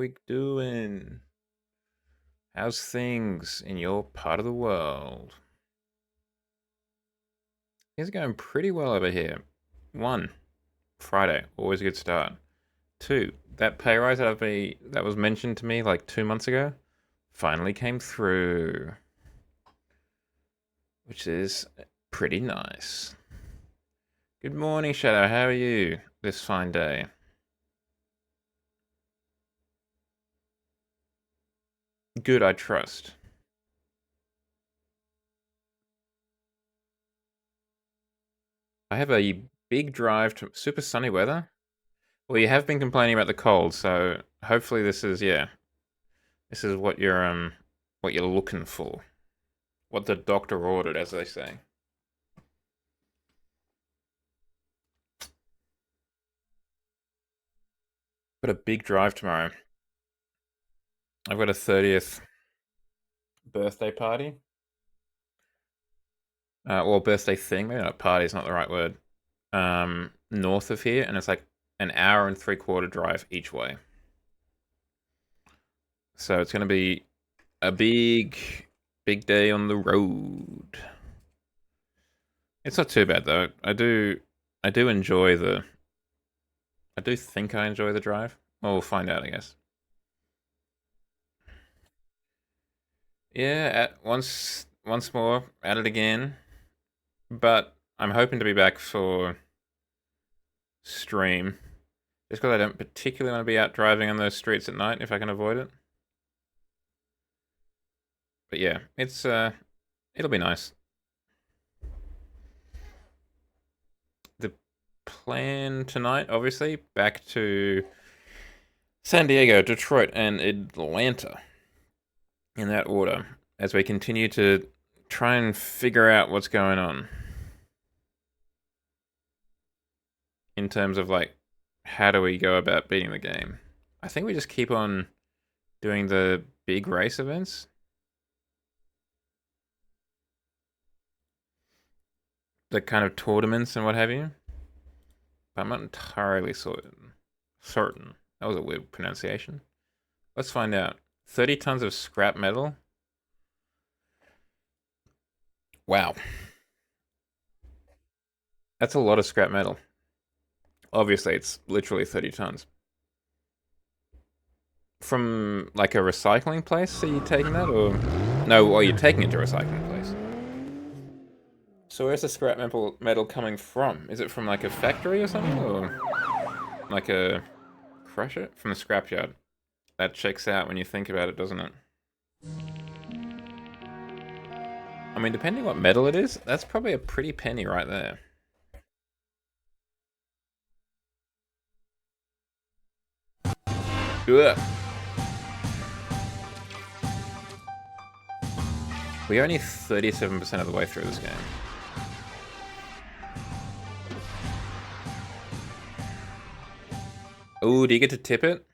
we doing? How's things in your part of the world? Things are going pretty well over here. One, Friday, always a good start. Two, that pay rise that was mentioned to me like 2 months ago finally came through, which is pretty nice. Good morning, Shadow. How are you this fine day? Good, I trust. I have a big drive to super sunny weather. Well, you have been complaining about the cold, so hopefully this is what you're looking for. What the doctor ordered, as they say. Got a big drive tomorrow. I've got a 30th birthday party. Or birthday thing, maybe not party is not the right word. North of here, and it's like an hour and three-quarter drive each way. So it's gonna be a big day on the road. It's not too bad though. I do enjoy the I do think I enjoy the drive. Well, we'll find out, I guess. Yeah, once more, at it again. But I'm hoping to be back for stream. Just because I don't particularly want to be out driving on those streets at night if I can avoid it. But yeah, it'll be nice. The plan tonight, obviously, back to San Diego, Detroit, and Atlanta in that order as we continue to try and figure out what's going on in terms of like how do we go about beating the game. I think we just keep on doing the big race events. The kind of tournaments and what have you. But I'm not entirely certain. That was a weird pronunciation. Let's find out. 30 tons of scrap metal. Wow. That's a lot of scrap metal. Obviously, it's literally 30 tons. From like a recycling place, are you taking that? Or. No, are you taking it to a recycling place? So where's the scrap metal coming from? Is it from like a factory or something? Or like a crusher? From the scrapyard? That checks out when you think about it, doesn't it? I mean, depending what metal it is, that's probably a pretty penny right there. Ugh. We're only 37% of the way through this game. Oh, do you get to tip it?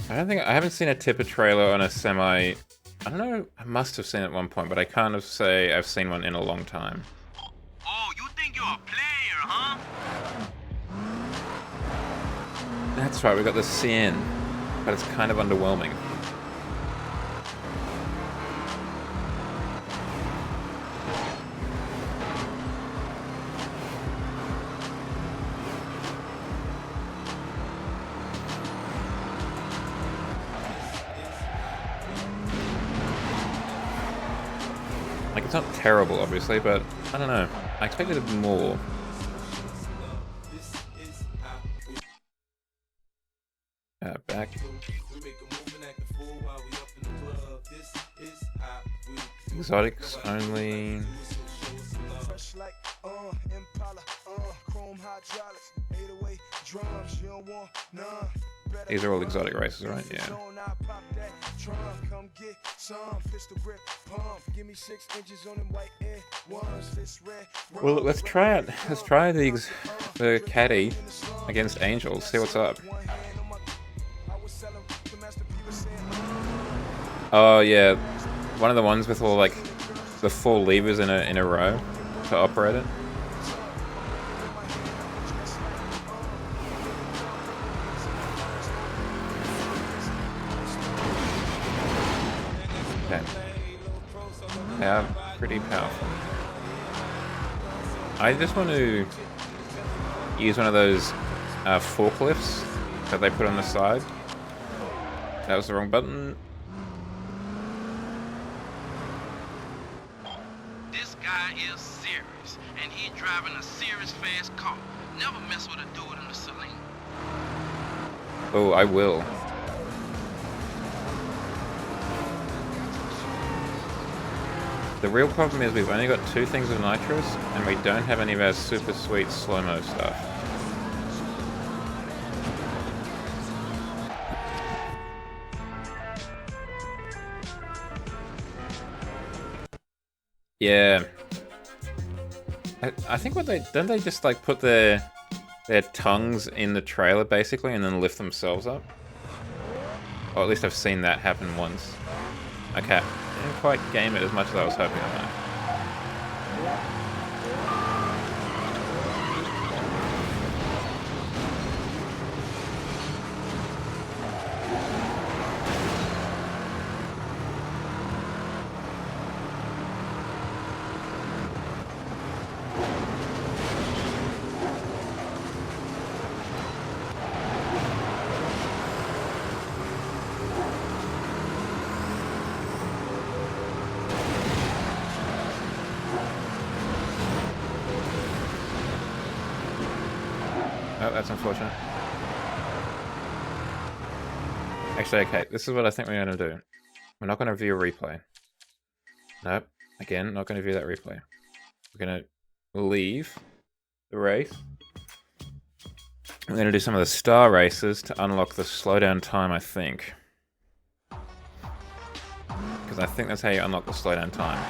I haven't seen a tipper trailer on a semi. I don't know. I must have seen it at one point, but I can't say I've seen one in a long time. Oh, you think you're a player, huh? That's right. We got the CN, but it's kind of underwhelming. Like, it's not terrible, obviously, but I don't know. I expected more. Back. Exotics only. These are all exotic races, right? Yeah. Well, let's try it. Let's try the caddy against Angels. See what's up. Oh yeah, one of the ones with all like the 4 levers in a row to operate it. They are pretty powerful. I just want to use one of those forklifts that they put on the side. That was the wrong button. This guy is serious, and he driving a serious fast car. Never mess with a dude in the saloon. Oh, I will. The real problem is we've only got 2 things of nitrous, and we don't have any of our super sweet slow-mo stuff. Yeah. I think don't they just like put their tongues in the trailer basically and then lift themselves up? Or at least I've seen that happen once. Okay, I didn't quite game it as much as I was hoping I might. Oh, that's unfortunate. Actually, okay, this is what I think we're going to do. We're not going to view a replay. Nope. Again, not going to view that replay. We're going to leave the race. We're going to do some of the star races to unlock the slowdown time, I think. Because I think that's how you unlock the slowdown time.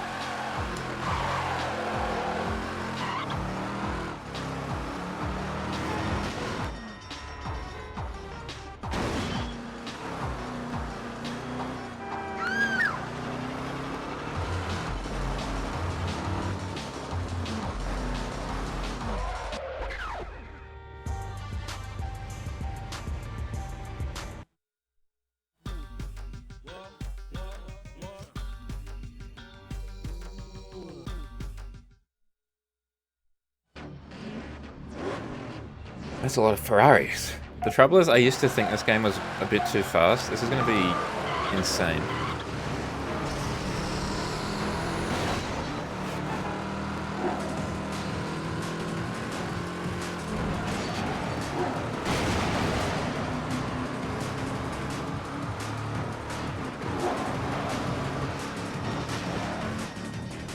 That's a lot of Ferraris. The trouble is, I used to think this game was a bit too fast. This is going to be insane.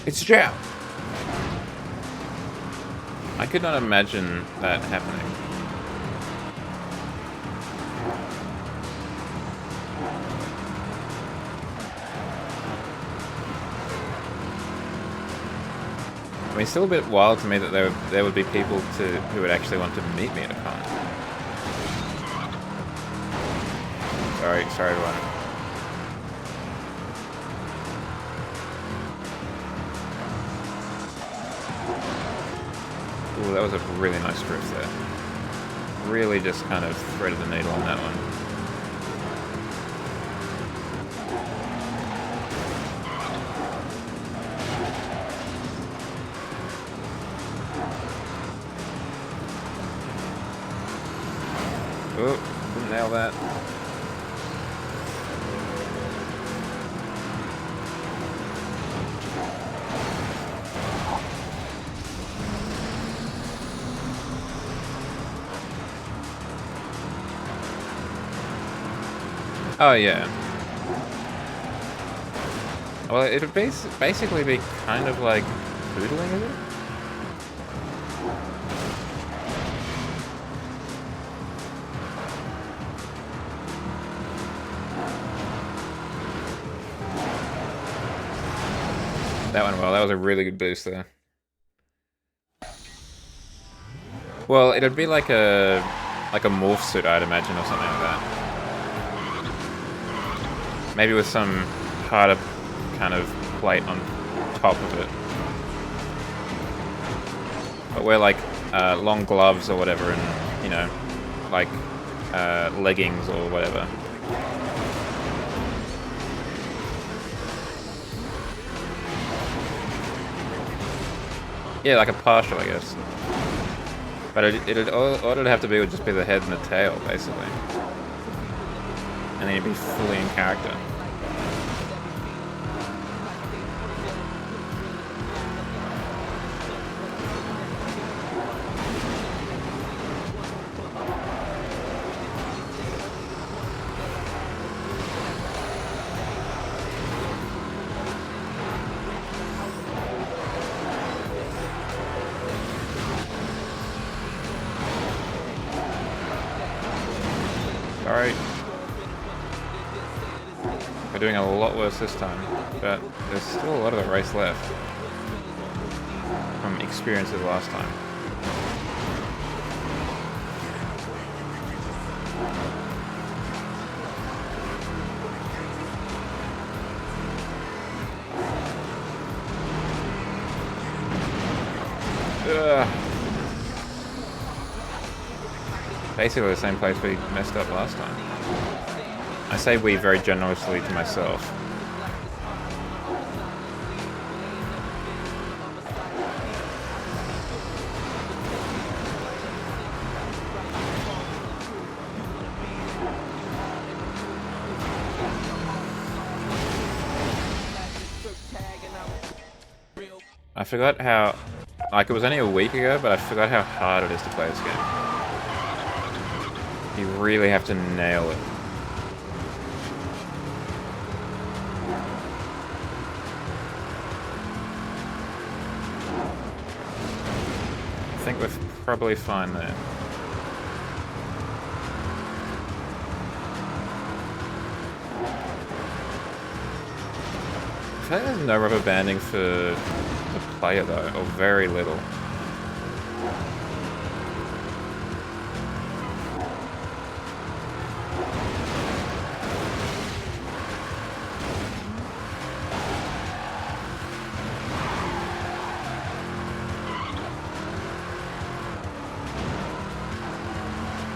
It's a jam! I could not imagine that happening. I mean, it's still a bit wild to me that there would be people who would actually want to meet me at a con. Sorry everyone. Ooh, that was a really nice drift there. Really just kind of threaded the needle on that one. Oh, didn't nail that. Oh yeah. Well, it would basically be kind of like poodling, is it? That went well. That was a really good boost there. Well, it'd be like a morph suit, I'd imagine, or something like that. Maybe with some harder kind of plate on top of it. But wear like long gloves or whatever, and you know, like leggings or whatever. Yeah, like a partial, I guess. But all it'd have to be would just be the head and the tail, basically. And then you'd be fully in character. Sorry. We're doing a lot worse this time, but there's still a lot of the race left from experiences last time. Ugh. Basically the same place we messed up last time. I say we very generously to myself. I forgot how, like, it was only a week ago, but I forgot how hard it is to play this game. You really have to nail it. I think we're probably fine there. I feel like there's no rubber banding for the player though, or very little.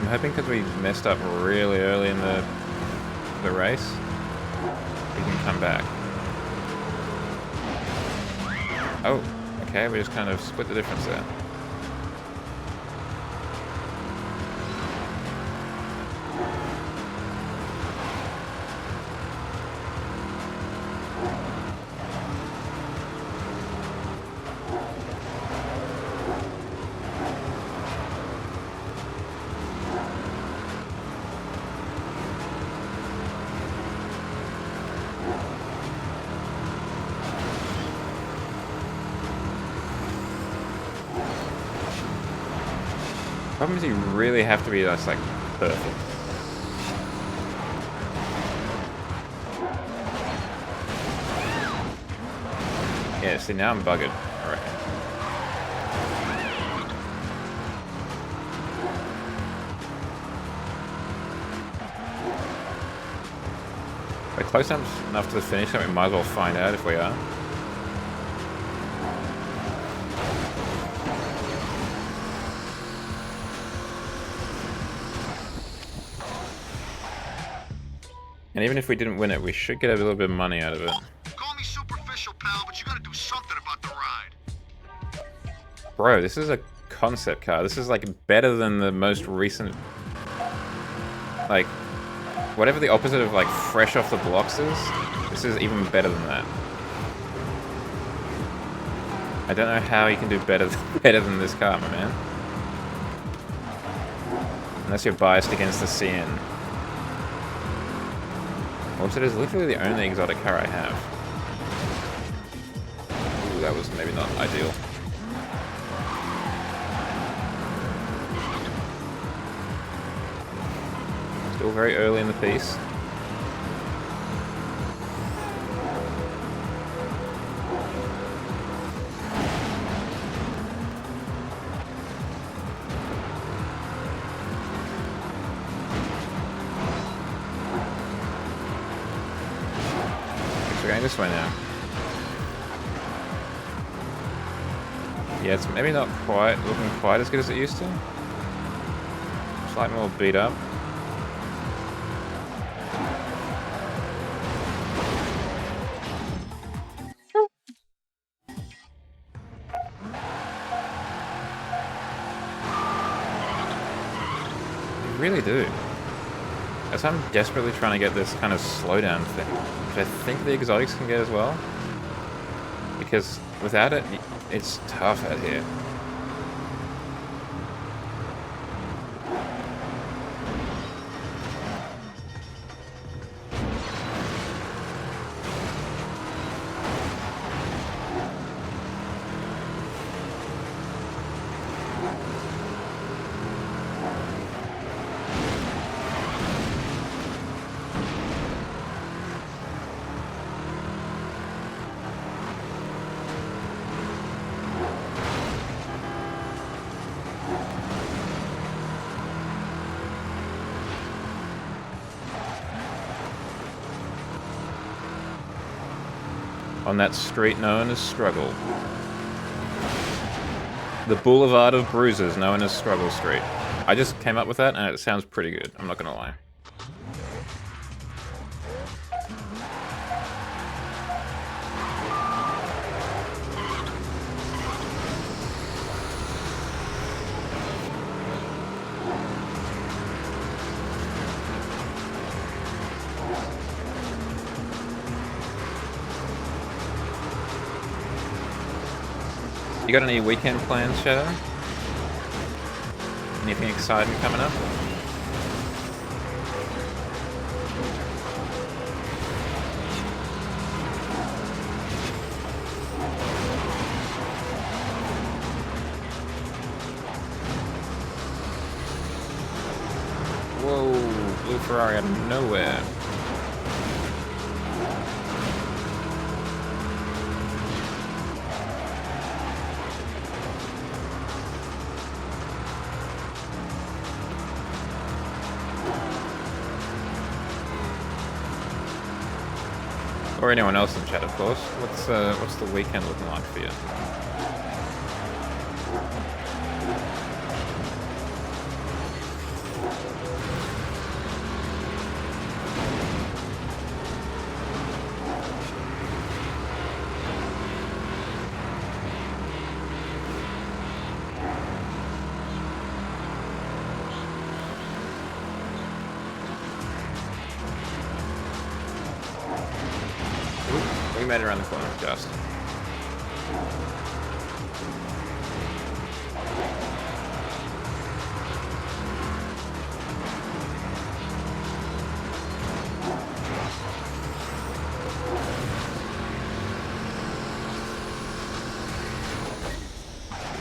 I'm hoping because we messed up really early in the race, we can come back. Oh, okay, we just kind of split the difference there. Problem is you really have to be just like perfect. Yeah, see now I'm buggered, I reckon. We're close enough to the finish that we might as well find out if we are. And even if we didn't win it, we should get a little bit of money out of it. Call me superficial, pal, but you gotta do something about the ride. Bro, this is a concept car. This is like better than the most recent, like, whatever the opposite of like fresh off the blocks is. This is even better than that. I don't know how you can do better than this car, my man. Unless you're biased against the CN. Also, it is literally the only exotic car I have. Ooh, that was maybe not ideal. Still very early in the piece. We're going this way now. Yeah, it's maybe not quite looking quite as good as it used to. Slightly more beat up. really do. As I'm desperately trying to get this kind of slowdown thing, which I think the exotics can get as well. Because without it, it's tough out here. On that street known as Struggle. The Boulevard of Bruises, known as Struggle Street. I just came up with that, and it sounds pretty good. I'm not gonna lie. You got any weekend plans, Shadow? Anything exciting coming up? Whoa, blue Ferrari out of nowhere. Or anyone else in chat, of course. What's the weekend looking like for you? We made it around the corner, just.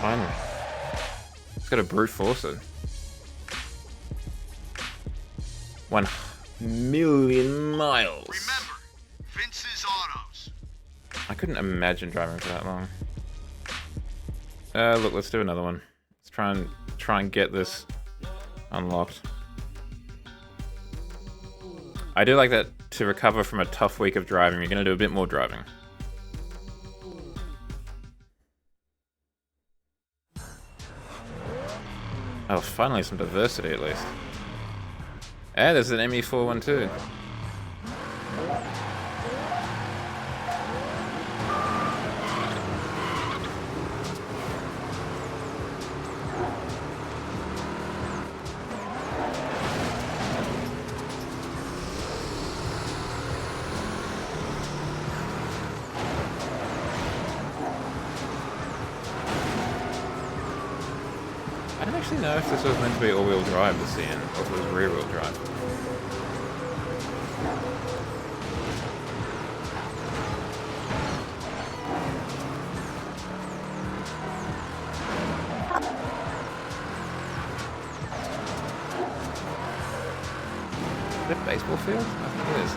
Finally. It's got a brute force it. 1,000,000 miles. Remember, Vince's Autos. I couldn't imagine driving for that long. Look, let's do another one. Let's try and get this unlocked. I do like that to recover from a tough week of driving, you're gonna do a bit more driving. Oh, finally some diversity at least. And there's an ME412. I don't actually know if this was meant to be all-wheel drive, the CN, or if it was rear-wheel drive. Is it a baseball field? I think it is.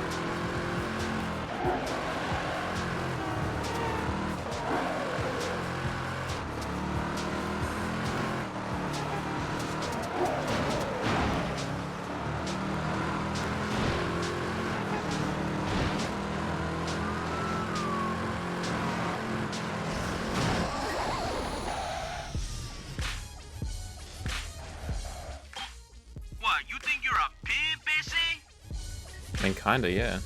What, you think you're a pimp, BC? I mean, kinda, yeah.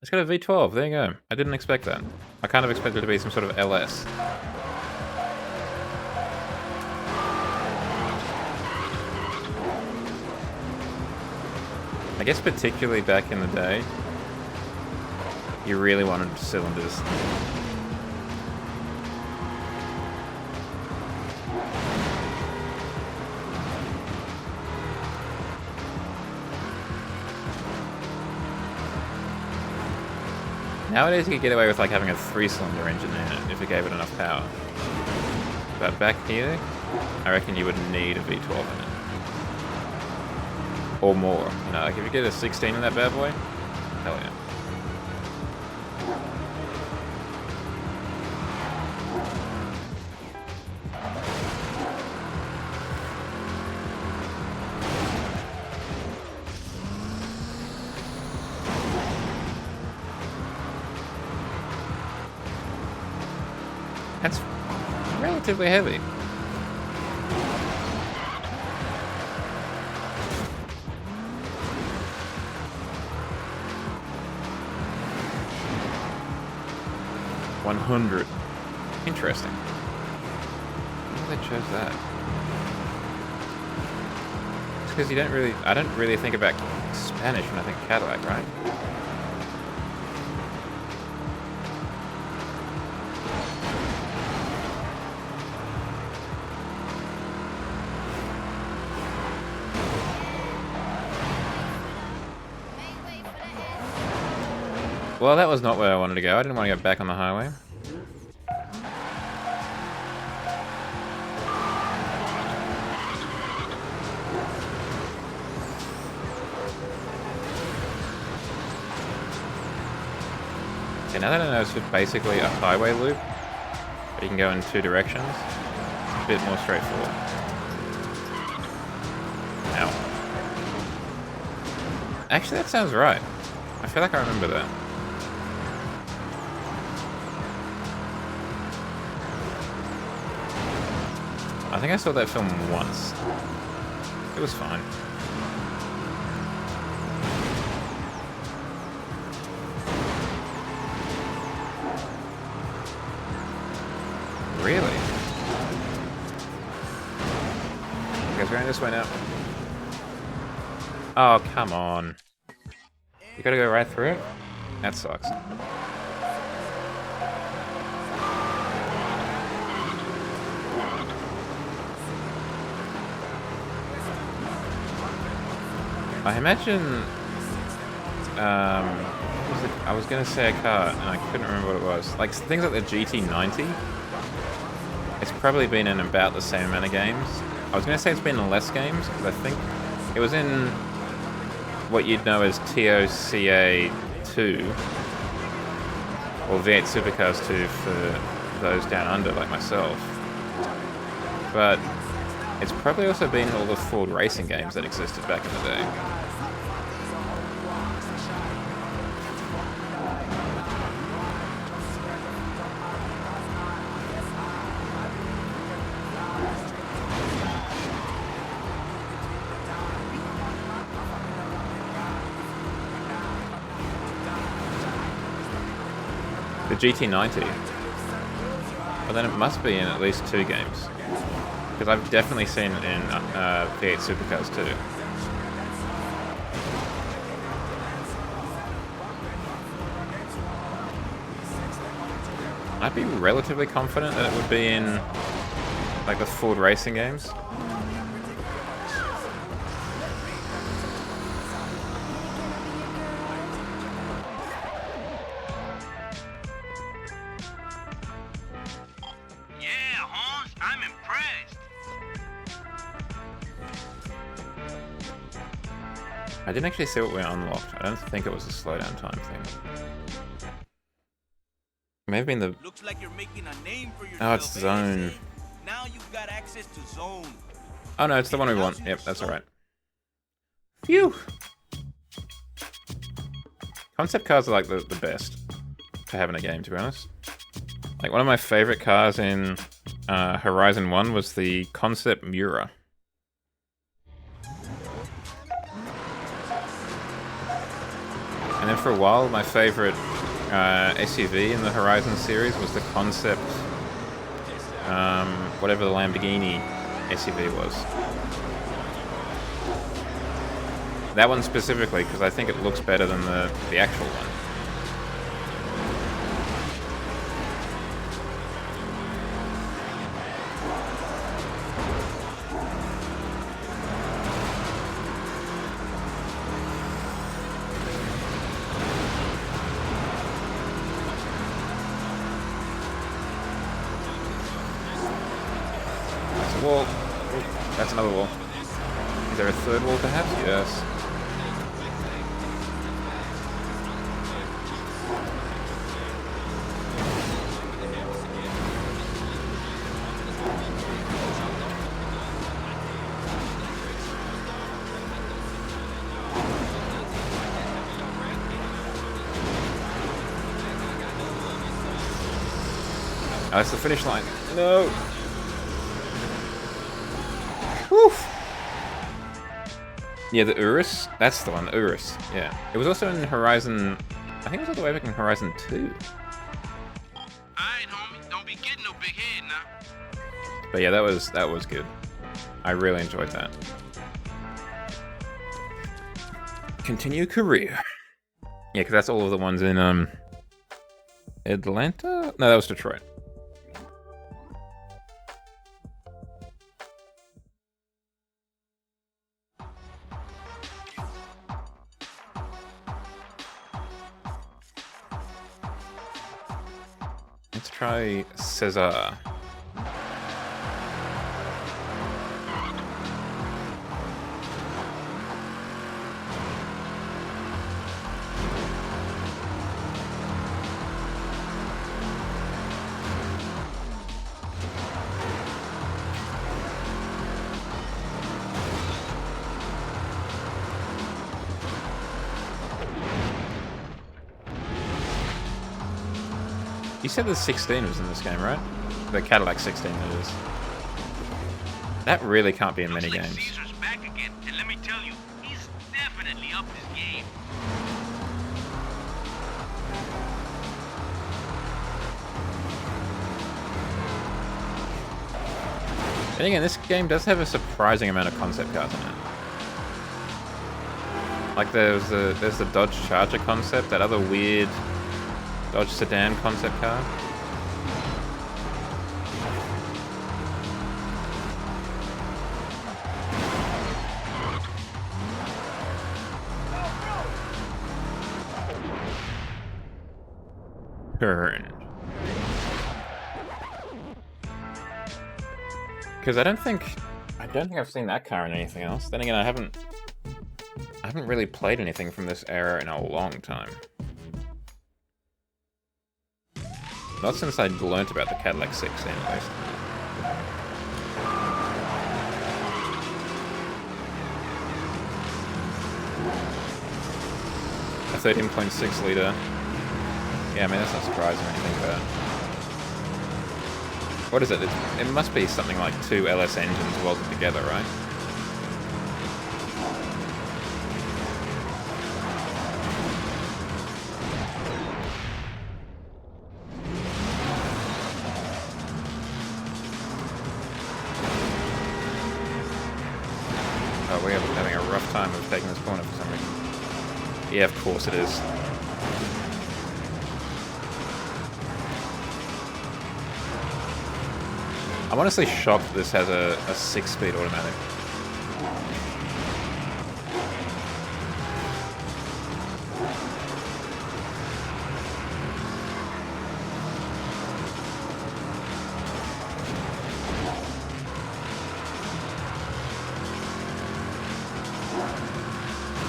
It's got a V12, there you go. I didn't expect that. I kind of expected it to be some sort of LS. I guess particularly back in the day, you really wanted cylinders. Nowadays you could get away with like having a 3-cylinder engine in it if it gave it enough power. But back here, I reckon you would need a V12 in it. Or more. You know, like if you get a 16 in that bad boy, hell yeah. That's relatively heavy. $100. Interesting. Why they chose that? It's because you don't really... I don't really think about Spanish when I think Cadillac, right? Well, that was not where I wanted to go. I didn't want to go back on the highway. Okay, now that I know it's just basically a highway loop, but you can go in 2 directions, it's a bit more straightforward. Ow. Actually, that sounds right. I feel like I remember that. I think I saw that film once. It was fine. Really? You guys going this way now? Oh, come on. You gotta go right through it? That sucks. I imagine, I was gonna say a car, and I couldn't remember what it was. Like, things like the GT90, it's probably been in about the same amount of games. I was gonna say it's been in less games, because I think it was in what you'd know as TOCA 2, or V8 Supercars 2 for those down under, like myself. But it's probably also been all the Ford racing games that existed back in the day. The GT90. Well, then it must be in at least 2 games. Because I've definitely seen it in V8 Supercars 2. I'd be relatively confident that it would be in like the Ford racing games. I didn't actually see what we unlocked. I don't think it was a slowdown time thing. Maybe in the... Looks like you're making a name for yourself. Oh, it's Zone. Now you've got access to Zone. Oh no, it's the one we want. Yep, that's alright. Phew! Concept cars are like the best to have in a game, to be honest. Like, one of my favorite cars in Horizon 1 was the Concept Mura. And then for a while, my favorite SUV in the Horizon series was the Concept, whatever the Lamborghini SUV was. That one specifically, because I think it looks better than the actual one. That's a wall. Ooh, that's another wall. Is there a third wall perhaps? Yes. Oh, that's the finish line. No! Woof! Yeah, the Urus. That's the one, the Urus. Yeah. It was also in Horizon... I think it was all the way back in Horizon 2. Alright, homie. Don't be getting no big head now. But yeah, that was good. I really enjoyed that. Continue career. Yeah, because that's all of the ones in, Atlanta? No, that was Detroit. Let's try Cesar. You said the 16 was in this game, right? The Cadillac 16, that is. That really can't be in many Looks like games. Caesar's back again, and let me tell you, he's definitely upped his game. And again, this game does have a surprising amount of concept cars in it. Like there's the Dodge Charger concept, that other weird Dodge sedan concept car. Turn. Because I don't think I've seen that car in anything else. Then again, I haven't really played anything from this era in a long time. Not since I'd learnt about the Cadillac 16, at least. A 13.6 litre. Yeah, I mean, that's not surprising when you think about it. What is it? It must be something like 2 LS engines welded together, right? Oh, we're having a rough time of taking this corner for some reason. Yeah, of course it is. I'm honestly shocked this has a 6-speed automatic.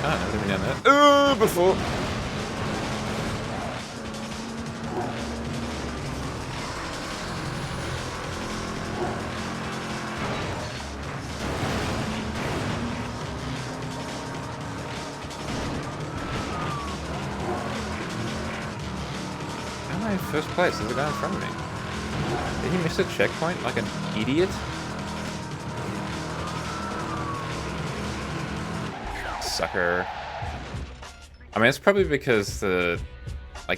Ah, never been down there. Before. How am I in first place? There's a guy in front of me. Did he miss a checkpoint like an idiot? Sucker. I mean, it's probably because the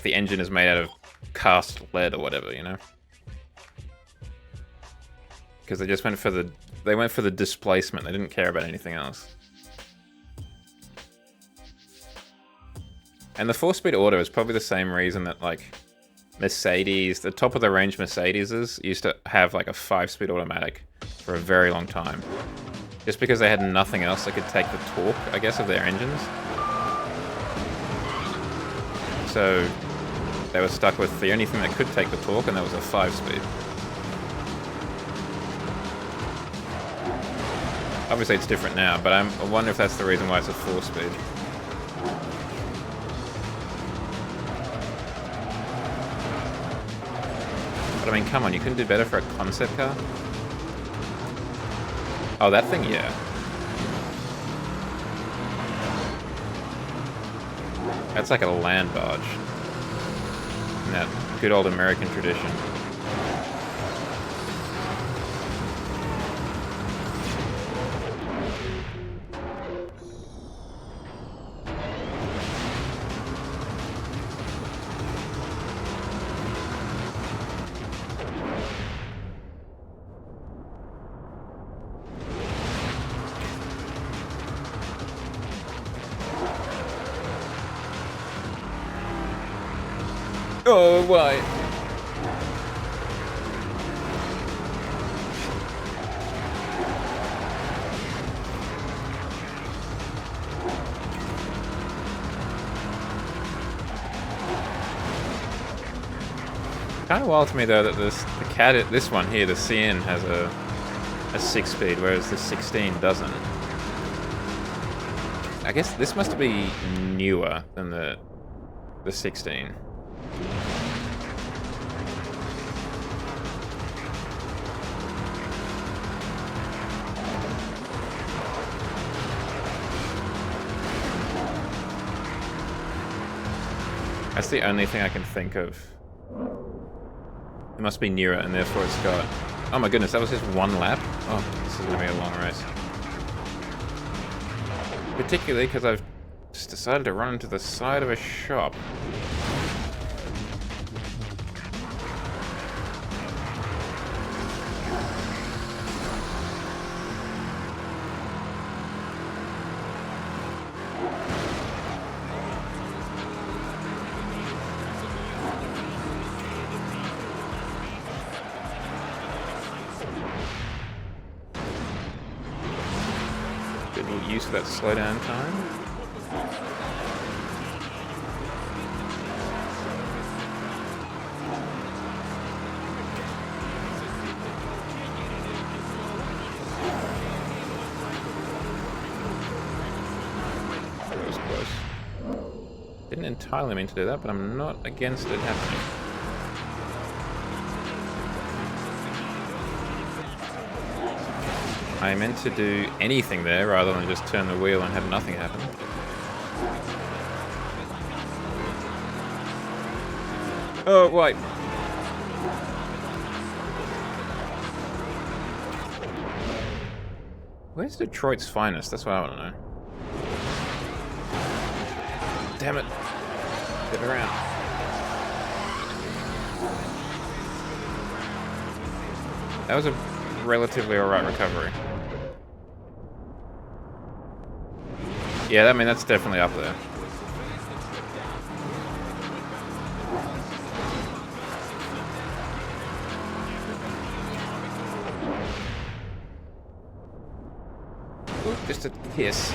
engine is made out of cast lead or whatever, you know? Because they just went for the displacement. They didn't care about anything else. And the 4-speed auto is probably the same reason that, like, Mercedes, the top of the range Mercedeses used to have, like, a 5-speed automatic for a very long time. Just because they had nothing else that could take the torque, I guess, of their engines. So they were stuck with the only thing that could take the torque, and that was a 5-speed. Obviously it's different now, but I wonder if that's the reason why it's a 4-speed. But I mean, come on, you couldn't do better for a concept car? Oh, that thing, yeah. That's like a land barge. In that good old American tradition. Oh, why? Kind of wild to me though that this one here, the CN, has a 6-speed, whereas the 16 doesn't. I guess this must be newer than the 16. That's the only thing I can think of. It must be nearer, and therefore it's got... Oh my goodness, that was just one lap? Oh, this is going to be a long race. Particularly because I've just decided to run into the side of a shop. Getting used to that slowdown time. That was close. Didn't entirely mean to do that, but I'm not against it happening. I meant to do anything there rather than just turn the wheel and have nothing happen. Oh, wait. Where's Detroit's finest? That's what I want to know. Damn it. Get around. That was a relatively alright recovery. Yeah, I mean, that's definitely up there. Ooh, just a hiss.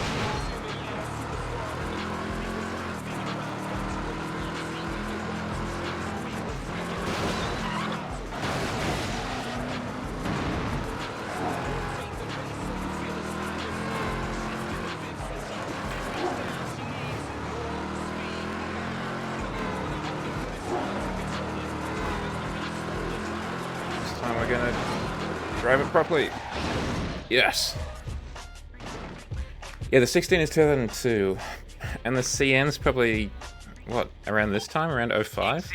We're gonna drive it properly. Yes. Yeah, the 16 is 2002, and the CN's probably what, around this time, around 05.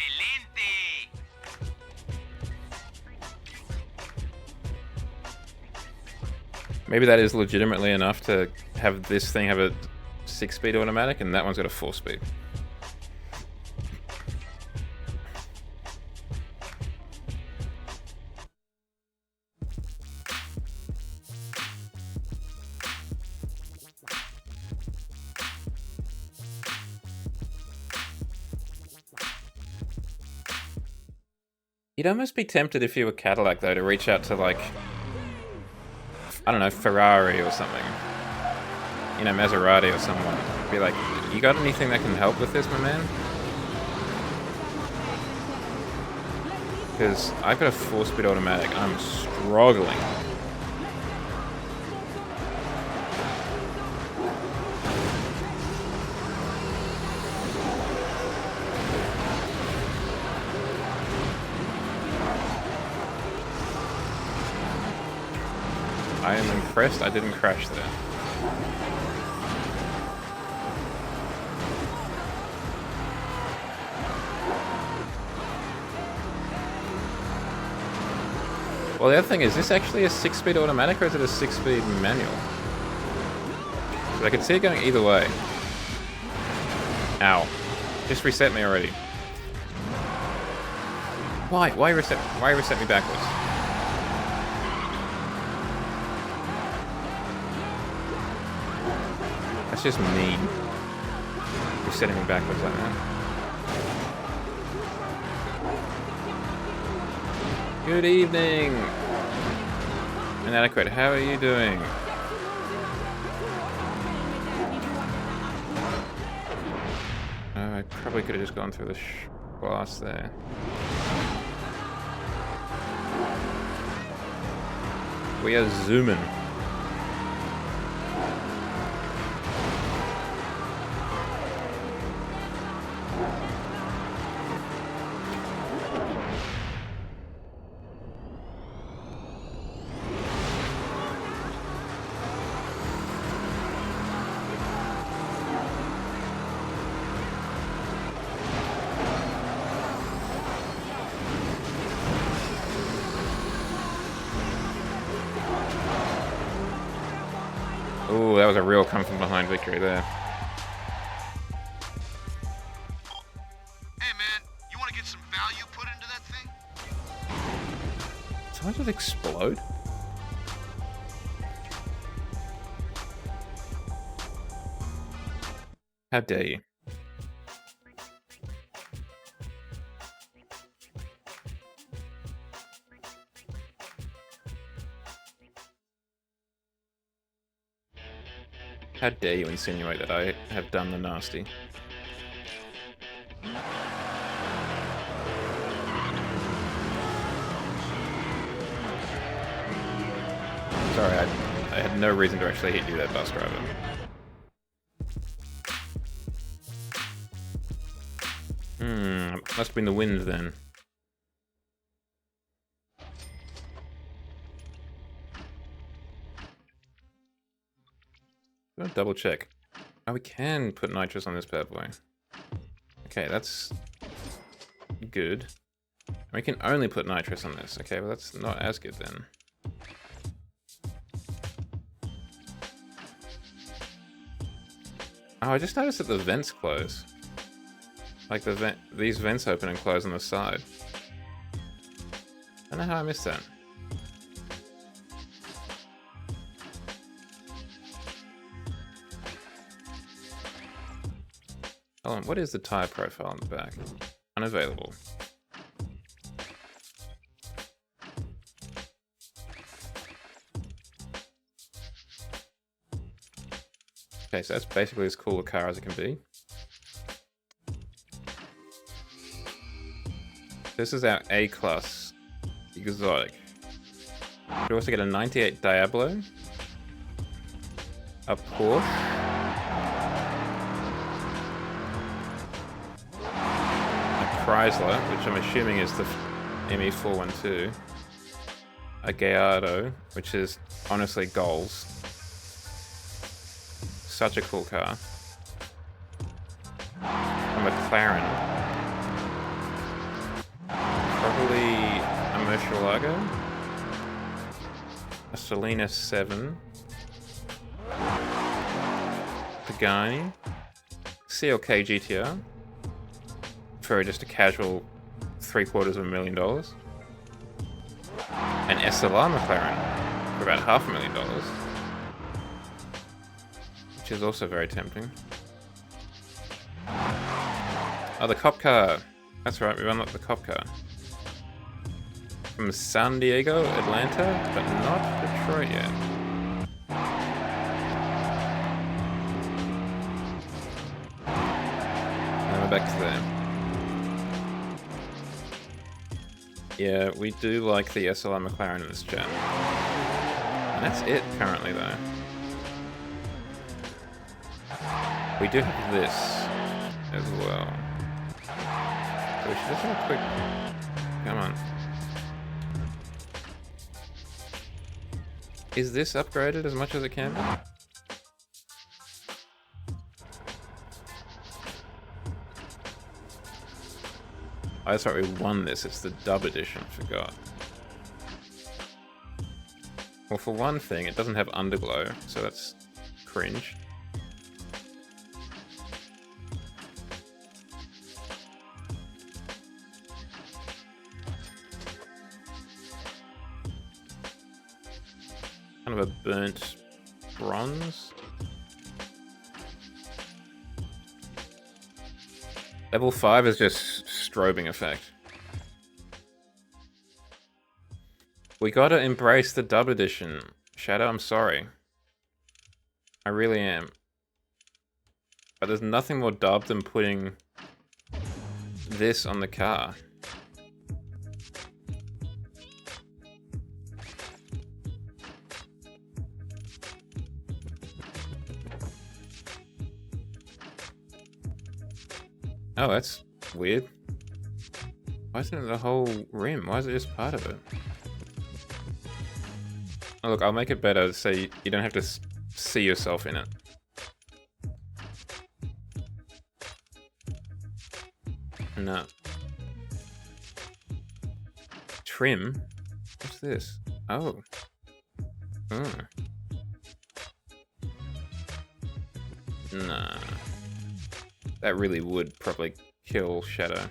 Maybe that is legitimately enough to have this thing have a 6-speed automatic, and that one's got a 4-speed. You'd almost be tempted if you were Cadillac, though, to reach out to, like, I don't know, Ferrari or something. You know, Maserati or someone. Be like, you got anything that can help with this, my man? Because I've got a 4-speed automatic. I'm struggling. I am impressed I didn't crash there. Well, the other thing is this actually a 6-speed automatic or is it a 6-speed manual? So I could see it going either way. Ow. Just reset me already. Why? Why reset me backwards? That's just mean. Resetting me backwards like that. Good evening! Inadequate, how are you doing? Oh, I probably could have just gone through the glass there. We are zooming. Ooh, that was a real come from behind victory there. Hey man, you want to get some value put into that thing? Did someone just explode? How dare you? How dare you insinuate that I have done the nasty? Sorry, I had no reason to actually hit you, that bus driver. Must have been the wind then. Gotta double check. Oh, we can put nitrous on this bad boy. Okay, that's good. We can only put nitrous on this. Okay, well that's not as good then. Oh, I just noticed that the vents close. Like these vents open and close on the side. I don't know how I missed that. Hold on, what is the tire profile on the back? Unavailable. Okay, so that's basically as cool a car as it can be. This is our A-class exotic. We also get a 98 Diablo, a Porsche, a Chrysler, which I'm assuming is the ME412, a Gallardo, which is honestly goals. Such a cool car. A McLaren. Probably a Murcielago. A Selena 7. Pagani, CLK GTR for just a casual $750,000, an SLR McLaren for about $500,000, which is also very tempting. Oh, the cop car. That's right, we've unlocked the cop car. From San Diego, Atlanta, but not Detroit yet. And we're back to there. Yeah, we do like the SLR McLaren in this gen. And that's it currently, though. We do have this as well. So we should just have a quick... Come on. Is this upgraded as much as it can be? Oh, that's right, we won this. It's the dub edition, forgot. Well, for one thing, it doesn't have underglow, so that's cringe. Kind of a burnt bronze. Level 5 is just strobing effect. We gotta embrace the dub edition. Shadow, I'm sorry. I really am. But there's nothing more dub than putting this on the car. Oh, that's weird. Why isn't it the whole rim? Why is it just part of it? Oh, look, I'll make it better so you don't have to see yourself in it. No. Trim? What's this? Oh. Nah. That really would probably kill Shadow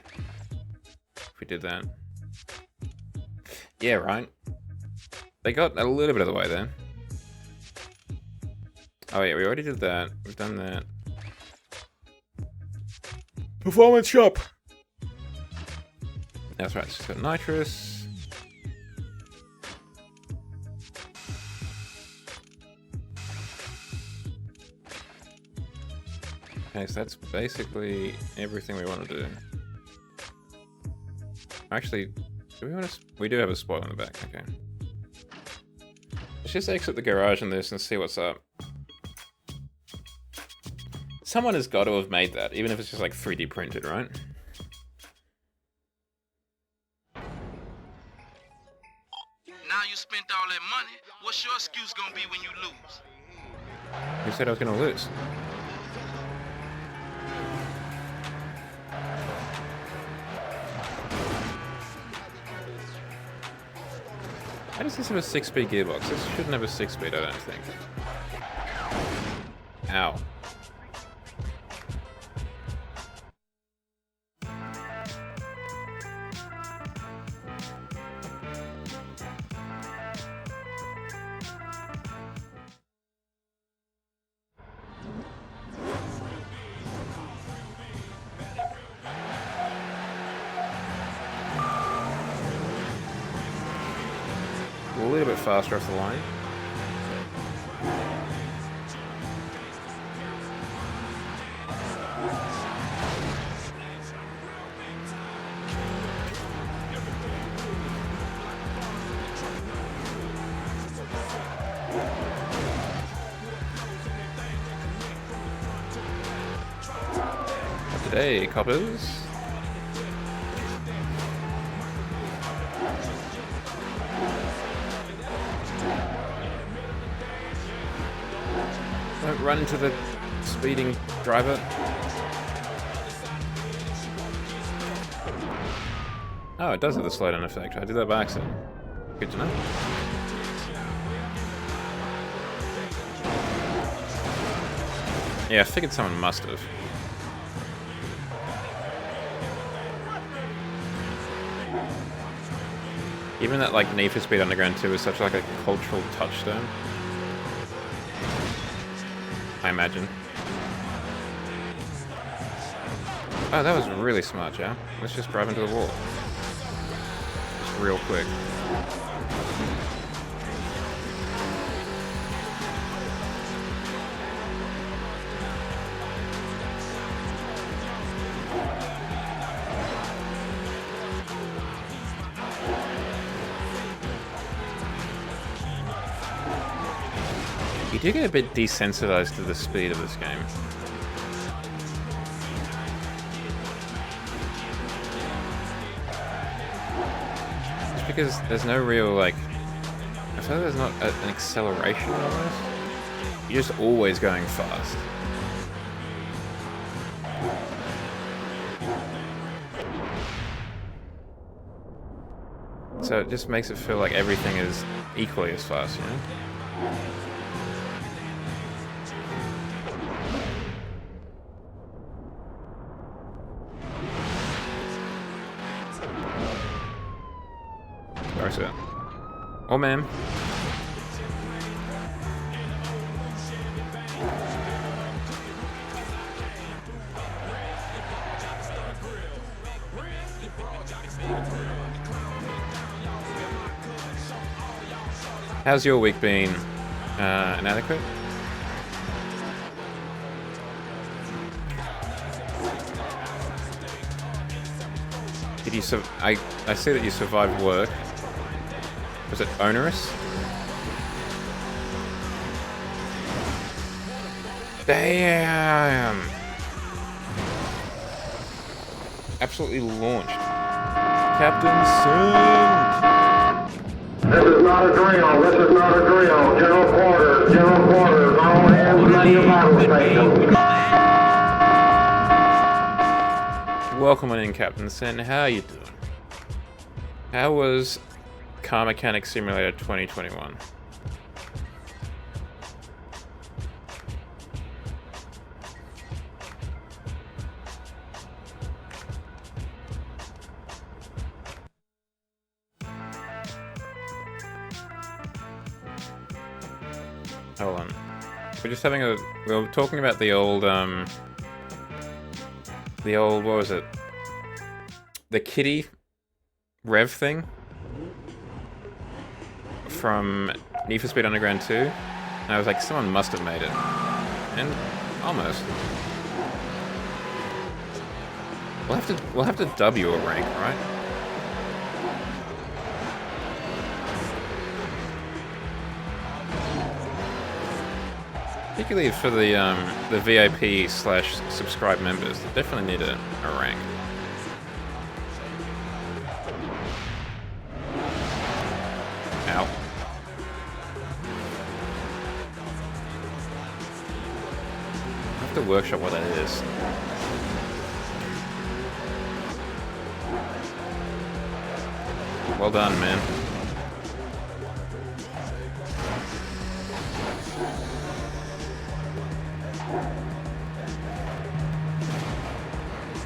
if we did that. Yeah, right. They got a little bit of the way there. Oh yeah, we already did that. We've done that. Performance shop! That's right, it's just got nitrous. Okay, so that's basically everything we want to do. Actually, do we want to... We do have a spot on the back, okay. Let's just exit the garage on this and see what's up. Someone has got to have made that, even if it's just like 3D printed, right? Now you spent all that money, what's your excuse gonna be when you lose? Who said I was going to lose? How does this have a 6-speed gearbox? This shouldn't have a 6-speed, I don't think. Ow. A little bit faster off the line. Not today, coppers. Don't run into the speeding driver. Oh, it does have the slowdown effect. I did that by accident. Good to know. Yeah, I figured someone must have. Even that, like, Need for Speed Underground 2 is such, like, a cultural touchstone. I imagine. Oh, that was really smart, yeah. Let's just drive into the wall. Just real quick. You do get a bit desensitized to the speed of this game. Just because there's no real, like... I feel like there's not an acceleration almost. You're just always going fast. So it just makes it feel like everything is equally as fast, you know? Where is it? Oh, man. How's your week been? Inadequate? Did you I see that you survived work. Was it onerous? Damn! Absolutely launched. Captain Singh! This is not a drill. This is not a drill. General quarters. General quarters. All hands at your battle station. Welcome on in, Captain Sin. How are you doing? How was Car Mechanic Simulator 2021? Hold on. We're just having we were talking about the old, what was it? The kitty rev thing from Need for Speed Underground 2. And I was like, someone must have made it. And almost. We'll have to W a rank, right? Particularly for the VIP / subscribe members, they definitely need a rank. Ow. I have to workshop what that is. Well done, man.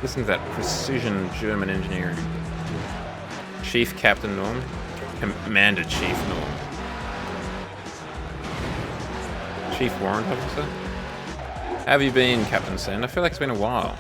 Listen to that precision German engineering. Chief Captain Norm. Commander Chief Norm. Chief Warrant Officer? How have you been, Captain Sen? I feel like it's been a while.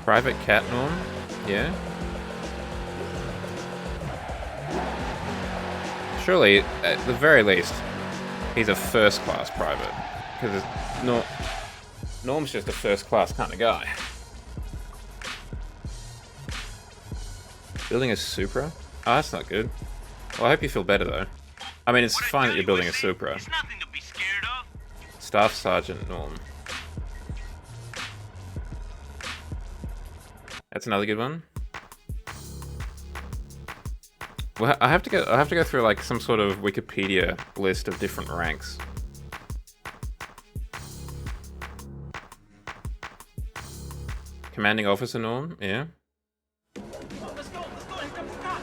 Private Cat Norm? Yeah? Surely, at the very least, he's a first-class private. Because Norm's just a first-class kind of guy. Building a Supra? Oh, that's not good. Well, I hope you feel better, though. I mean, it's fine that you're building a Supra. It's nothing to be scared of. Staff Sergeant Norm. That's another good one. Well, I have to go through like some sort of Wikipedia list of different ranks. Commanding officer norm, yeah. Let's go. Here comes the cop.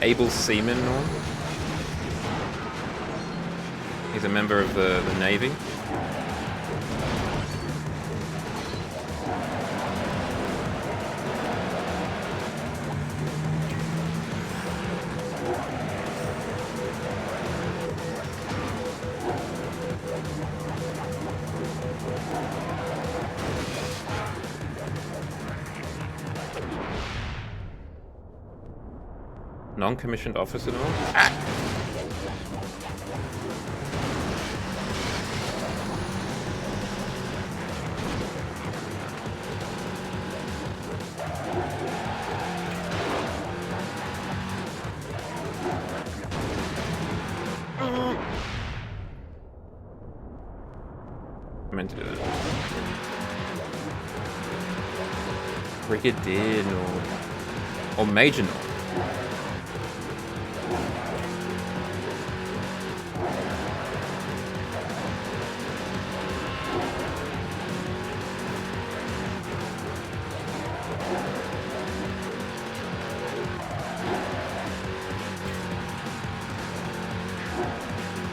Able seaman norm. He's a member of the Navy. Non-commissioned officer norm. Ah! I meant to do that. Brigadier norm. Or major norm.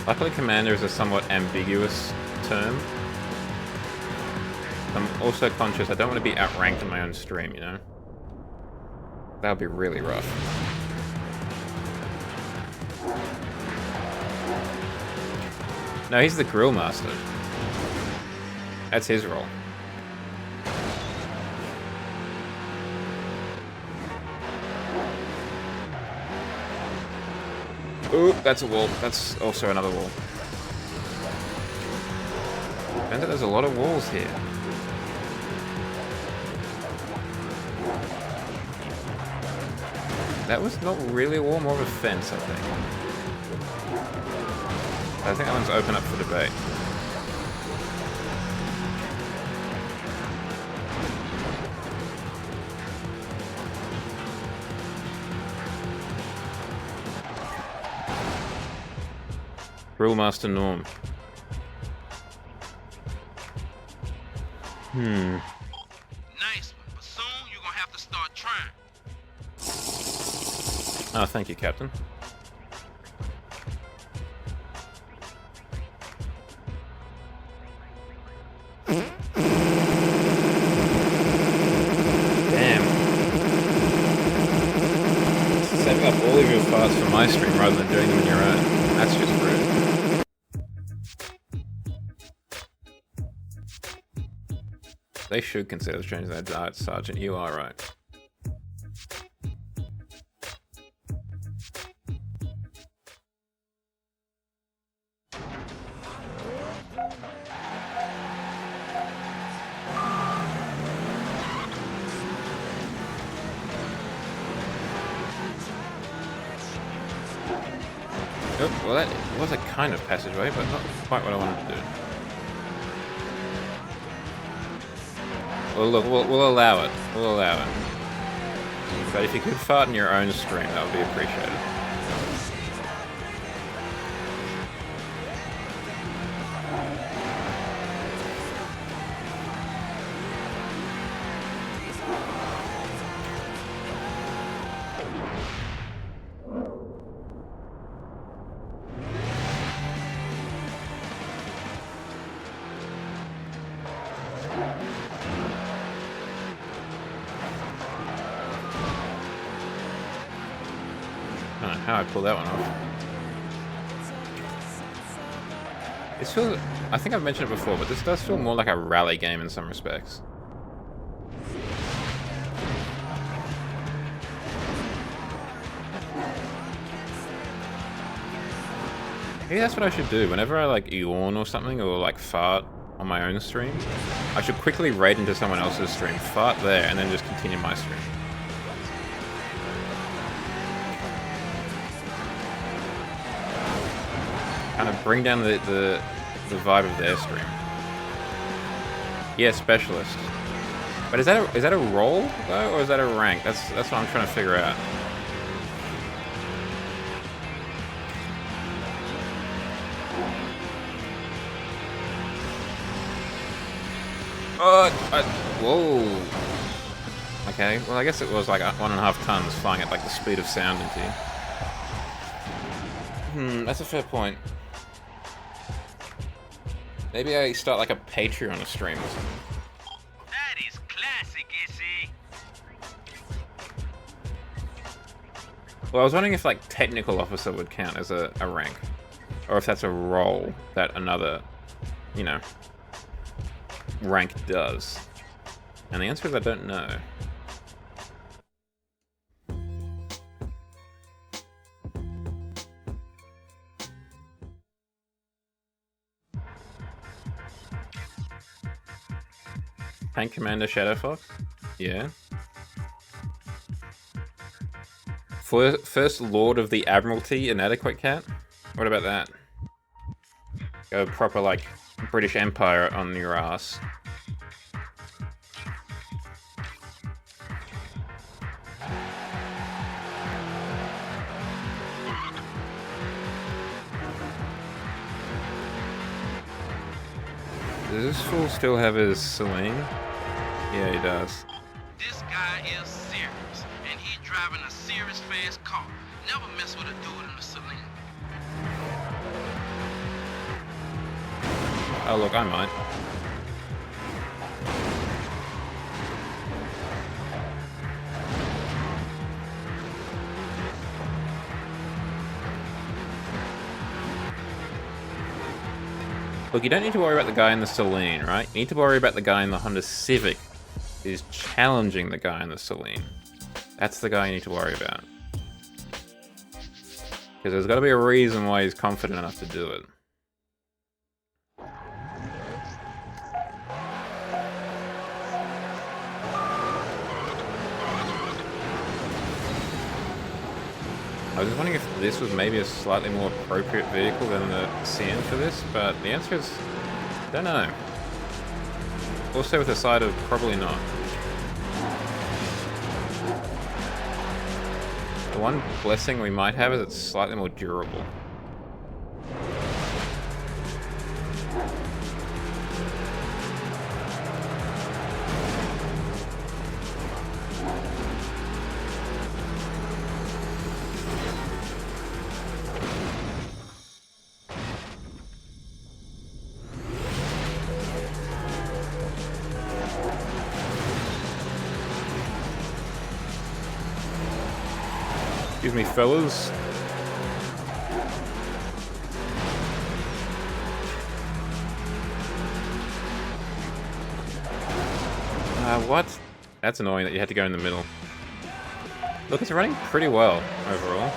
Luckily, commander is a somewhat ambiguous term. I'm also conscious I don't want to be outranked in my own stream, you know? That would be really rough. No, he's the grill master. That's his role. Ooh, that's a wall. That's also another wall. And there's a lot of walls here. That was not really a wall, more of a fence, I think. I think that one's open up for debate. Grillmaster norm. Nice one, but soon you're gonna have to start trying. Oh, thank you, Captain. Damn. Setting up all of your farts for my stream rather than doing them on your own. That's just rude. They should consider changing their diet, Sergeant. You are right. Oh, well, that was a kind of passageway, but not quite what I wanted to do. Well, look, we'll allow it. We'll allow it. But if you could fart in your own stream, that would be appreciated. I don't know how I pulled that one off. This feels... I think I've mentioned it before, but this does feel more like a rally game in some respects. Maybe that's what I should do. Whenever I like yawn or something, or like fart on my own stream, I should quickly raid into someone else's stream, fart there, and then just continue my stream. Kind of bring down the vibe of their stream. Yeah, specialist. But is that a role though, or is that a rank? That's what I'm trying to figure out. Whoa. Okay, well I guess it was like 1.5 tons flying at like the speed of sound into you. That's a fair point. Maybe I start like a Patreon stream or something. That is classic, Issy. Well, I was wondering if like technical officer would count as a rank, or if that's a role that another, you know, rank does. And the answer is I don't know. Tank Commander Shadow Fox? Yeah. First Lord of the Admiralty Inadequate Cat? What about that? Go proper, like, British Empire on your ass. Does this fool still have his Celine? Yeah, he does. This guy is serious, and he driving a serious fast car. Never mess with a dude in a saloon. Oh, look, I might. Look, you don't need to worry about the guy in the Celine, right? You need to worry about the guy in the Honda Civic who's challenging the guy in the Celine. That's the guy you need to worry about. Because there's got to be a reason why he's confident enough to do it. I was just wondering if this was maybe a slightly more appropriate vehicle than the CN for this, but the answer is, don't know. Also with a side of probably not. The one blessing we might have is it's slightly more durable. Excuse me, fellas. What? That's annoying that you had to go in the middle. Look, it's running pretty well, overall.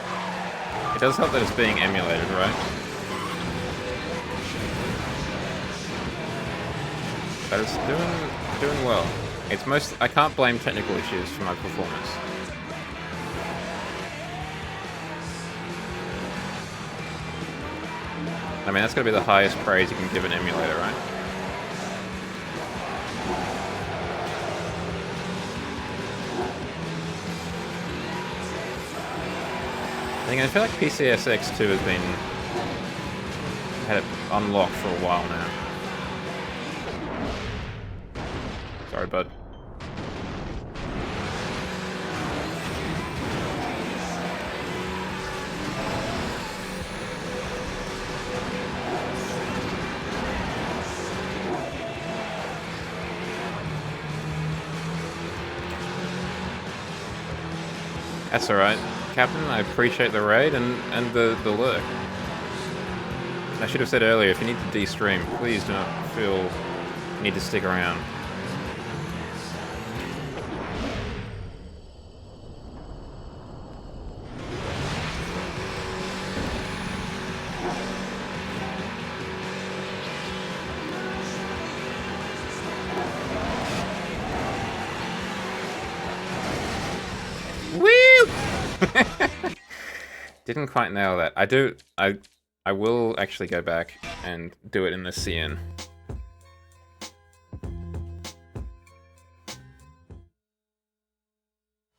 It does help that it's being emulated, right? But it's doing well. It's I can't blame technical issues for my performance. I mean, that's gotta be the highest praise you can give an emulator, right? I feel like PCSX2 has had it unlocked for a while now. Sorry, bud. That's alright, Captain. I appreciate the raid and the lurk. I should have said earlier, if you need to de-stream, please do not feel you need to stick around. Didn't quite nail that. I will actually go back and do it in the CN.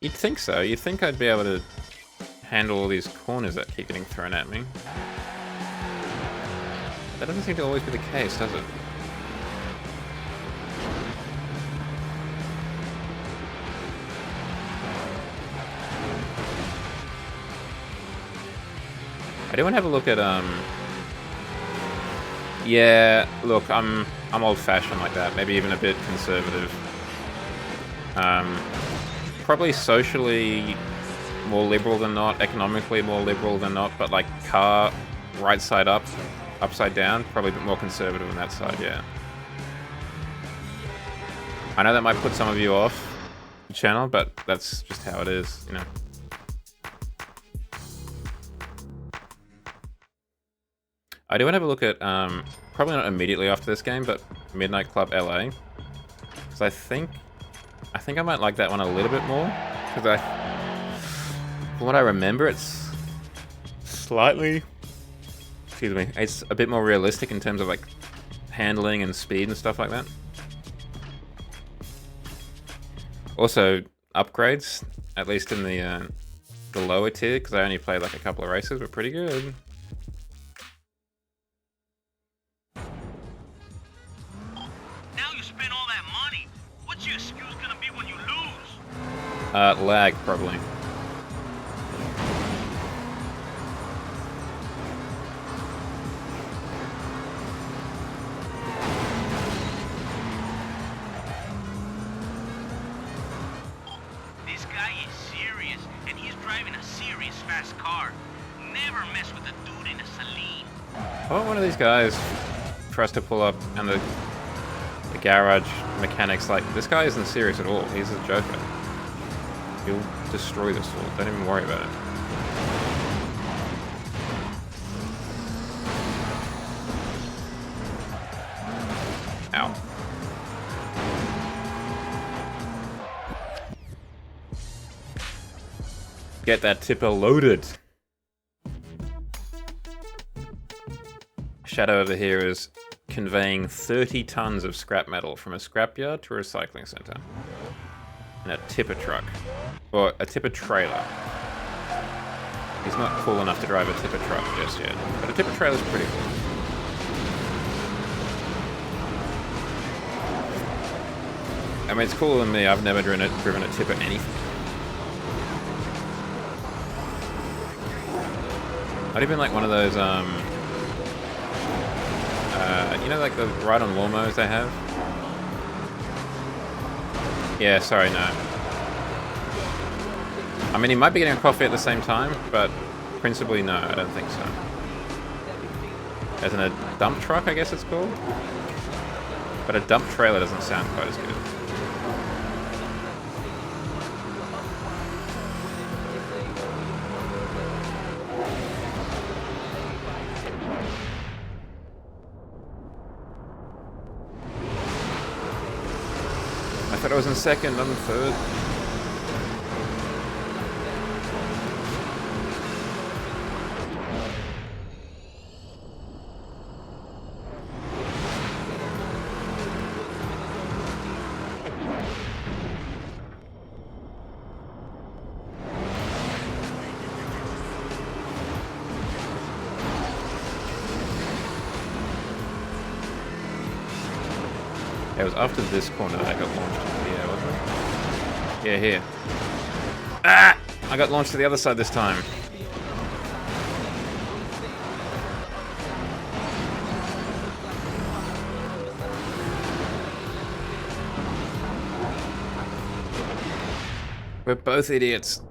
You'd think so. You'd think I'd be able to handle all these corners that keep getting thrown at me. That doesn't seem to always be the case, does it? I do want to have a look at, yeah, look, I'm old-fashioned like that, maybe even a bit conservative. Probably socially more liberal than not, economically more liberal than not, but like car right side up, upside down, probably a bit more conservative on that side, yeah. I know that might put some of you off the channel, but that's just how it is, you know. I do want to have a look at, probably not immediately after this game, but Midnight Club LA. Because I think I might like that one a little bit more. Because from what I remember, it's slightly, excuse me, it's a bit more realistic in terms of like handling and speed and stuff like that. Also, upgrades, at least in the lower tier, because I only played like a couple of races, were pretty good. Lag, probably. This guy is serious, and he's driving a serious fast car. Never mess with a dude in a Saleen. I want one of these guys for us to pull up, and the garage mechanics like, this guy isn't serious at all. He's a joker. He'll destroy this wall. Don't even worry about it. Ow. Get that tipper loaded. Shadow over here is conveying 30 tons of scrap metal from a scrapyard to a recycling center. In a tipper truck. Or a tipper trailer. He's not cool enough to drive a tipper truck just yet. But a tipper trailer's pretty cool. I mean, it's cooler than me. I've never driven a tipper anything. I'd even like one of those, you know, like the ride-on lawnmowers they have? Yeah, sorry, no. I mean, he might be getting a coffee at the same time, but principally, no, I don't think so. As in a dump truck, I guess it's called? But a dump trailer doesn't sound quite as good. I thought I was in second, I'm in third. It was after this corner that I got launched into the air, wasn't it? Yeah, here. Ah! I got launched to the other side this time. We're both idiots.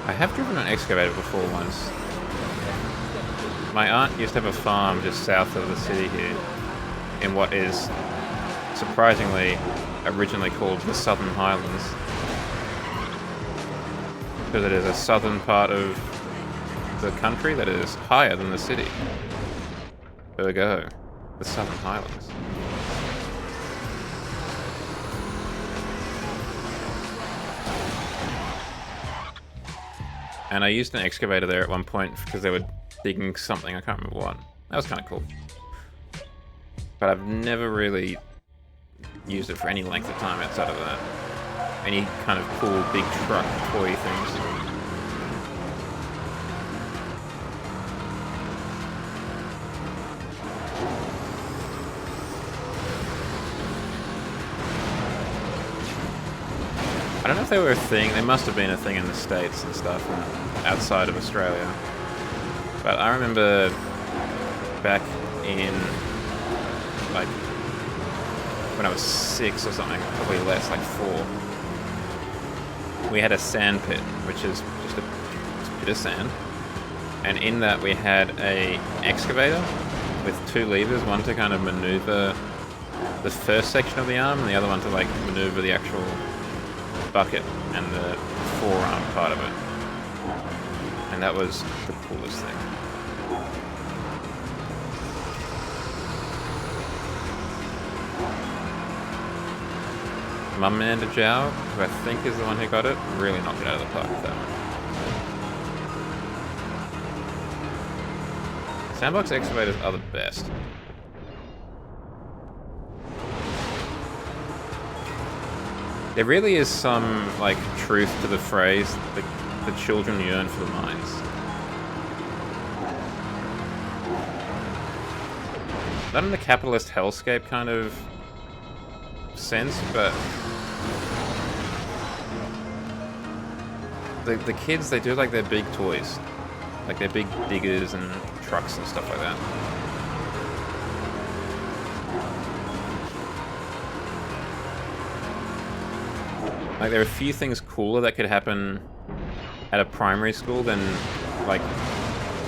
I have driven an excavator before once. My aunt used to have a farm just south of the city here, in what is surprisingly originally called the Southern Highlands. Because it is a southern part of the country that is higher than the city. Ergo, the Southern Highlands. And I used an excavator there at one point because they were digging something, I can't remember what. That was kind of cool. But I've never really used it for any length of time outside of that. Any kind of cool big truck toy things. I don't know if they were a thing. They must have been a thing in the States and stuff, and outside of Australia. But I remember back in, like, when I was 6 or something, probably less, like 4, we had a sand pit, which is just a pit of sand. And in that we had a excavator with 2 levers, one to kind of maneuver the first section of the arm, and the other one to, like, maneuver the actual bucket and the forearm part of it. And that was the coolest thing. Vod-mander, who I think is the one who got it, really knocked it out of the park with that one. Sandbox excavators are the best. There really is some, like, truth to the phrase, the children yearn for the mines. Not in the capitalist hellscape kind of sense, but the kids, they do like their big toys. Like their big diggers and trucks and stuff like that. Like, there are a few things cooler that could happen at a primary school than, like,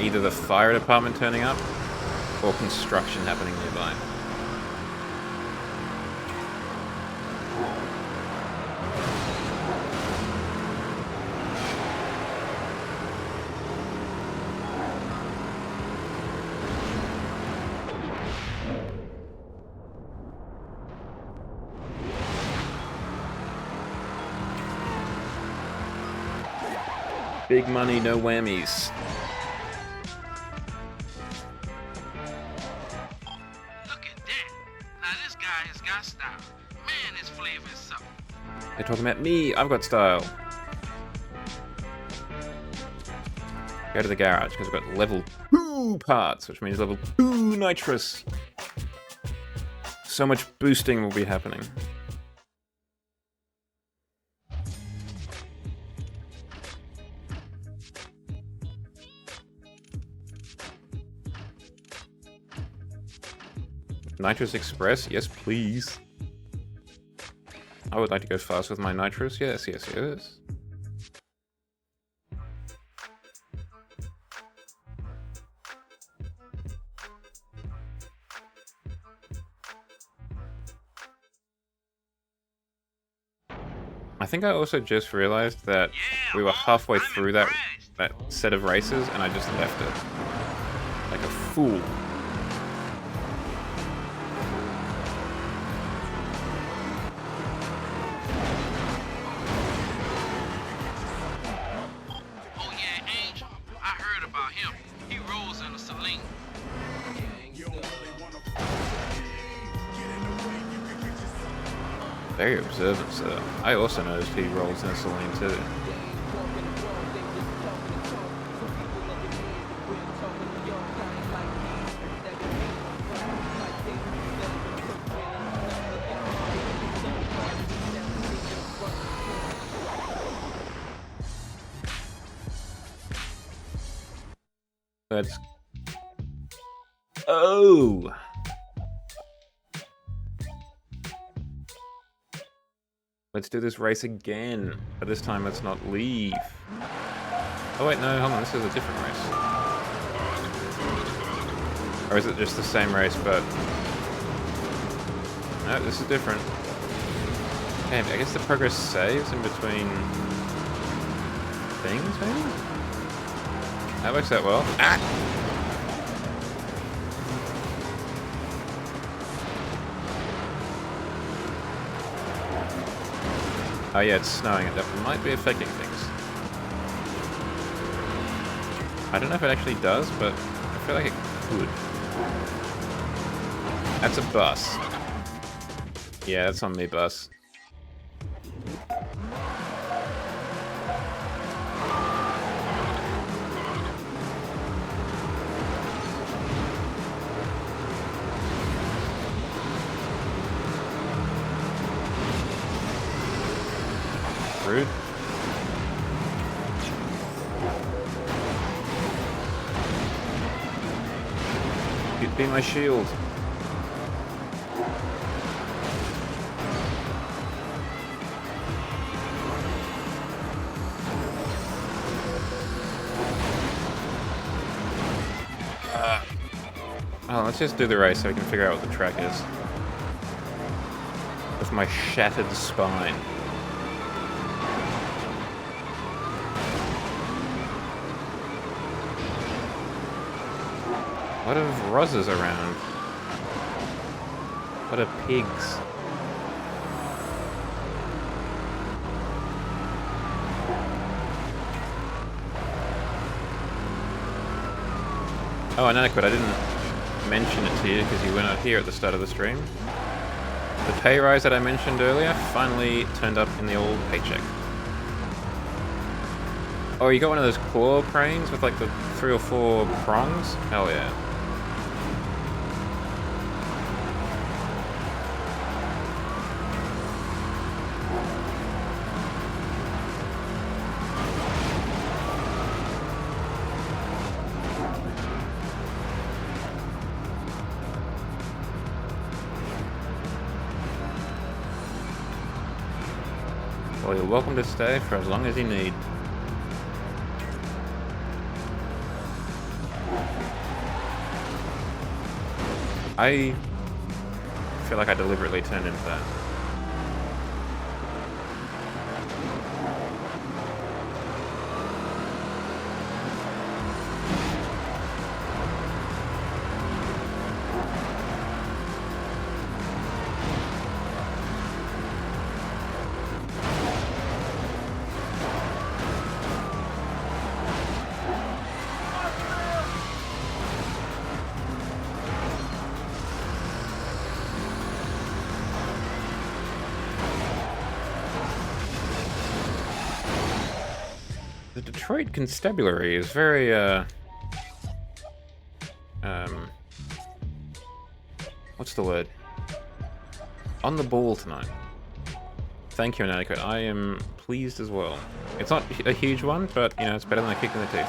either the fire department turning up or construction happening nearby. Big money, no whammies. Look at that. Now this guy has got style. Man, his flavor is something. They're talking about me. I've got style. Go to the garage because I've got level 2 parts, which means level 2 nitrous. So much boosting will be happening. Nitrous Express? Yes, please. I would like to go fast with my nitrous. Yes, yes, yes. I think I also just realized that we were halfway through that set of races and I just left it. Like a fool. Very observant, sir. I also noticed he rolls in a saline too. Let's... Oh! Let's do this race again, but this time let's not leave. Oh wait, no, hold on, this is a different race. Or is it just the same race, but... No, this is different. Okay, I guess the progress saves in between... things, maybe? That works out well. Ah! Oh yeah, it's snowing. That might be affecting things. I don't know if it actually does, but I feel like it could. That's a bus. Yeah, that's on me, bus. Rude. You'd be my shield. Oh, let's just do the race so we can figure out what the track is. With my shattered spine. What are Rozzers around? What are pigs? Oh, Inadequate, I didn't mention it to you because you were not here at the start of the stream. The pay rise that I mentioned earlier finally turned up in the old paycheck. Oh, you got one of those claw cranes with like the 3 or 4 prongs? Hell yeah. Well, you're welcome to stay for as long as you need. I feel like I deliberately turned into that. The Detroit Constabulary is very, what's the word? On the ball tonight. Thank you, Inadequate. I am pleased as well. It's not a huge one, but, you know, it's better than a kick in the teeth.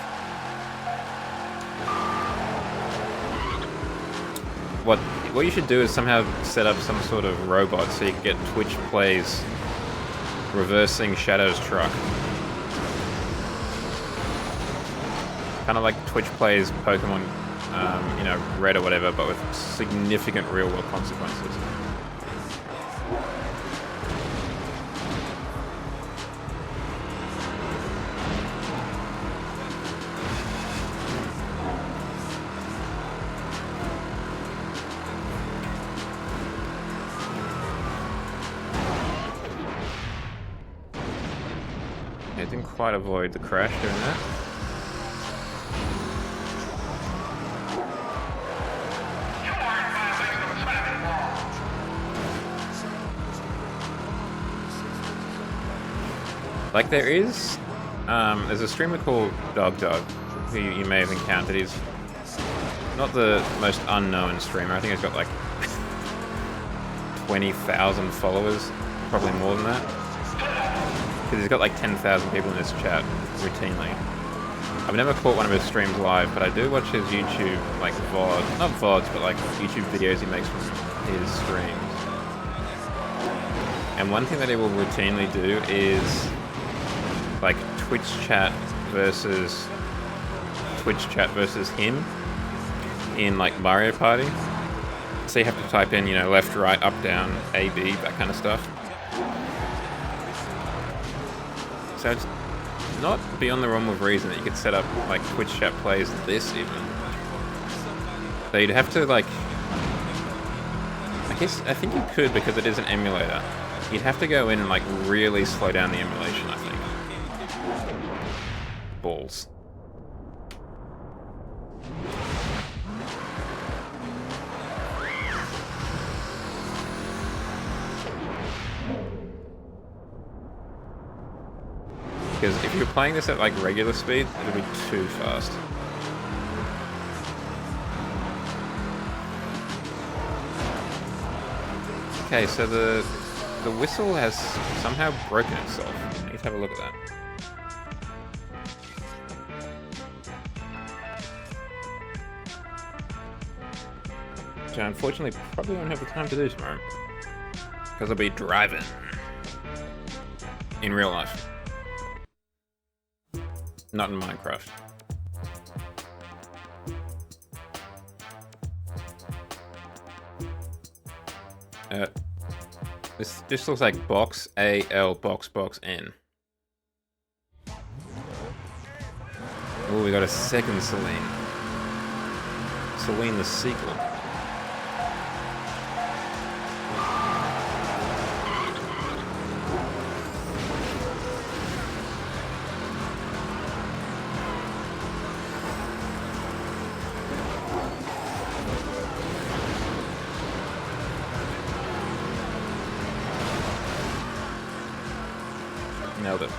What you should do is somehow set up some sort of robot so you can get Twitch plays reversing Shadow's truck. Kind of like Twitch plays Pokemon, you know, Red or whatever, but with significant real-world consequences. Yeah, didn't quite avoid the crash doing that. Like there is, there's a streamer called Dog, who you may have encountered. He's not the most unknown streamer. I think he's got like 20,000 followers, probably more than that. Because he's got like 10,000 people in his chat routinely. I've never caught one of his streams live, but I do watch his YouTube, like VOD, not VODs, but like YouTube videos he makes from his streams. And one thing that he will routinely do is like Twitch chat versus him in like Mario Party. So you have to type in, you know, left, right, up, down, A, B, that kind of stuff. So it's not beyond the realm of reason that you could set up like Twitch chat plays this even. So you'd have to like, I think you could because it is an emulator. You'd have to go in and like really slow down the emulation, I think. Balls. Because if you're playing this at like regular speed, it'll be too fast. Okay, so the whistle has somehow broken itself. I need to have a look at that. Which I unfortunately probably won't have the time to do tomorrow. Because I'll be driving. In real life. Not in Minecraft. This looks like box AL box N. Oh, we got a second Celine. Celine the sequel. Nailed it.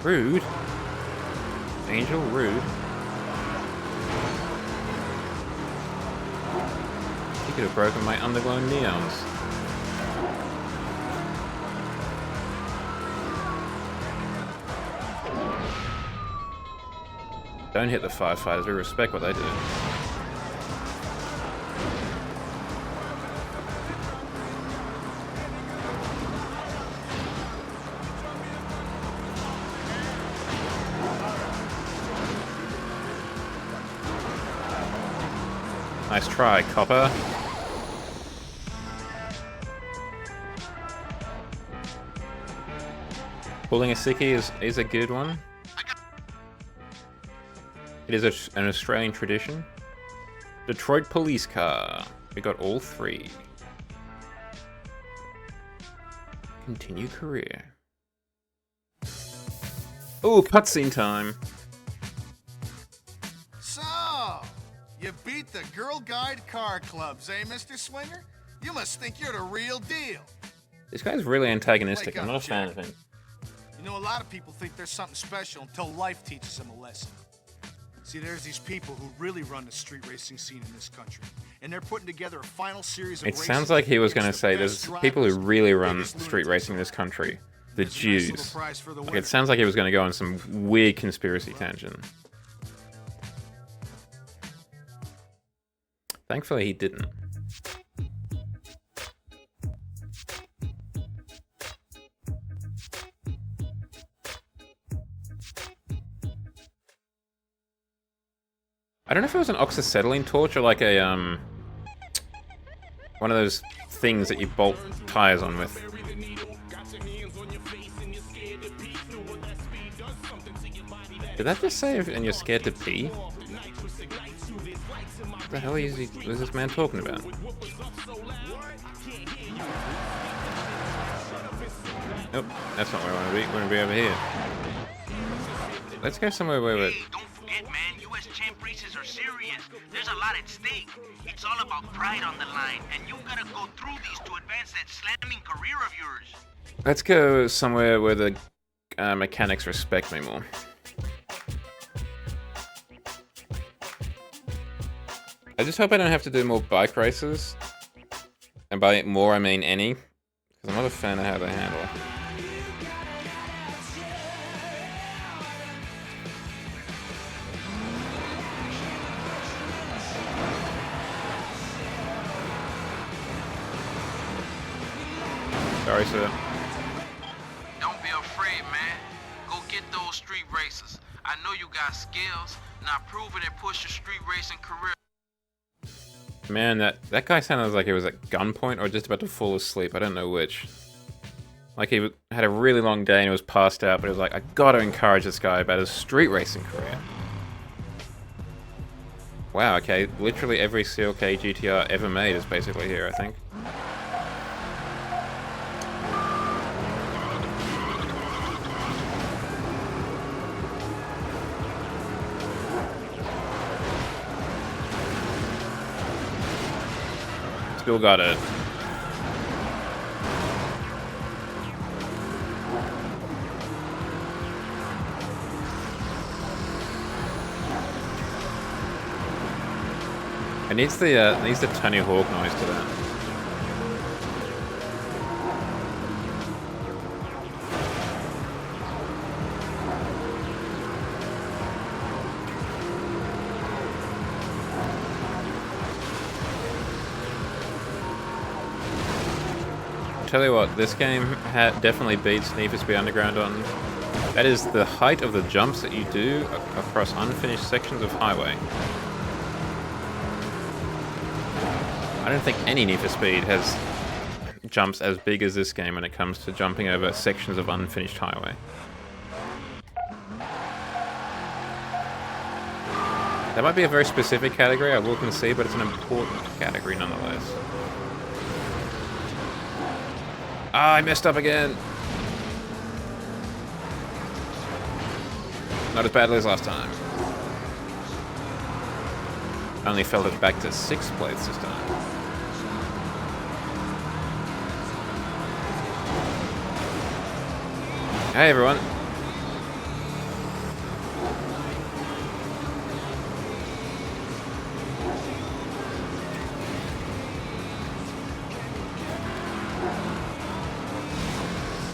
Rude. Angel, rude. You could have broken my underglow neons. Don't hit the firefighters, we respect what they do. Nice try, copper. Pulling a sickie is a good one. It is an Australian tradition. Detroit police car. We got all three. Continue career. Oh, cutscene time. So, you beat the Girl Guide car clubs, eh, Mr. Swinger? You must think you're the real deal. This guy's really antagonistic. Wake I'm up, not a fan Jack. of him. You know, a lot of people think there's something special until life teaches them a lesson. See, there's these people who really run the street racing scene in this country, and they're putting together a final series of It races sounds like he was going to against say the there's best people who drivers, really run biggest street lunatics. racing in this country. The There's a nice little Jews. prize for the Like, winner. it sounds like he was going to go on some weird conspiracy tangent. Thankfully, he didn't. I don't know if it was an oxyacetylene torch or like a one of those things that you bolt tires on with. Did that just say and you're scared to pee? What the hell is this man talking about? Nope, that's not where I want to be. I want to be over here. Let's go somewhere where we're... Hey, don't forget, man, U.S. champ races are serious. There's a lot at stake. It's all about pride on the line, and you gotta go through these to advance that slamming career of yours. Let's go somewhere where the mechanics respect me more. I just hope I don't have to do more bike races. And by more, I mean any. Because I'm not a fan of how they handle. Sorry, sir. Don't be afraid, man. Go get those street races. I know you got skills. Now prove it and push your street racing career. Man, that guy sounded like he was at gunpoint or just about to fall asleep. I don't know which. Like he had a really long day and he was passed out, but he was like, I gotta encourage this guy about his street racing career. Wow, okay. Literally every CLK GTR ever made is basically here, I think. Still got it. It needs the Tony Hawk noise to that. Tell you what, this game definitely beats Need for Speed Underground on. That is the height of the jumps that you do across unfinished sections of highway. I don't think any Need for Speed has jumps as big as this game when it comes to jumping over sections of unfinished highway. That might be a very specific category, I will concede, but it's an important category nonetheless. Ah, I messed up again. Not as badly as last time. Only fell it back to 6th place this time. Hey everyone.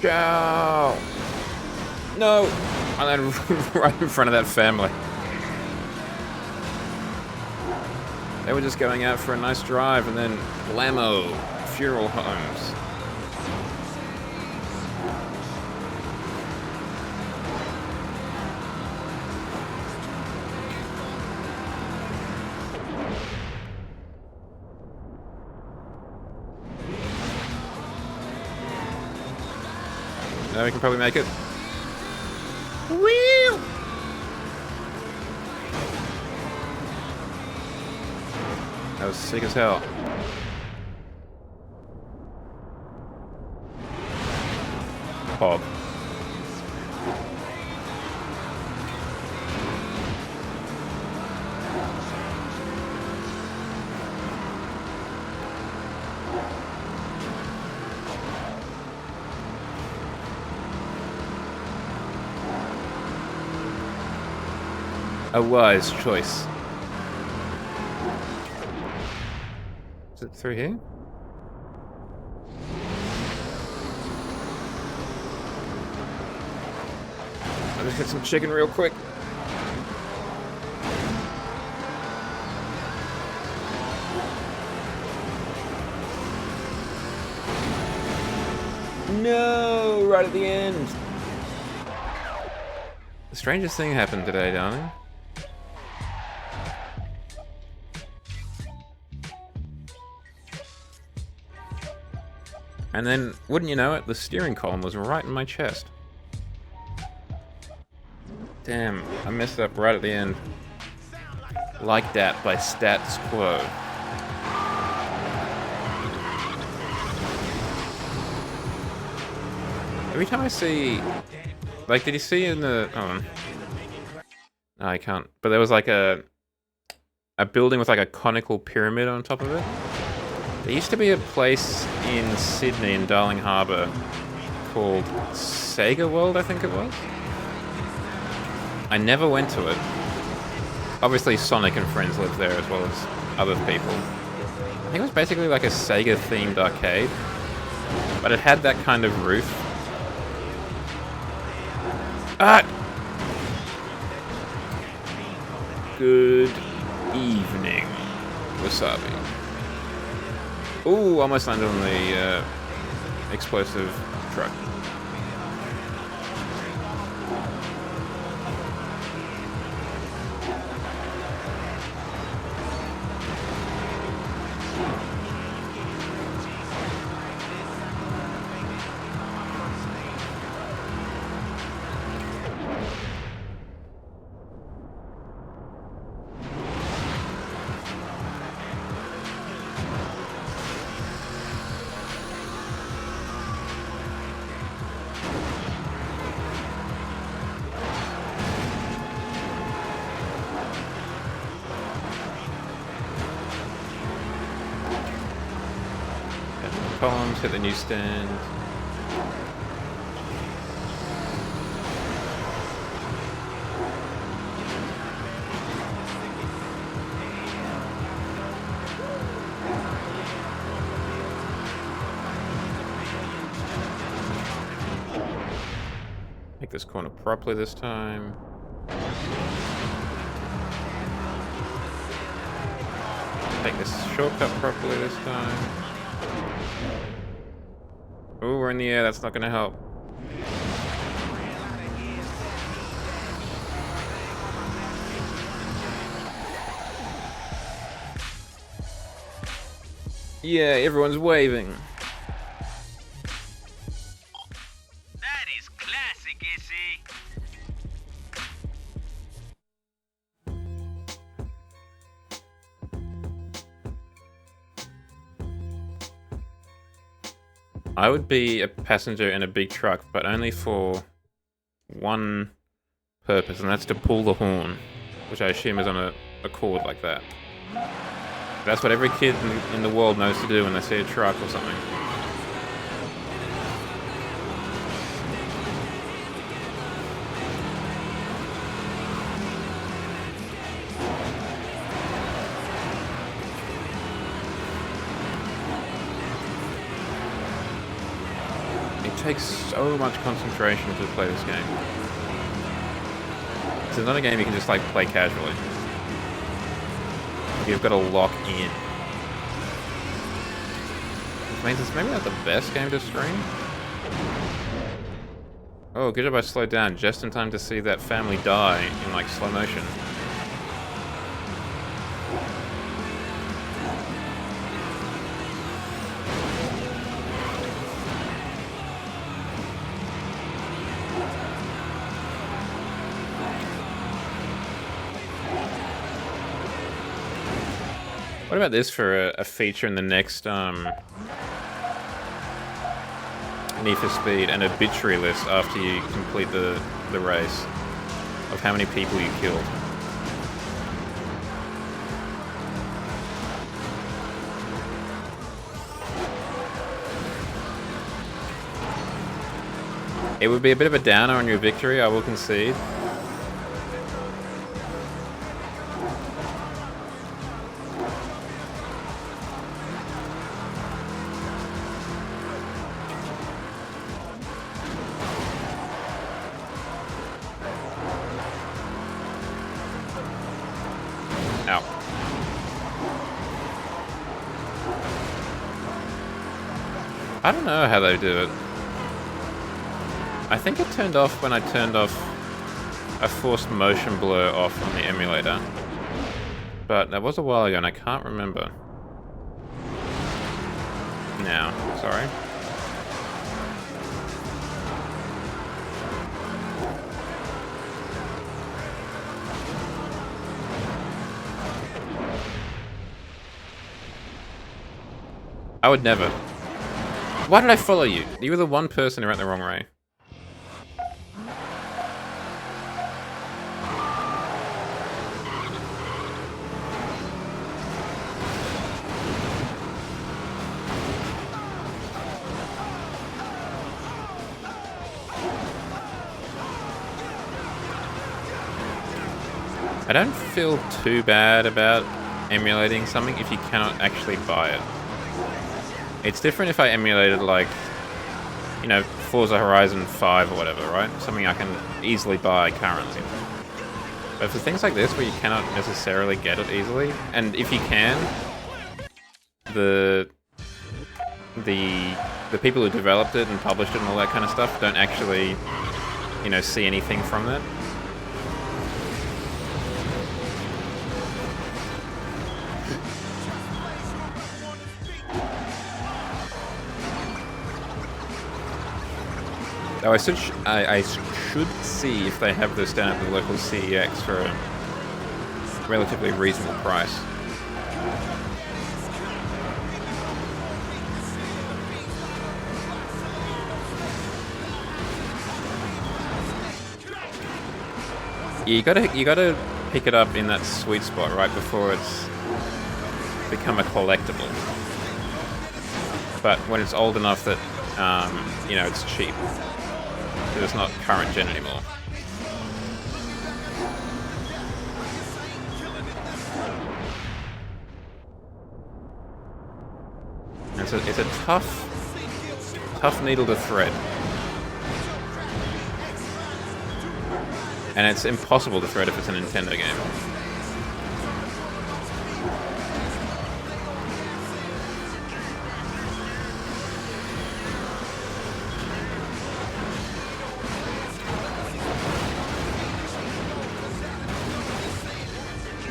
Go! No! I landed right in front of that family. They were just going out for a nice drive and then blammo! Funeral homes. Now we can probably make it. Wheel! That was sick as hell. Pog. A wise choice. Is it through here? I'll just get some chicken real quick. No, right at the end. The strangest thing happened today, darling. And then, wouldn't you know it, the steering column was right in my chest. Damn, I messed up right at the end. Like that by Stats Quo. Every time I see... Like, did you see in the... Oh, no, I can't. But there was like a building with like a conical pyramid on top of it. There used to be a place in Sydney, in Darling Harbour, called Sega World, I think it was. I never went to it. Obviously, Sonic and friends lived there as well as other people. I think it was basically like a Sega-themed arcade, but it had that kind of roof. Ah! Good evening, Wasabi. Ooh, almost landed on the explosive truck. columns, hit the newsstand. Make this corner properly this time. Take this shortcut properly this time. Oh, we're in the air, that's not gonna help. Yeah, everyone's waving. That is classic, Izzy. I would be a passenger in a big truck, but only for one purpose, and that's to pull the horn, which I assume is on a cord like that. That's what every kid in the world knows to do when they see a truck or something. It takes so much concentration to play this game. It's not a game you can just like play casually. You've got to lock in. Which means it's maybe not the best game to stream. Oh, good job I slowed down just in time to see that family die in like slow motion. What about this for a feature in the next Need for Speed, an obituary list after you complete the race of how many people you killed? It would be a bit of a downer on your victory, I will concede. I don't know how they do it. I think it turned off when I turned off a forced motion blur off on the emulator. But that was a while ago and I can't remember. Now, sorry. I would never. Why did I follow you? You were the one person who went the wrong way. I don't feel too bad about emulating something if you cannot actually buy it. It's different if I emulated, like, you know, Forza Horizon 5 or whatever, right? Something I can easily buy currently. But for things like this, where you cannot necessarily get it easily, and if you can, the people who developed it and published it and all that kind of stuff don't actually, you know, see anything from that. Oh, I should see if they have this down at the local CEX for a relatively reasonable price. Yeah, you gotta pick it up in that sweet spot right before it's become a collectible. but when it's old enough that, you know, it's cheap. Because it's not current gen anymore. And so it's a tough needle to thread. And it's impossible to thread if it's a Nintendo game.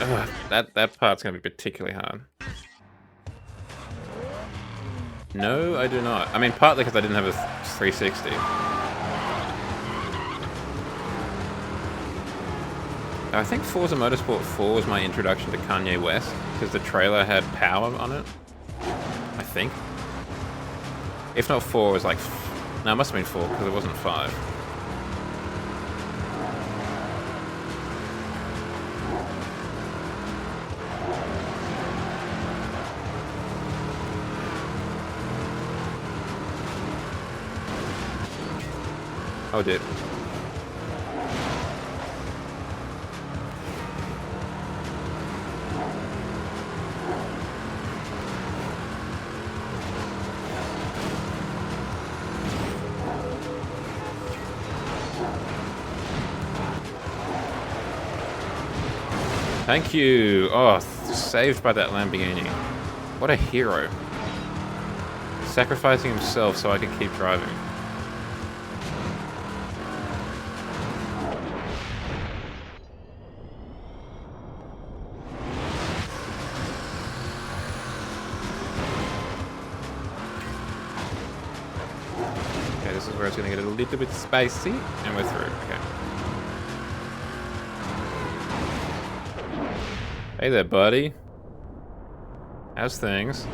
Ugh, that part's gonna be particularly hard. No, I do not. I mean, partly because I didn't have a 360. I think Forza Motorsport 4 was my introduction to Kanye West, because the trailer had Power on it. I think. If not 4, it was like... No, it must have been 4, because it wasn't 5. Oh, dude. Thank you. Oh, saved by that Lamborghini. What a hero. Sacrificing himself so I could keep driving. Okay, this is where it's going to get a little bit spicy, and we're through. Okay. Hey there, buddy. How's things?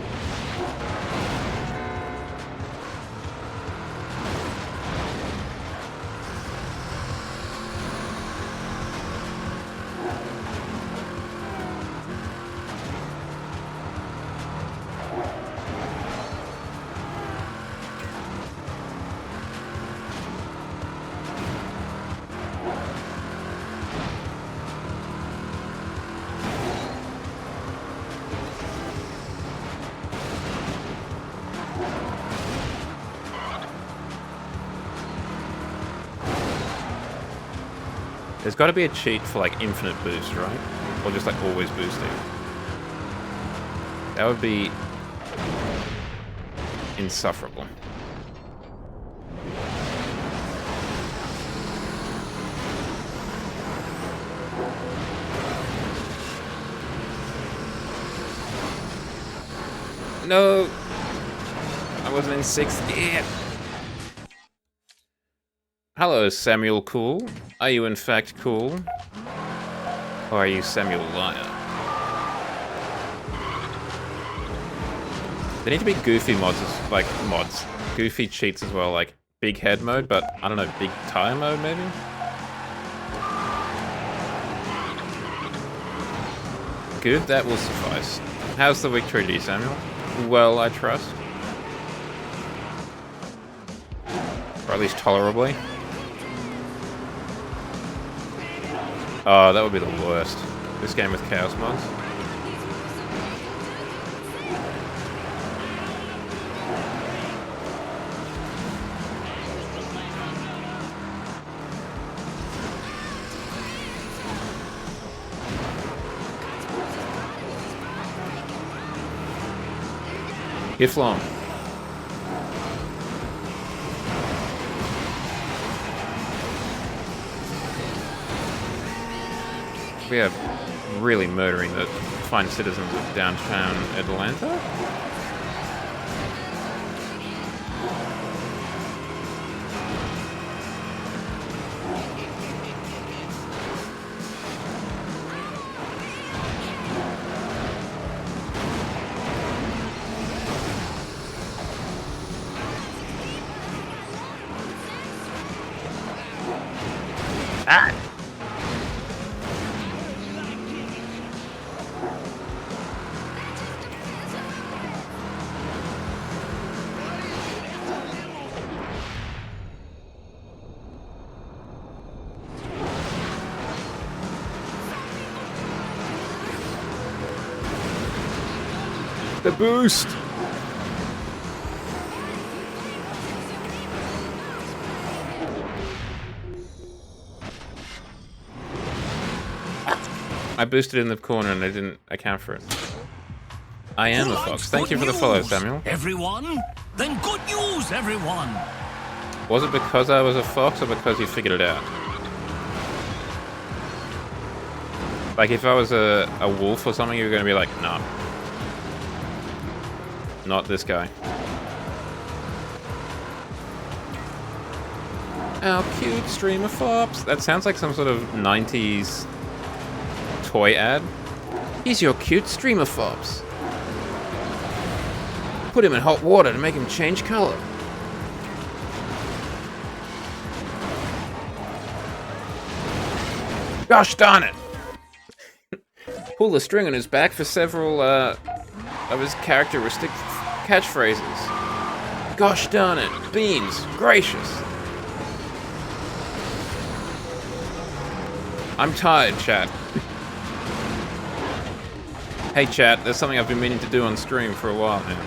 There's got to be a cheat for like infinite boost, right? Or just like always boosting. That would be insufferable. No! I wasn't in 6th yet. Hello, Samuel Cool. Are you in fact cool? Or are you Samuel Liar? There need to be goofy mods, like goofy cheats as well, like big head mode, but I don't know, big tire mode maybe? Good, that will suffice. How's the victory, D. Samuel? Well, I trust. Or at least tolerably. Oh, that would be the worst. This game with chaos mods. Iflom. We are really murdering the fine citizens of downtown Atlanta. Ah! The boost! I boosted in the corner and I didn't account for it. I am a fox. Thank you for the follow, Samuel. Everyone? Then good news, everyone! Was it because I was a fox or because you figured it out? Like, if I was a wolf or something, you were going to be like, nah. Not this guy. Our cute stream of fops. That sounds like some sort of 90s toy ad. He's your cute stream of fops. Put him in hot water to make him change color. Gosh darn it! Pull the string on his back for several of his characteristic catchphrases. Gosh darn it! Beans! Gracious! I'm tired, chat. Hey chat, there's something I've been meaning to do on stream for a while now.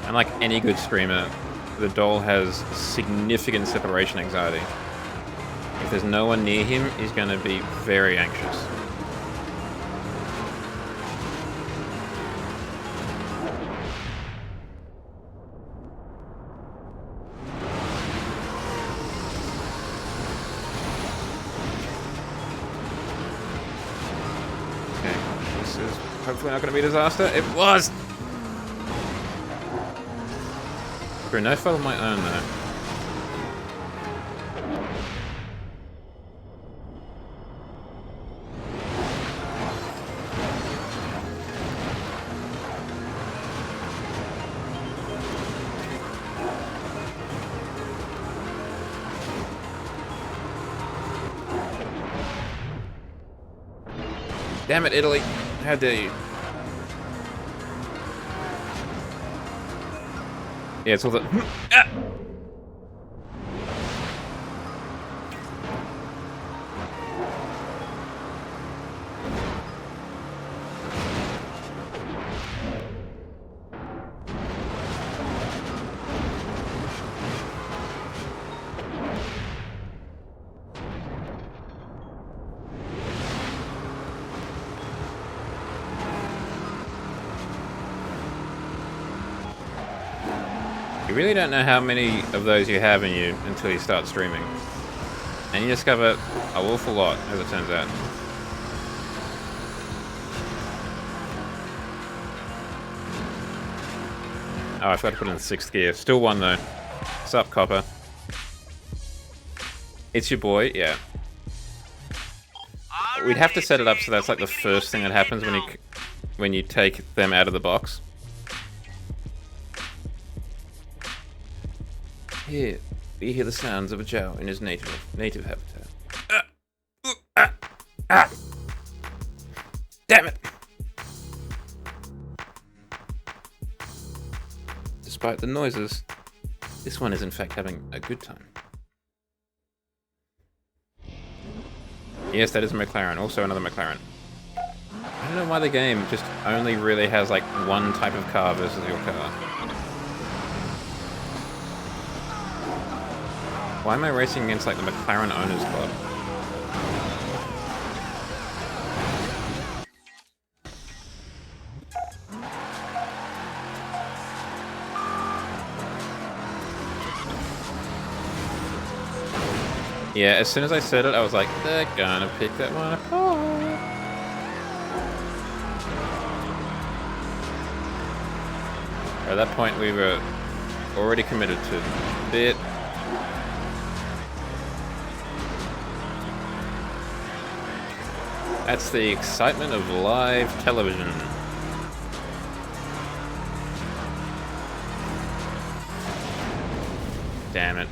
And like any good streamer, the doll has significant separation anxiety. If there's no one near him, he's going to be very anxious. Okay, this is hopefully not going to be a disaster. It was! Through no fault of my own, though. Damn it, Italy. How dare you? Yeah, it's all the... Ah! You really don't know how many of those you have in you until you start streaming. And you discover an awful lot, as it turns out. Oh, I forgot to put it in 6th gear. Still one, though. Sup, Copper? It's your boy, yeah. We'd have to set it up so that's like the first thing that happens when you take them out of the box. Here, we hear the sounds of a Jow in his native habitat. Damn it! Despite the noises, this one is in fact having a good time. Yes, that is a McLaren. Also another McLaren. I don't know why the game just only really has like one type of car versus your car. Why am I racing against like the McLaren Owners Club? Yeah, as soon as I said it, I was like, they're gonna pick that one apart. At that point, we were already committed to the bit. That's the excitement of live television. Damn it.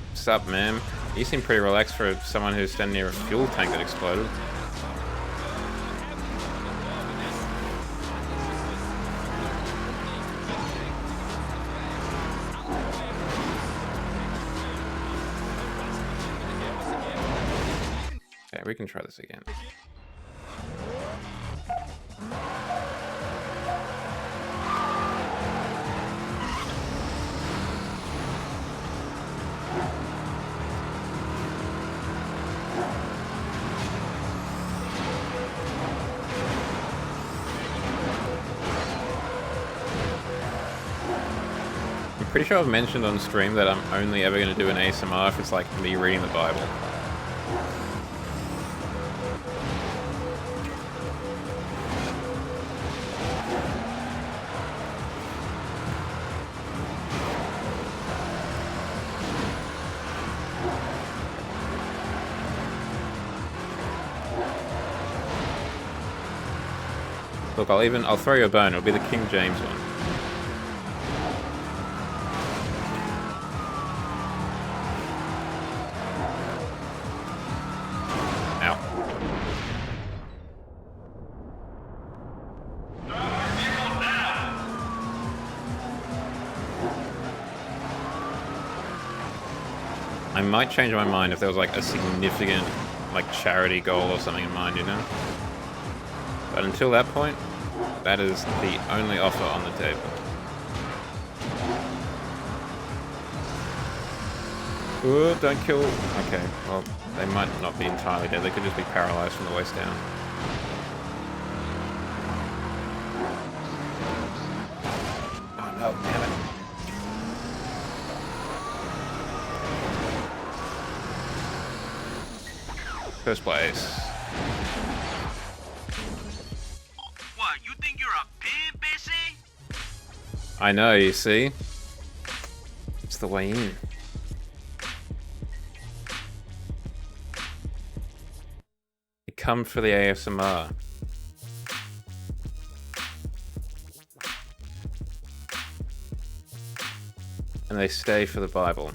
What's up, man? You seem pretty relaxed for someone who's standing near a fuel tank that exploded. Okay, we can try this again. Pretty sure I've mentioned on stream that I'm only ever going to do an ASMR if it's like me reading the Bible. Look, I'll throw you a bone. It'll be the King James one. I might change my mind if there was like a significant like charity goal or something in mind, you know? But until that point, that is the only offer on the table. Ooh, don't kill. Okay, well, they might not be entirely dead. They could just be paralyzed from the waist down. Oh no, damn it. First place. What, you think you're a pimp, Bessie? I know, you see? It's the way in. You come for the ASMR. And they stay for the Bible.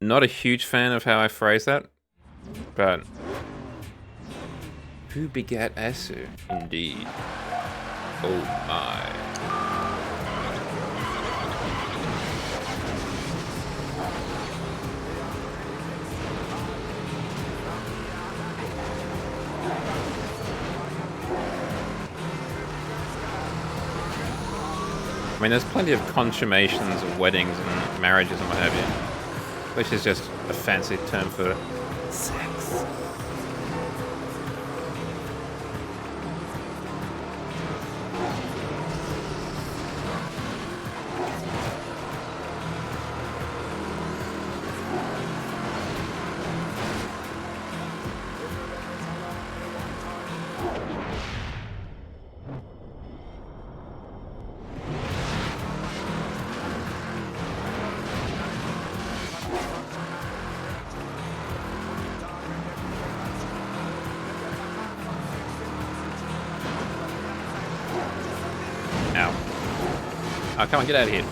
Not a huge fan of how I phrase that. But who begat Asu? Indeed. Oh my. I mean, there's plenty of consummations of weddings and marriages and what have you, which is just a fancy term for sex. Oh, come on, get out of here.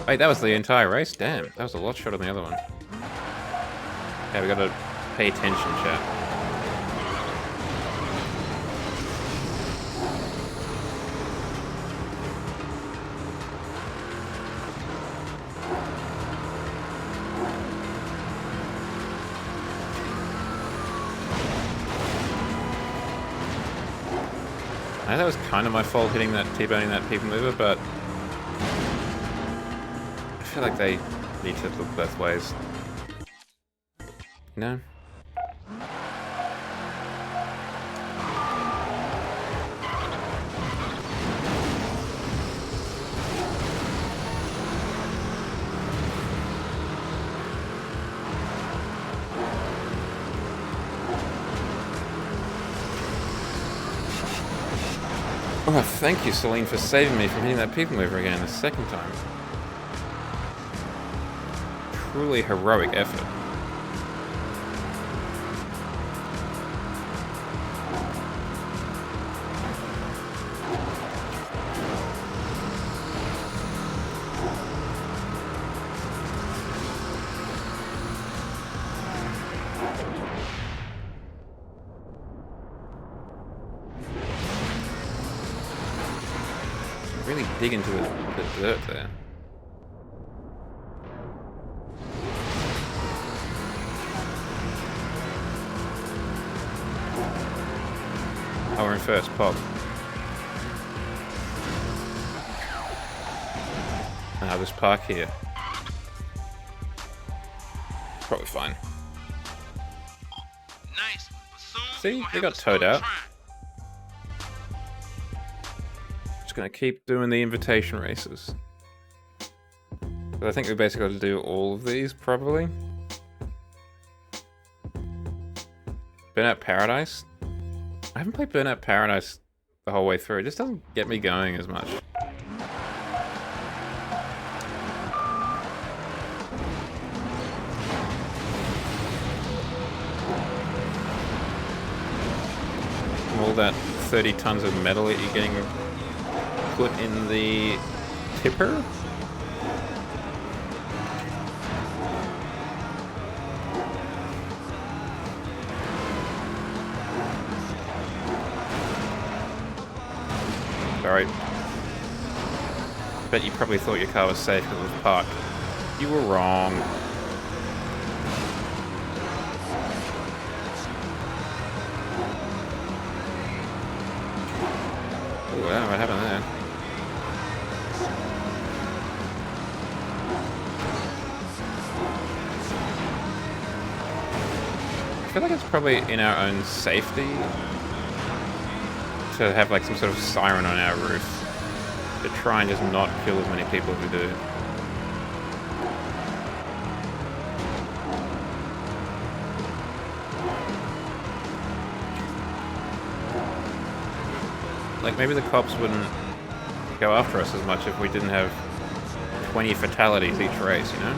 Wait, that was the entire race? Damn, that was a lot shorter than the other one. Okay, we gotta pay attention, chat. I know that was kind of my fault hitting that T-boning that people mover, but I feel like they need to look both ways. You know? Oh, thank you, Celine, for saving me from hitting that people mover again the second time. Truly heroic effort. really dig into the dirt there. Oh, we're in first, pop. I'll just park here. Probably fine. Nice, but soon See, we'll they have got to towed start out. trying. Just gonna keep doing the invitation races. But I think we basically got to do all of these, probably. Burnout Paradise? I haven't played Burnout Paradise the whole way through. It just doesn't get me going as much. All that 30 tons of metal that you're getting put in the tipper? Sorry. Bet you probably thought your car was safe because it was parked. You were wrong. Ooh, I don't know what happened there. I feel like it's probably in our own safety to have like some sort of siren on our roof to try and just not kill as many people as we do. Like maybe the cops wouldn't go after us as much if we didn't have 20 fatalities each race, you know?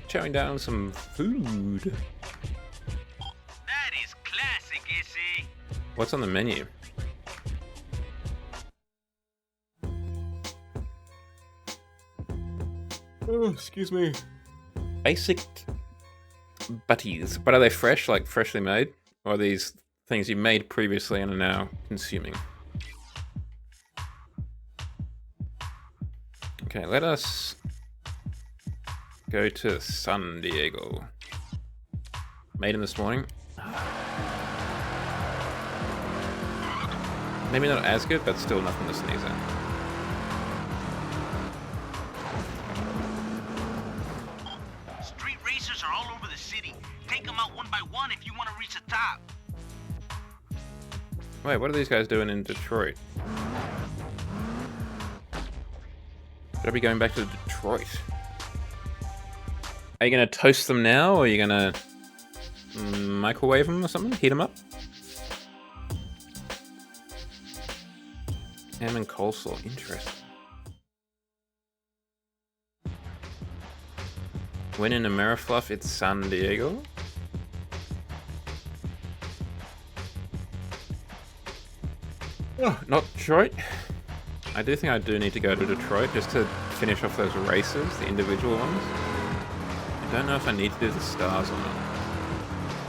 Chowing down some food. That is classic, Issy. What's on the menu? Oh, excuse me. Basic butties. But are they fresh, like freshly made? Or are these things you made previously and are now consuming? Okay, let us go to San Diego. Made them this morning. Maybe not as good, but still nothing to sneeze at. Street racers are all over the city. Take them out one by one if you want to reach the top. Wait, what are these guys doing in Detroit? Should I be going back to Detroit? Are you gonna toast them now, or are you gonna microwave them or something? Heat them up? Ham and coleslaw, interesting. When in Amerifluff, it's San Diego. Oh, not Detroit. I do think I do need to go to Detroit just to finish off those races, the individual ones. I don't know if I need to do the stars or not.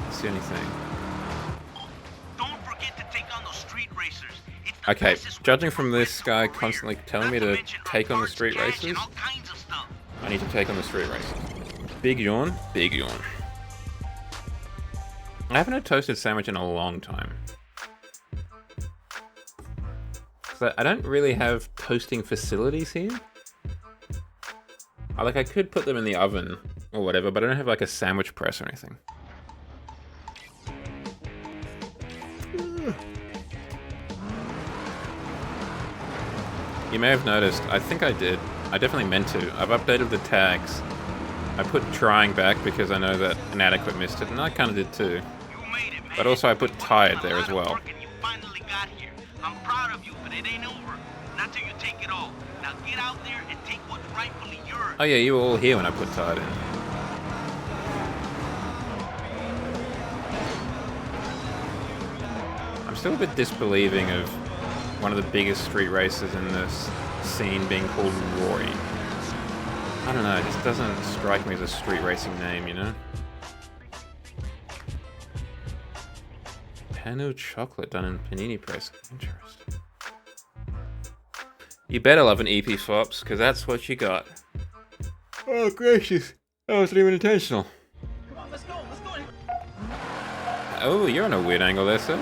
That's the only thing. Don't forget to take on those street racers. It's the Okay, fastest way judging to from progress this in guy your career. constantly telling me Not to mention take on the parts, street cash, races, and all kinds of stuff. I need to take on the street races. Big yawn, big yawn. I haven't had a toasted sandwich in a long time. So I don't really have toasting facilities here. Like, I could put them in the oven or whatever, but I don't have like a sandwich press or anything. You may have noticed, I think I did. I definitely meant to. I've updated the tags. I put trying back because I know that Inadequate missed it, and I kind of did too. You made it, man. But also I put tired there as well. You finally got here. I'm proud of you, but it ain't over. Not till you take it all. Now get out there and take what's rightfully yours. Oh yeah, you were all here when I put tired in. I'm still a bit disbelieving of one of the biggest street races in this scene being called Roy. I don't know, it just doesn't strike me as a street racing name, you know? Pano chocolate done in panini press. Interesting. You better love an EP swaps, because that's what you got. Oh, gracious. That wasn't even intentional. Come on, let's go. Oh, you're on a weird angle there, sir.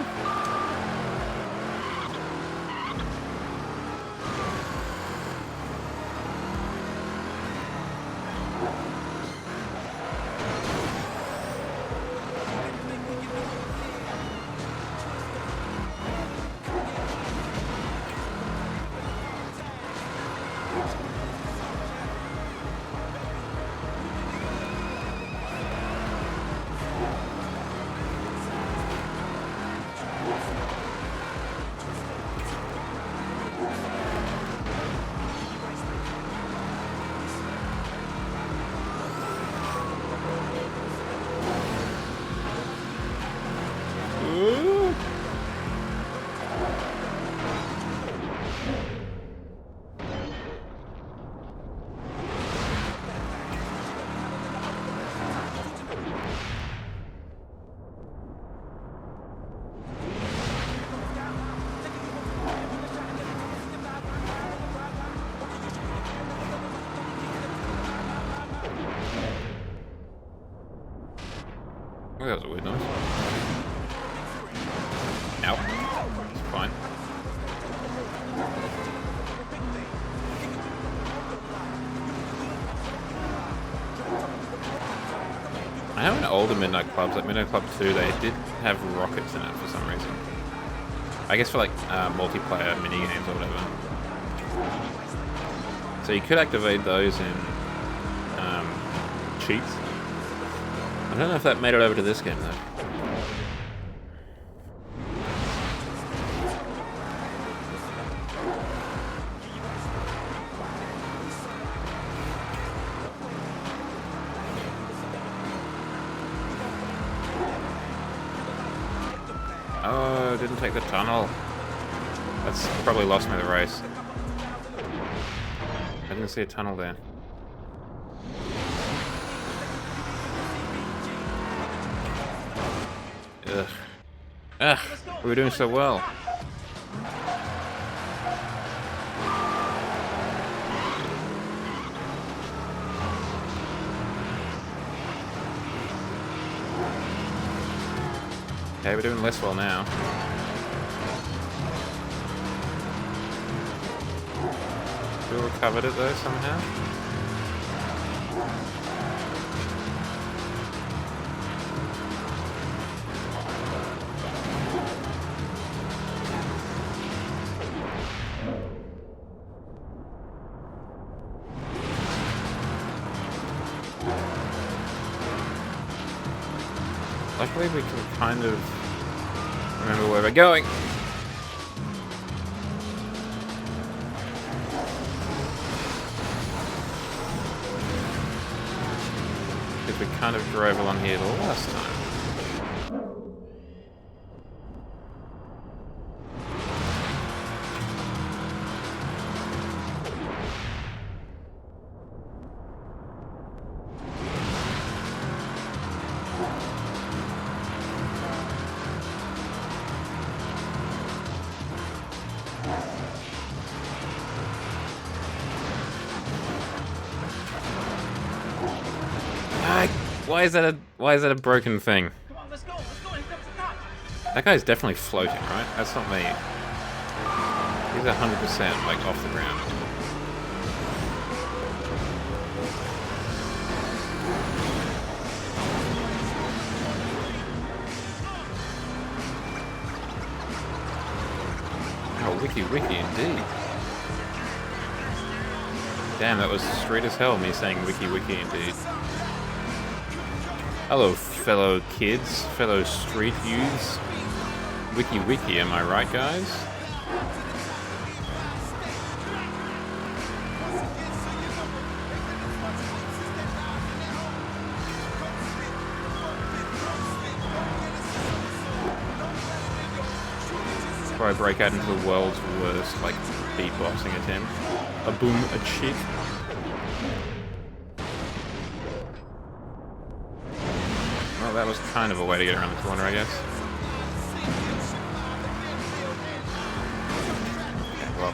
Ooh. Oh, that was a weird noise. Ow. It's fine. I know in older Midnight Clubs, like Midnight Club 2, they did have rockets in it for some reason. I guess for like multiplayer minigames or whatever. So you could activate those in cheats. I don't know if that made it over to this game though. Oh, didn't take the tunnel. That's probably lost me the race. I didn't see a tunnel there. Ugh. Ugh, we were doing so well. Okay, we're doing less well now. Still recovered it though somehow. Luckily we can kind of remember where we're going. Because we kind of drove along here the last time. Why is that a broken thing? Come on, let's go. Here comes the cop. That guy's definitely floating, right? That's not me. He's 100% like off the ground. Oh, wiki indeed. Damn, that was straight as hell, me saying wiki indeed. Hello, fellow kids, fellow street youths. Wiki, am I right, guys? Before I break out into the world's worst, like, beatboxing attempt. A boom, a chick. that was kind of a way to get around the corner, I guess. Okay, well.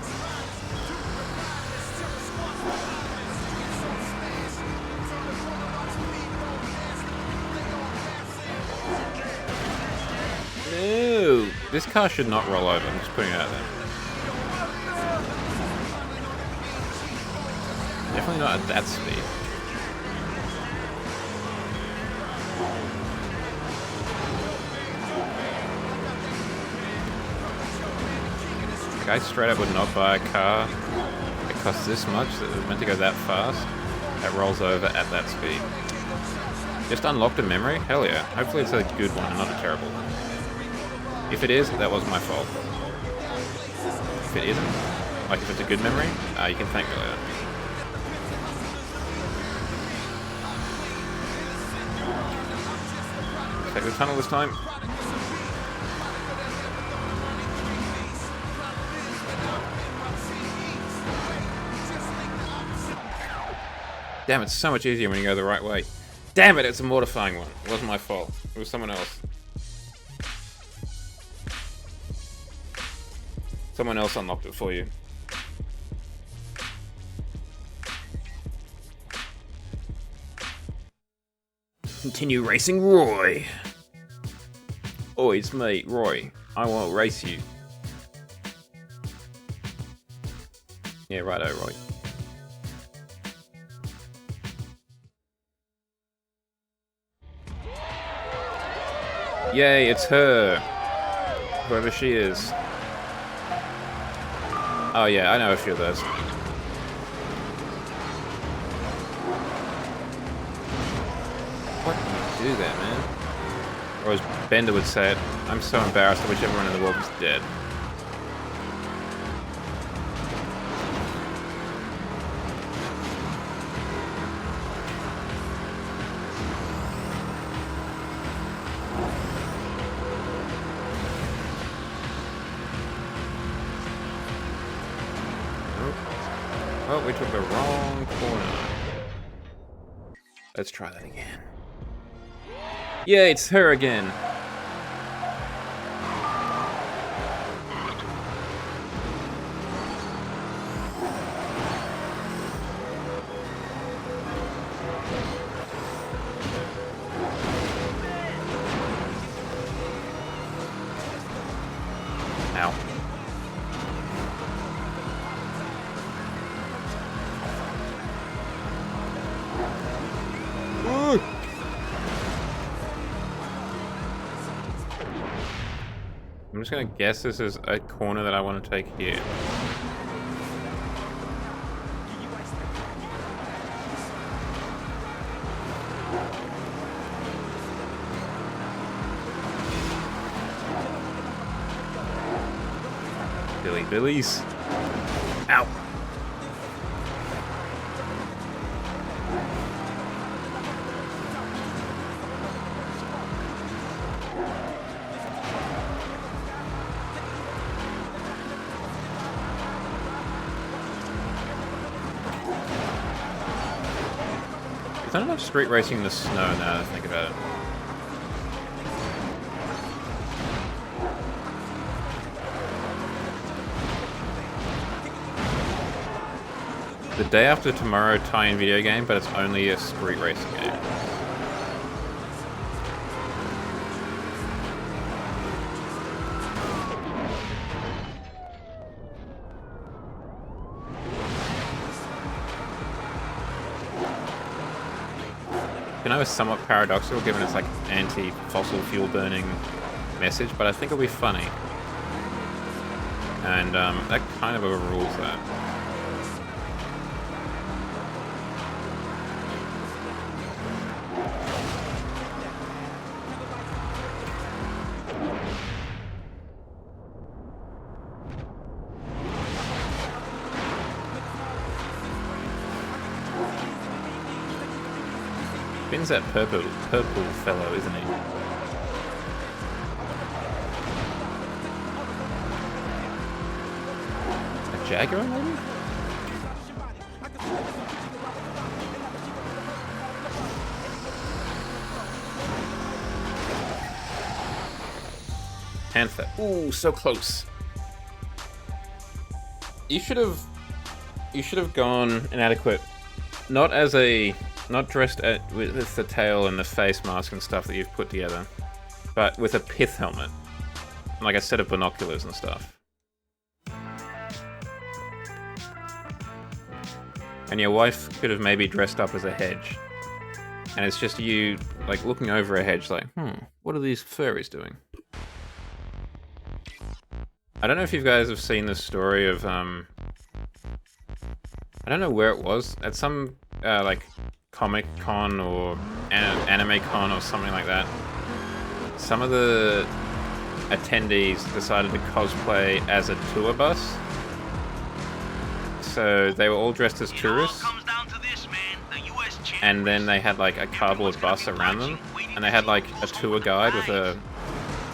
No! This car should not roll over, I'm just putting it out there. Definitely not at that speed. The guy straight up would not buy a car that costs this much, that was meant to go that fast, that rolls over at that speed. Just unlocked a memory? Hell yeah. Hopefully it's a good one and not a terrible one. If it is, that was my fault. If it isn't, like if it's a good memory, you can thank me later. Take the tunnel this time. Damn, it's so much easier when you go the right way. Damn it, it's a mortifying one. It wasn't my fault. It was someone else. Someone else unlocked it for you. Continue racing Roy. Oh, it's me, Roy. I won't race you. Yeah, righto, Roy. Yay, it's her. Whoever she is. Oh yeah, I know a few of those. What do you do there, man? Or as Bender would say it, I'm so embarrassed I wish everyone in the world was dead. Oh, we took the wrong corner. Let's try that again. Yeah, it's her again. Ow. I'm just gonna guess this is a corner that I want to take here. Billies. Ow. There's not enough street racing in the snow now that I think about it. The Day After Tomorrow tie-in video game, but it's only a street racing game. You know, it's somewhat paradoxical given its like anti-fossil fuel burning message, but I think it'll be funny. And that kind of overrules that. Finn's that purple fellow, isn't he? A Jaguar, maybe? panther. Ooh, so close. You should have gone inadequate. Not dressed with the tail and the face mask and stuff that you've put together, but with a pith helmet. Like a set of binoculars and stuff. And your wife could have maybe dressed up as a hedge. And it's just you, like, looking over a hedge like, what are these furries doing? I don't know if you guys have seen the story of, I don't know where it was. At some, like, Comic Con or Anime Con or something like that. Some of the attendees decided to cosplay as a tour bus. So they were all dressed as tourists. And then they had like a cardboard bus around them. And they had like a tour guide with a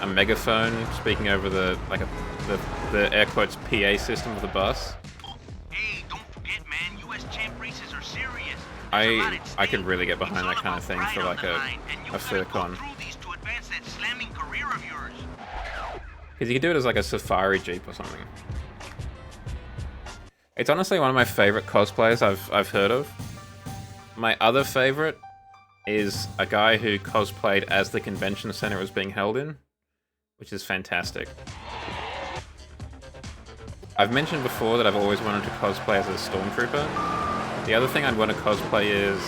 megaphone speaking over the air quotes PA system of the bus. Hey, don't forget, man, US champ races are serious. I could really get behind that kind of thing for like a fur con. Because you could do it as like a safari jeep or something. It's honestly one of my favorite cosplays I've heard of. My other favorite is a guy who cosplayed as the convention center was being held in, which is fantastic. I've mentioned before that I've always wanted to cosplay as a stormtrooper. The other thing I'd want to cosplay is,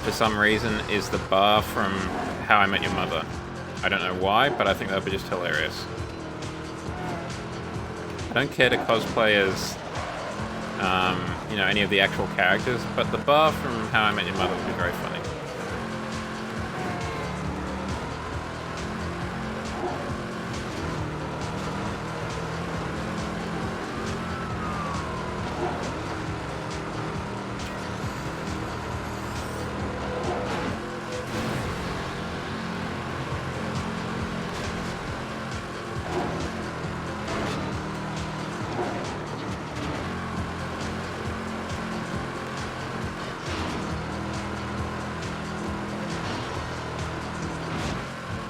for some reason, is the bar from How I Met Your Mother. I don't know why, but I think that would be just hilarious. I don't care to cosplay as, you know, any of the actual characters, but the bar from How I Met Your Mother would be very funny.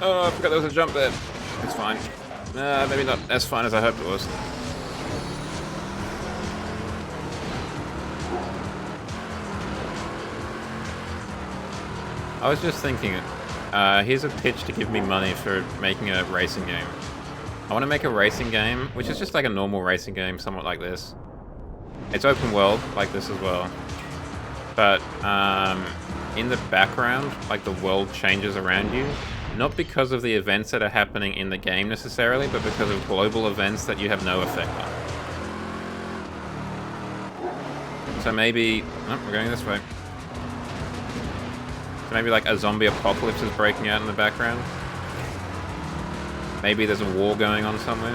Oh, I forgot there was a jump there. It's fine. Maybe not as fine as I hoped it was. I was just thinking, here's a pitch to give me money for making a racing game. I want to make a racing game, which is just like a normal racing game, somewhat like this. It's open world, like this as well. But, in the background, like the world changes around you. Not because of the events that are happening in the game necessarily, but because of global events that you have no effect on. So maybe... Oh, we're going this way. So maybe like a zombie apocalypse is breaking out in the background. Maybe there's a war going on somewhere.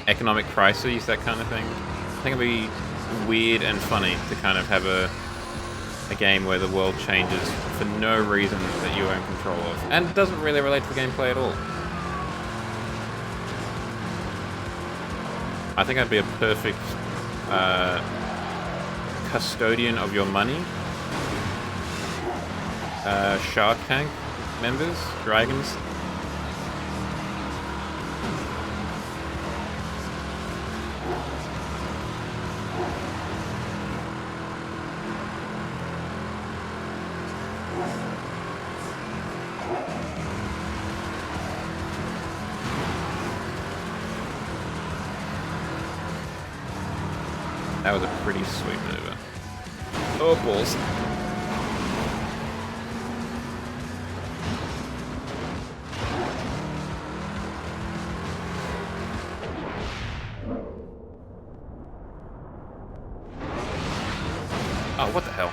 Economic crises, that kind of thing. I think it'd be weird and funny to kind of have a game where the world changes for no reason that you are in control of. And it doesn't really relate to the gameplay at all. I think I'd be a perfect custodian of your money. Shark Tank members, dragons. That was a pretty sweet maneuver. Oh, balls. Oh, what the hell?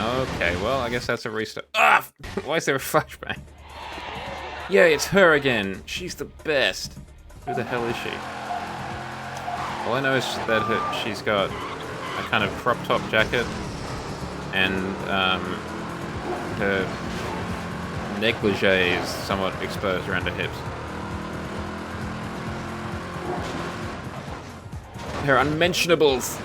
Okay, well, I guess that's a restart. Ah! Why is there a flashbang? Yeah, it's her again. She's the best. Who the hell is she? All I know is that she's got a kind of crop top jacket and her negligee is somewhat exposed around her hips. Her unmentionables.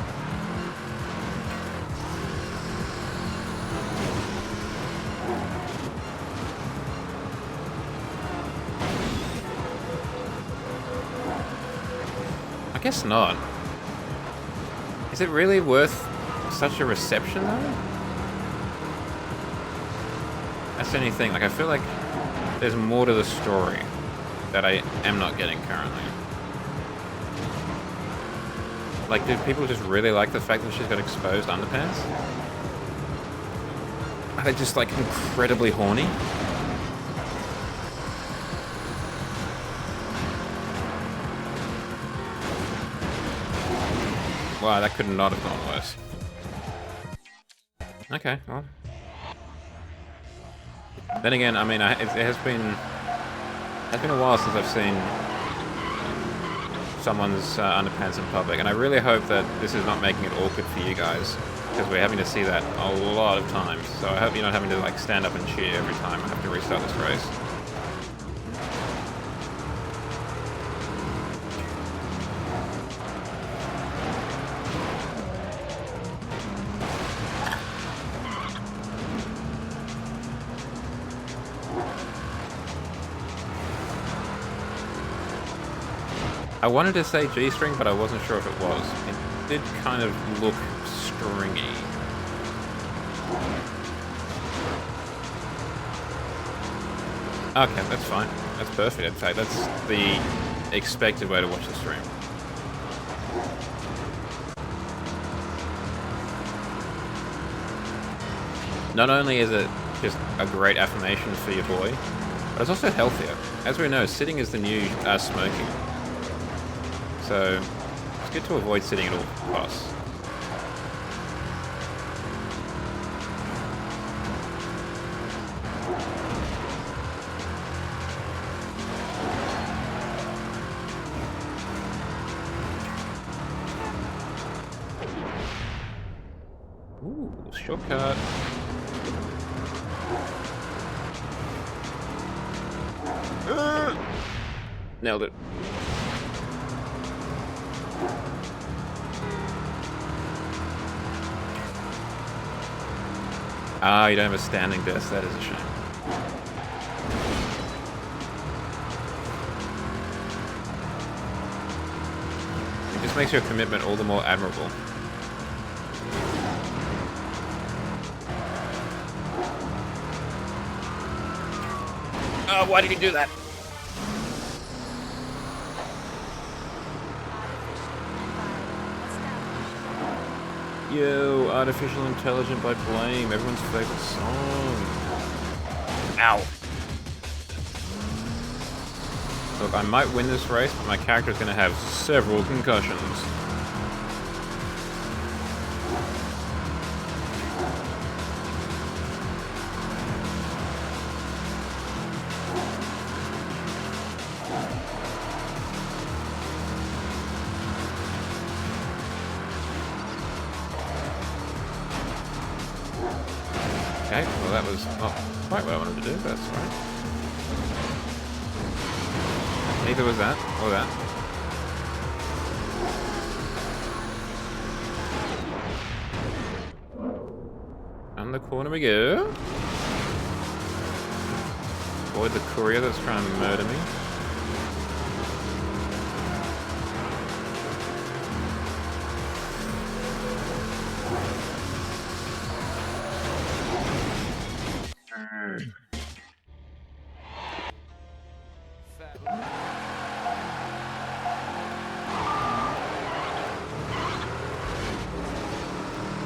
I guess not. Is it really worth such a reception though? That's the only thing. Like, I feel like there's more to the story that I am not getting currently. Like, do people just really like the fact that she's got exposed underpants? Are they just, like, incredibly horny? Wow, that could not have gone worse. Okay, well. Then again, I mean, it has been a while since I've seen someone's underpants in public, and I really hope that this is not making it awkward for you guys, because we're having to see that a lot of times. So I hope you're not having to like stand up and cheer every time I have to restart this race. I wanted to say G-string, but I wasn't sure if it was. It did kind of look stringy. Okay, that's fine. That's perfect, I'd say. That's the expected way to watch the stream. Not only is it just a great affirmation for your boy, but it's also healthier. As we know, sitting is the new smoking. So, it's good to avoid sitting at all costs. Ooh, shortcut. Nailed it. Ah, you don't have a standing desk. That is a shame. It just makes your commitment all the more admirable. Oh, why did he do that? Yo, Artificial Intelligence by Blame, everyone's favorite song. Ow. Look, I might win this race, but my character's gonna have several concussions. Okay, well that was not quite what I wanted to do, but that's alright. Neither was that, or that. Around the corner we go. Avoid the courier that's trying to murder me.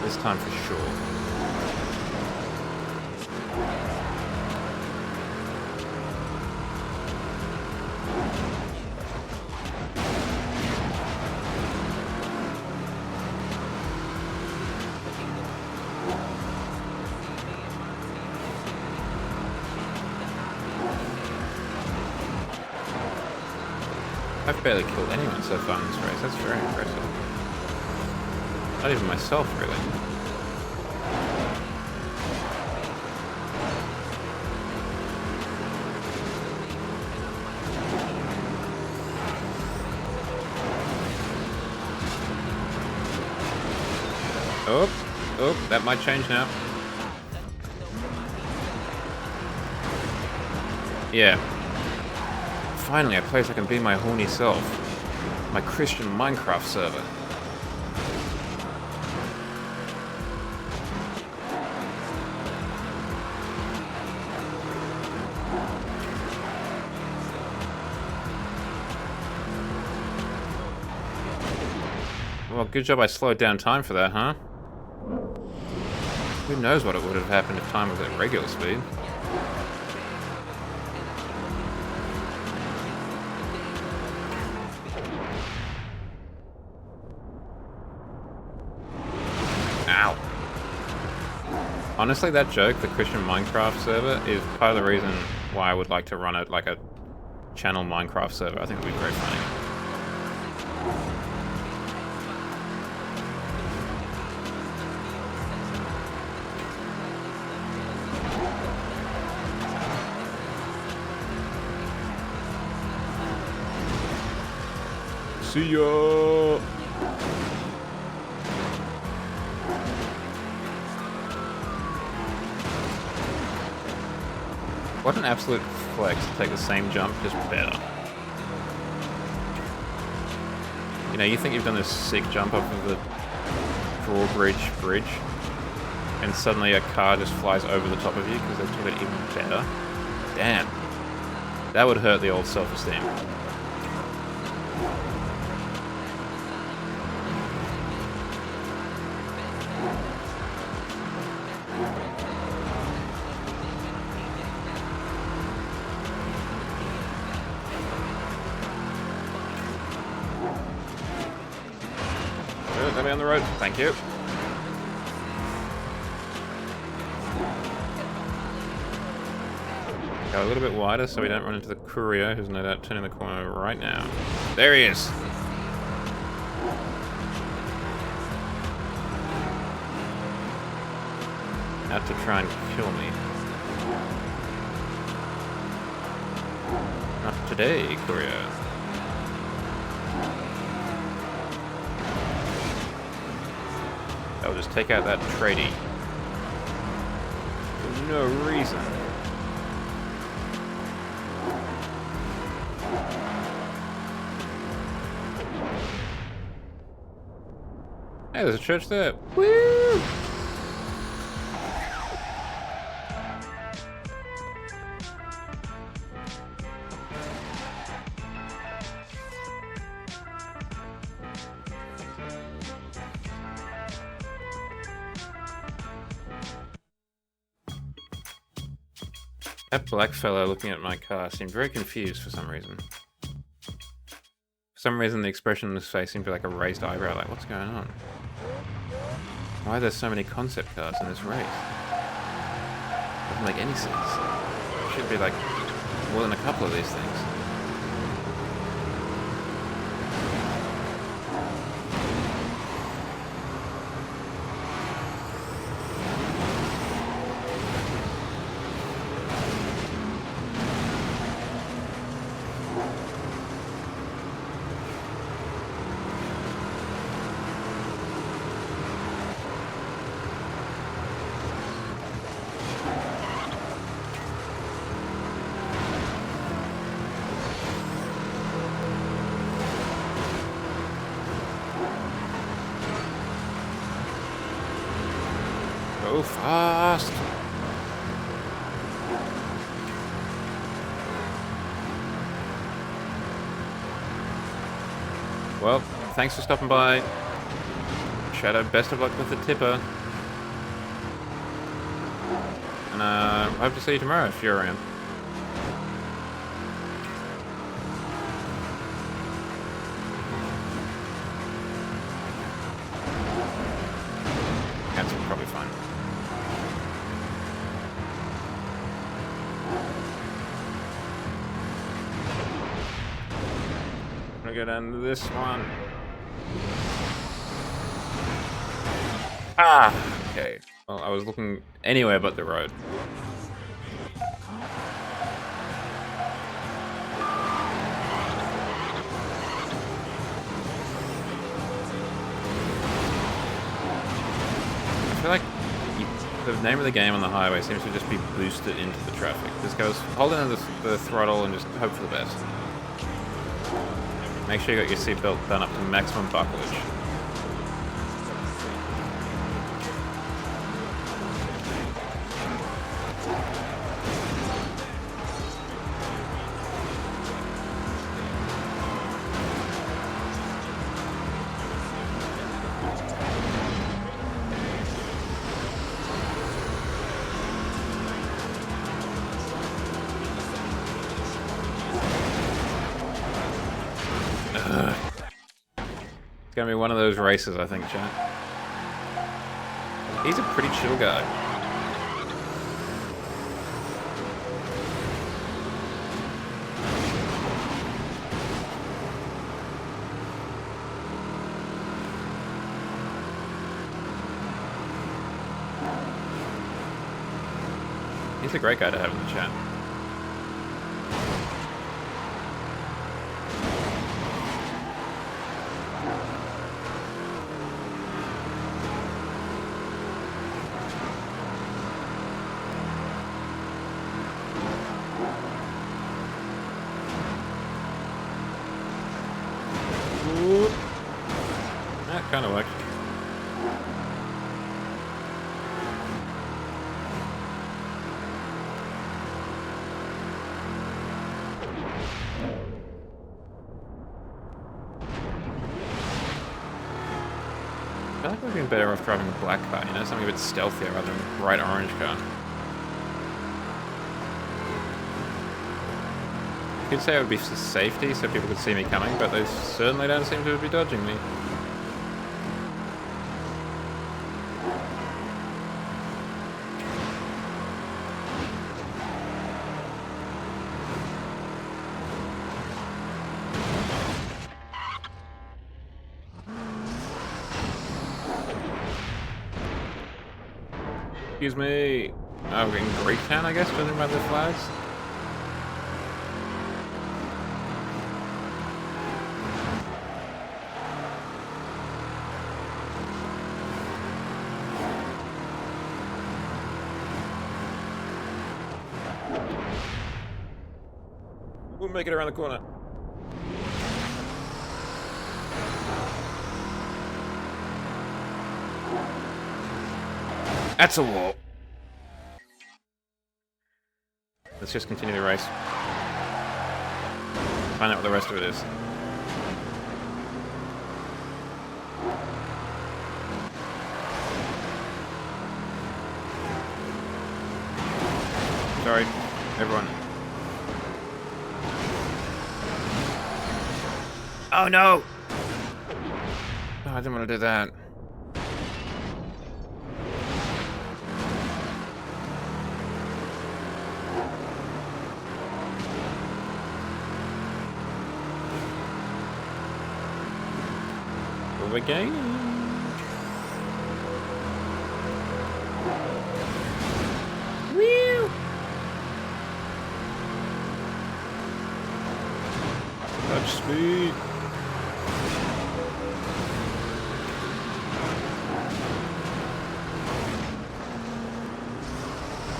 This time for sure. I've barely killed anyone so far in this race. That's very impressive. Not even myself, really. Oh, oh, that might change now. Yeah. Finally, a place I can be my horny self. My Christian Minecraft server. Well, good job I slowed down time for that, huh? Who knows what it would have happened if time was at regular speed. Ow. Honestly, that joke, the Christian Minecraft server, is part of the reason why I would like to run it like a channel Minecraft server. I think it would be very funny. See ya! What an absolute flex to take the same jump, just better. You know, you think you've done this sick jump off of the drawbridge bridge, and suddenly a car just flies over the top of you because they took it even better. Damn. That would hurt the old self-esteem. Let me on the road. Thank you. Go a little bit wider so we don't run into the courier, who's no doubt turning the corner right now. There he is! Out to try and kill me. Not today, courier. I'll just take out that tradie. For no reason. Hey, there's a church there. Woo! That black fellow looking at my car seemed very confused for some reason. For some reason, the expression on his face seemed to be like a raised eyebrow, like, what's going on? Why are there so many concept cars in this race? Doesn't make any sense. There should be like more than a couple of these things. Go fast! Well, thanks for stopping by. Shadow, best of luck with the tipper. And hope to see you tomorrow if you're around. That's probably fine. wanna go down to this one. Ah! Okay. Well, I was looking anywhere but the road. I feel like the name of the game on the highway seems to just be boosted into the traffic. Just goes, hold in the throttle and just hope for the best. Make sure you got your seatbelt done up to maximum bucklage. It's gonna be one of those races, I think, chat. He's a pretty chill guy. He's a great guy to have in the chat. That kind of worked. I feel like we've been better off driving a black car, you know, something a bit stealthier rather than a bright orange car. You could say it would be for safety so people could see me coming, but they certainly don't seem to be dodging me. Excuse me. Oh, we're in Greektown, I guess, judging by the flags. We'll make it around the corner. That's a wall. Let's just continue the race. Find out what the rest of it is. Sorry, everyone. Oh no! Oh, I didn't want to do that. Again. Woo! Touch speed.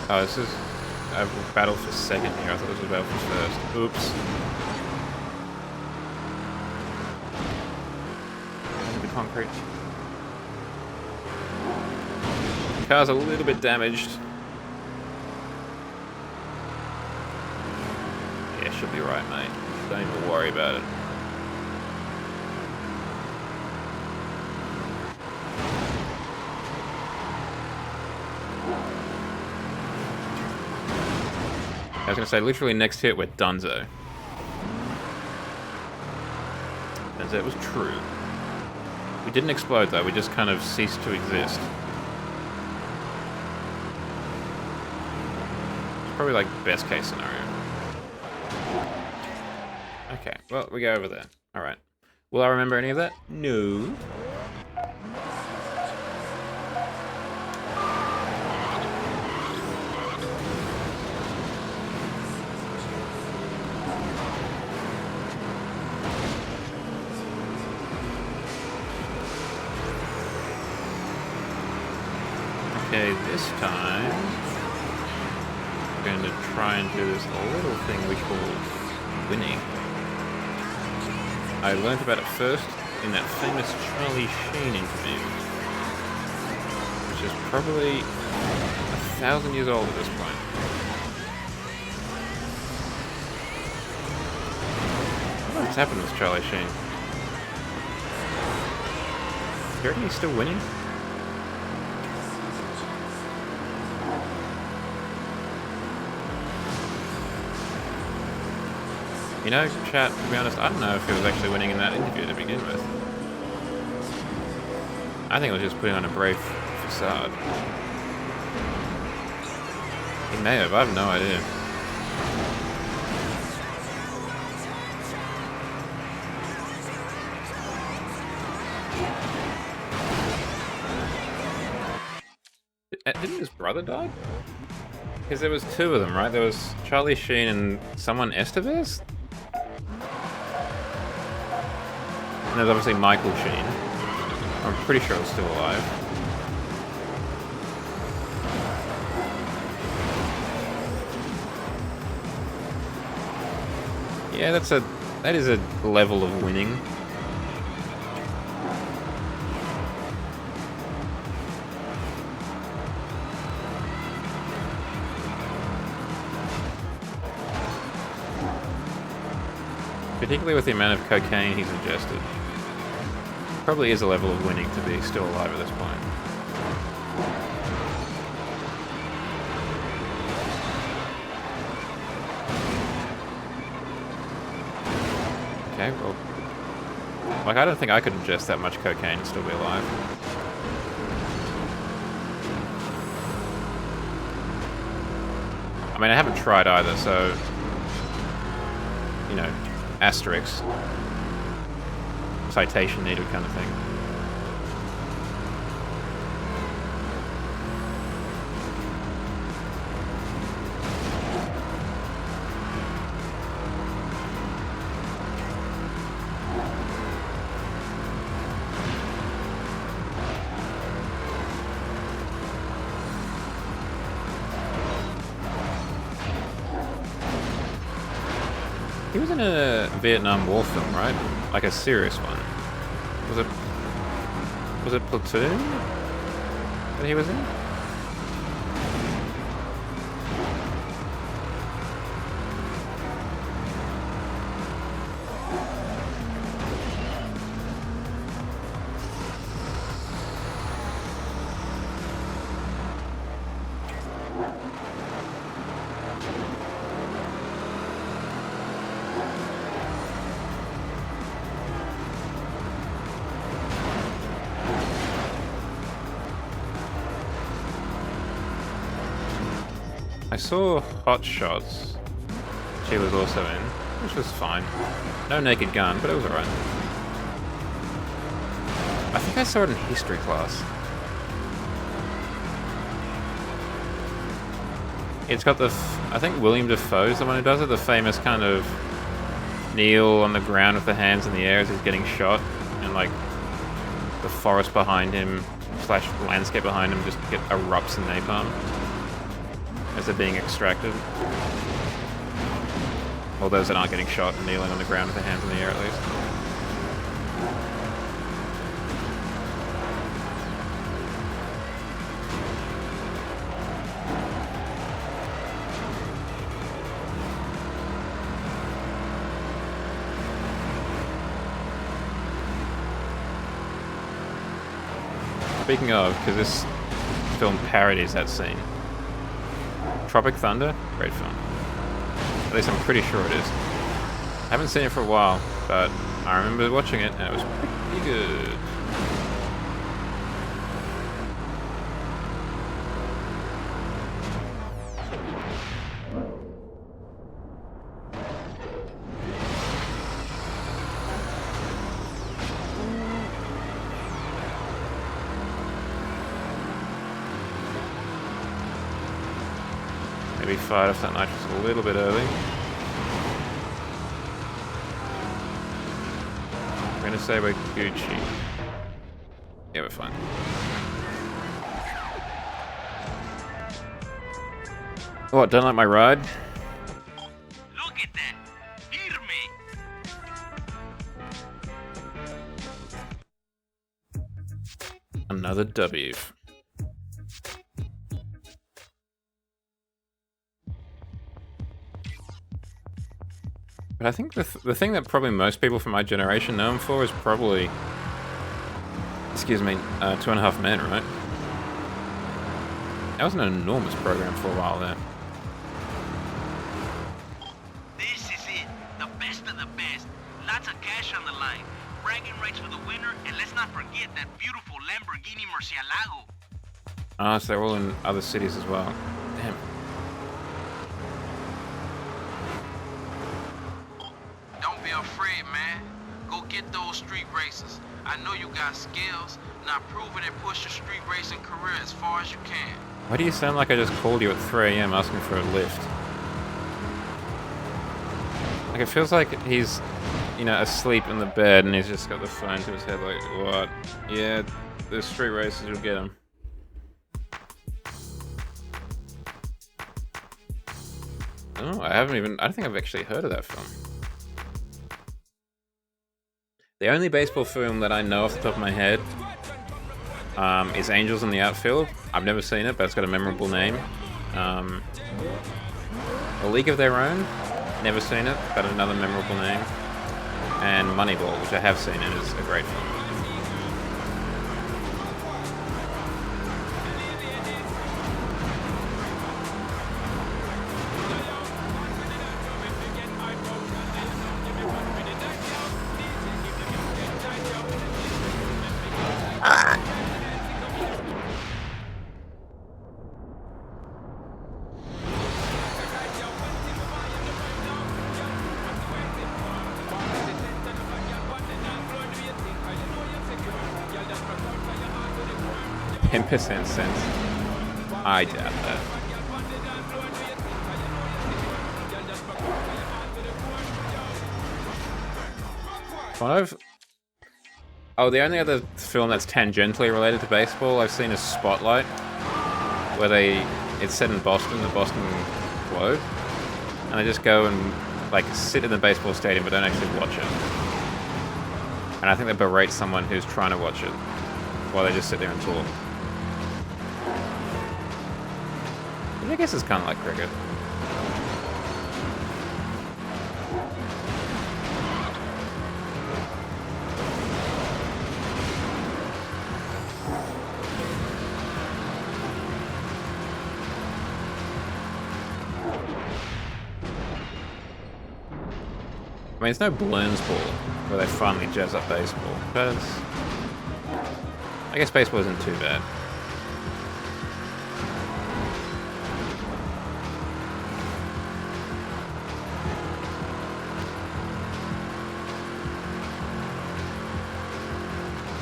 Oh, this is a battle for second here. I thought this was a battle for first. Oops. Concrete. The car's a little bit damaged. Yeah, should be right, mate. Don't even worry about it. I was gonna say, literally next hit, we're donezo. Turns out it was true. We didn't explode though, we just kind of ceased to exist. It's probably like best case scenario. Okay, well, we go over there. Alright. Will I remember any of that? No. Okay, this time we're going to try and do this little thing we call winning. I learned about it first in that famous Charlie Sheen interview, which is probably 1,000 years old at this point. What's happened with Charlie Sheen? Do you reckon he's still winning? You know, chat, to be honest, I don't know if he was actually winning in that interview to begin with. I think it was just putting on a brave facade. He may have, I have no idea. Didn't his brother die? Because there was two of them, right? There was Charlie Sheen and someone Estevez? And there's obviously Michael Sheen. I'm pretty sure he's still alive. Yeah, that is a level of winning. Particularly with the amount of cocaine he's ingested. Probably is a level of winning to be still alive at this point. Okay, well... Like, I don't think I could ingest that much cocaine and still be alive. I mean, I haven't tried either, so... You know, asterisk. Citation needed kind of thing. He was in a Vietnam War film, right? Like a serious one. Was it Platoon that he was in? I saw Hot Shots, she was also in, which was fine. No Naked Gun, but it was alright. I think I saw it in history class. It's got I think William Dafoe's the one who does it, the famous kind of kneel on the ground with the hands in the air as he's getting shot, and like the forest behind him, / landscape behind him just erupts in napalm as they're being extracted. Or those that aren't getting shot and kneeling on the ground with their hands in the air at least. Speaking of, because this film parodies that scene. Tropic Thunder? Great film. At least I'm pretty sure it is. Haven't seen it for a while, but I remember watching it and it was pretty good. Maybe fired off that nitrous a little bit early. I'm gonna say we're Gucci. Yeah, we're fine. What, don't like my ride? Look at that. Firme. Another W. But I think the thing that probably most people from my generation know him for is probably, excuse me, 2.5 Men, right? That was an enormous program for a while there. This is it. The best of the best. Lots of cash on the line. Bragging rights for the winner, and let's not forget that beautiful Lamborghini Murcielago. Ah, so they're all in other cities as well. Damn. Don't be afraid, man. Go get those street races. I know you got skills. Now prove it and push your street racing career as far as you can. Why do you sound like I just called you at 3 AM asking for a lift? Like, it feels like he's, you know, asleep in the bed and he's just got the phone to his head like, what? Yeah, the street races will get him. Oh, I don't think I've actually heard of that film. The only baseball film that I know off the top of my head is Angels in the Outfield. I've never seen it, but it's got a memorable name. A League of Their Own, never seen it, but another memorable name. And Moneyball, which I have seen and is a great film. %, sense. I doubt that. Oh, the only other film that's tangentially related to baseball I've seen is Spotlight, where it's set in Boston, the Boston Globe, and they just go and like sit in the baseball stadium but don't actually watch it. And I think they berate someone who's trying to watch it while they just sit there and talk. I guess it's kind of like cricket. I mean, it's no Balloons Ball where they finally jazz up baseball, but I guess baseball isn't too bad.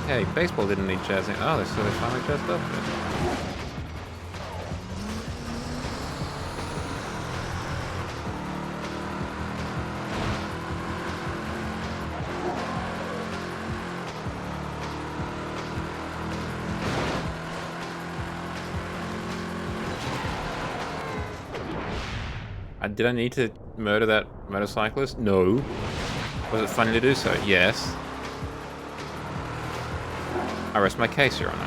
Hey, baseball didn't need jazzing. Oh, so they finally jazzed up. Did I need to murder that motorcyclist? No. Was it funny to do so? Yes. I rest my case, Your Honor.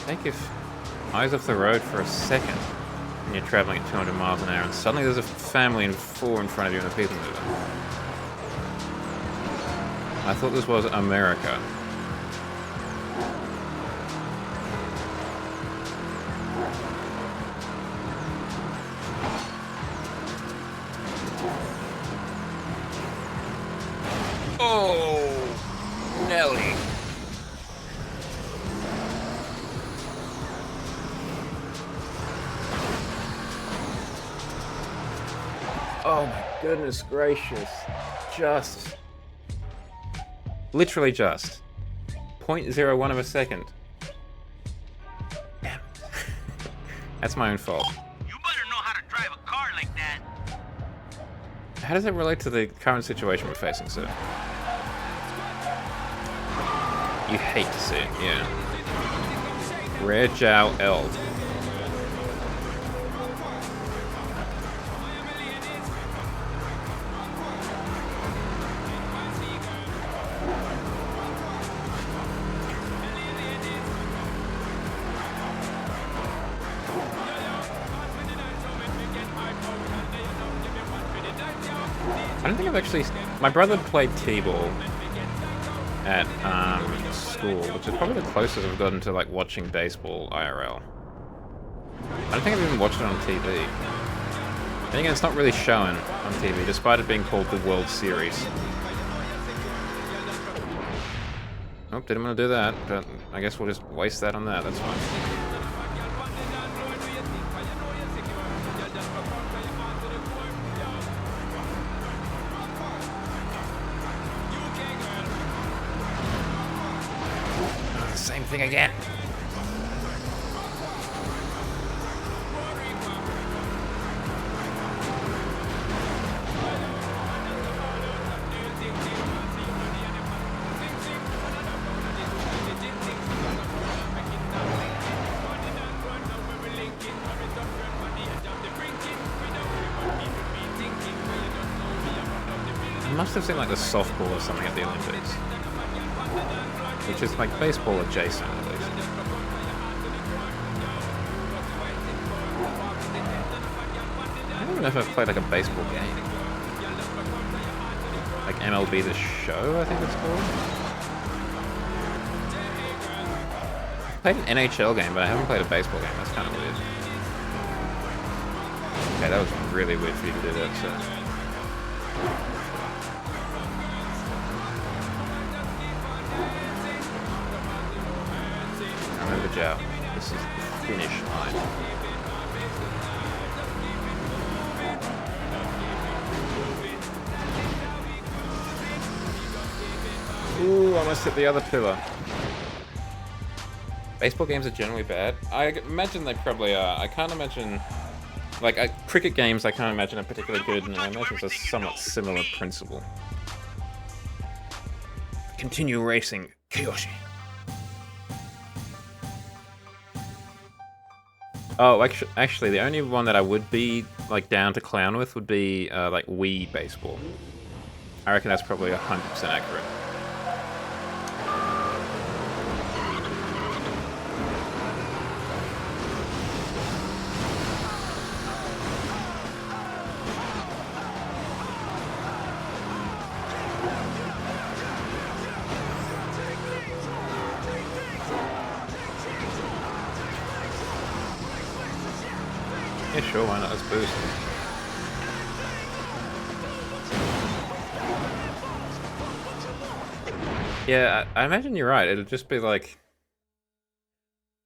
Take your eyes off the road for a second when you're traveling at 200 miles an hour and suddenly there's a family in 4 in front of you and a people mover. I thought this was America. Oh, Nelly. goodness gracious. Just. Literally just. 0.01 of a second. Damn. That's my own fault. You better know how to drive a car like that. How does it relate to the current situation we're facing, sir? You hate to see it, yeah. Rare Jow L. I don't think I've actually... My brother played T-ball at school, which is probably the closest I've gotten to like watching baseball IRL. I don't think I've even watched it on TV. And again, it's not really shown on TV, despite it being called the World Series. Oh, didn't want to do that, but I guess we'll just waste that on that, that's fine. Same thing again. I must have seen like the softball or something at the Olympics. Which is like baseball adjacent, at least. I don't even know if I've played like a baseball game. Like MLB The Show, I think it's called. I played an NHL game, but I haven't played a baseball game. That's kind of weird. Okay, that was really weird for you to do that, so... Joe. This is the finish line. Ooh, almost hit the other pillar. Baseball games are generally bad. I imagine they probably are. I can't imagine... Like, cricket games I can't imagine are particularly good, and I imagine it's a somewhat similar principle. Continue racing, Kiyoshi. Oh, actually, the only one that I would be, like, down to clown with would be, like, Wii baseball. I reckon that's probably 100% accurate. Yeah, sure, why not? Let's boost. Yeah, I imagine you're right. It'll just be like...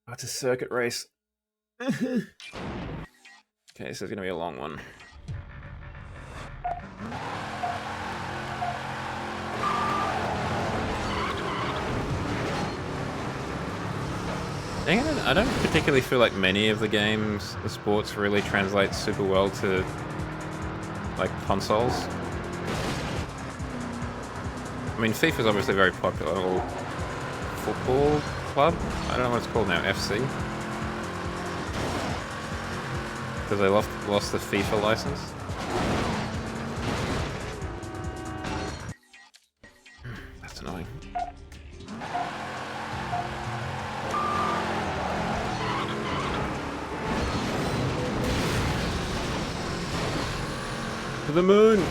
Oh, it's a circuit race. Okay, so it's gonna be a long one. Dang it, I don't particularly feel like many of the games, the sports, really translate super well to, like, consoles. I mean, FIFA's obviously very popular, or football club? I don't know what it's called now, FC? Because they lost the FIFA license? That's annoying. To the moon!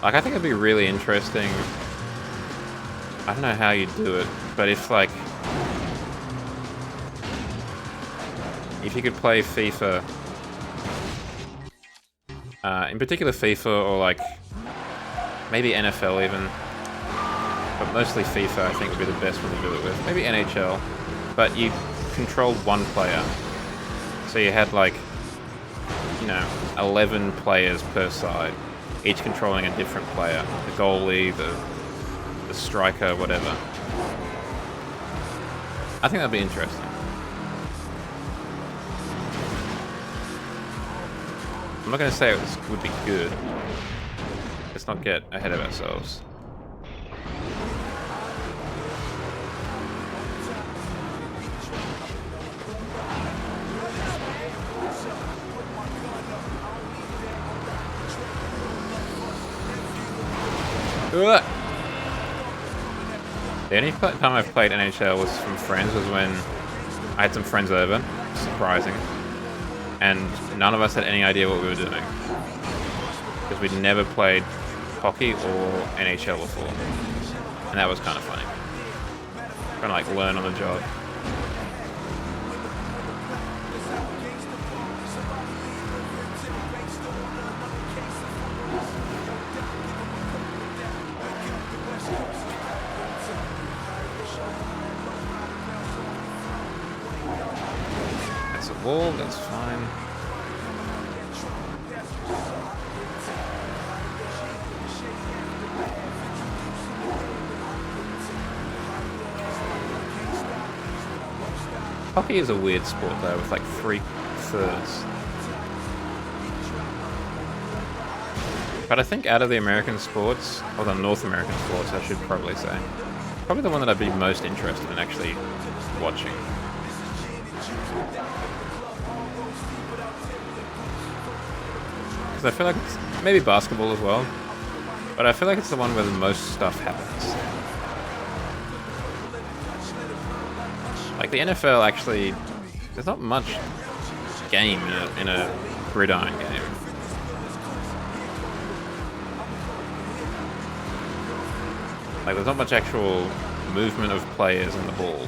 Like, I think it'd be really interesting. I don't know how you'd do it, but if, like... If you could play FIFA... in particular FIFA, or, like... Maybe NFL even. but mostly FIFA I think would be the best one to do it with. Maybe NHL, but you controlled one player. So you had like, 11 players per side, each controlling a different player. The goalie, the striker, whatever. I think that'd be interesting. I'm not going to say it would be good. Let's not get ahead of ourselves. Ugh. The only time I've played NHL was from friends was when I had some friends over, surprising, and none of us had any idea what we were doing because we'd never played hockey or NHL before, and that was kind of funny. Trying to like learn on the job. Wall, that's fine. Hockey is a weird sport though, with like 3/3. But I think out of the American sports, or the North American sports I should probably say, probably the one that I'd be most interested in actually watching. I feel like it's maybe basketball as well, but I feel like it's the one where the most stuff happens. Like the NFL actually, there's not much game in a gridiron game. Like there's not much actual movement of players on the ball.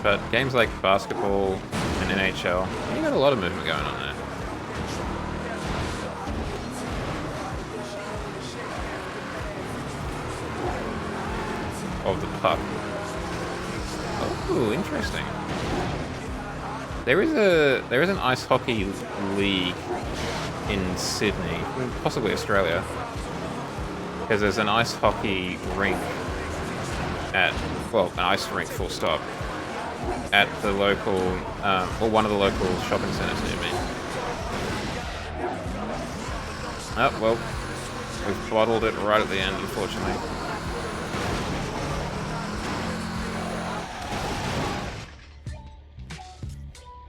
But games like basketball and NHL, you got a lot of movement going on there. Of the puck. Oh, interesting. There is an ice hockey league in Sydney, possibly Australia, because there's an ice hockey rink an ice rink full stop, at the local, or one of the local shopping centres near me. Oh, well, we've bottled it right at the end, unfortunately.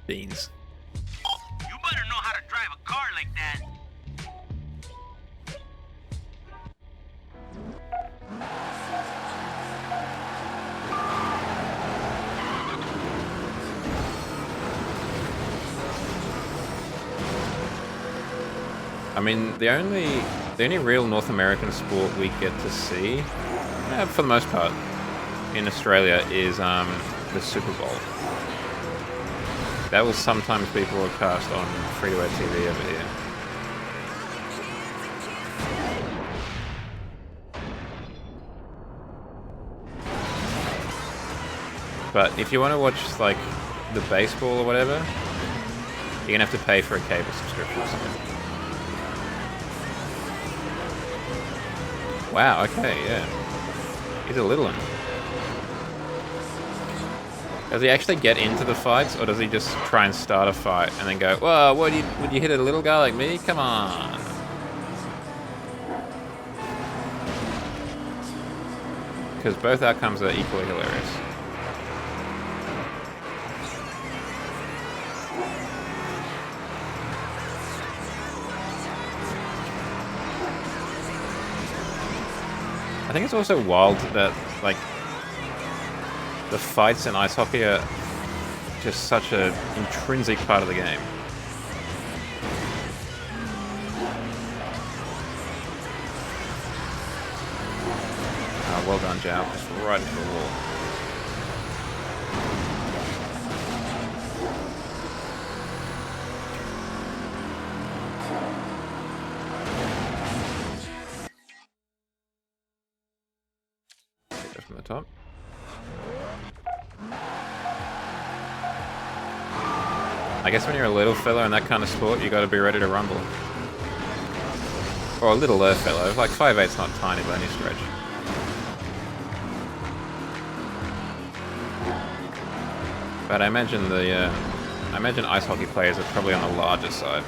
Beans. You better know how to drive a car like that. I mean, the only real North American sport we get to see, for the most part, in Australia is the Super Bowl. That will sometimes be broadcast on free-to-air TV over here. But if you want to watch like the baseball or whatever, you're gonna have to pay for a cable subscription or something. Wow, okay, yeah. He's a little one. Does he actually get into the fights, or does he just try and start a fight and then go, whoa, would you hit a little guy like me? Come on. Because both outcomes are equally hilarious. I think it's also wild that, like, the fights in ice hockey are just such an intrinsic part of the game. Well done, Jao. Just right into the wall. I guess when you're a little fella in that kind of sport, you gotta be ready to rumble. Or a littler fellow. Like 5'8's not tiny by any stretch. But I imagine I imagine ice hockey players are probably on the larger side.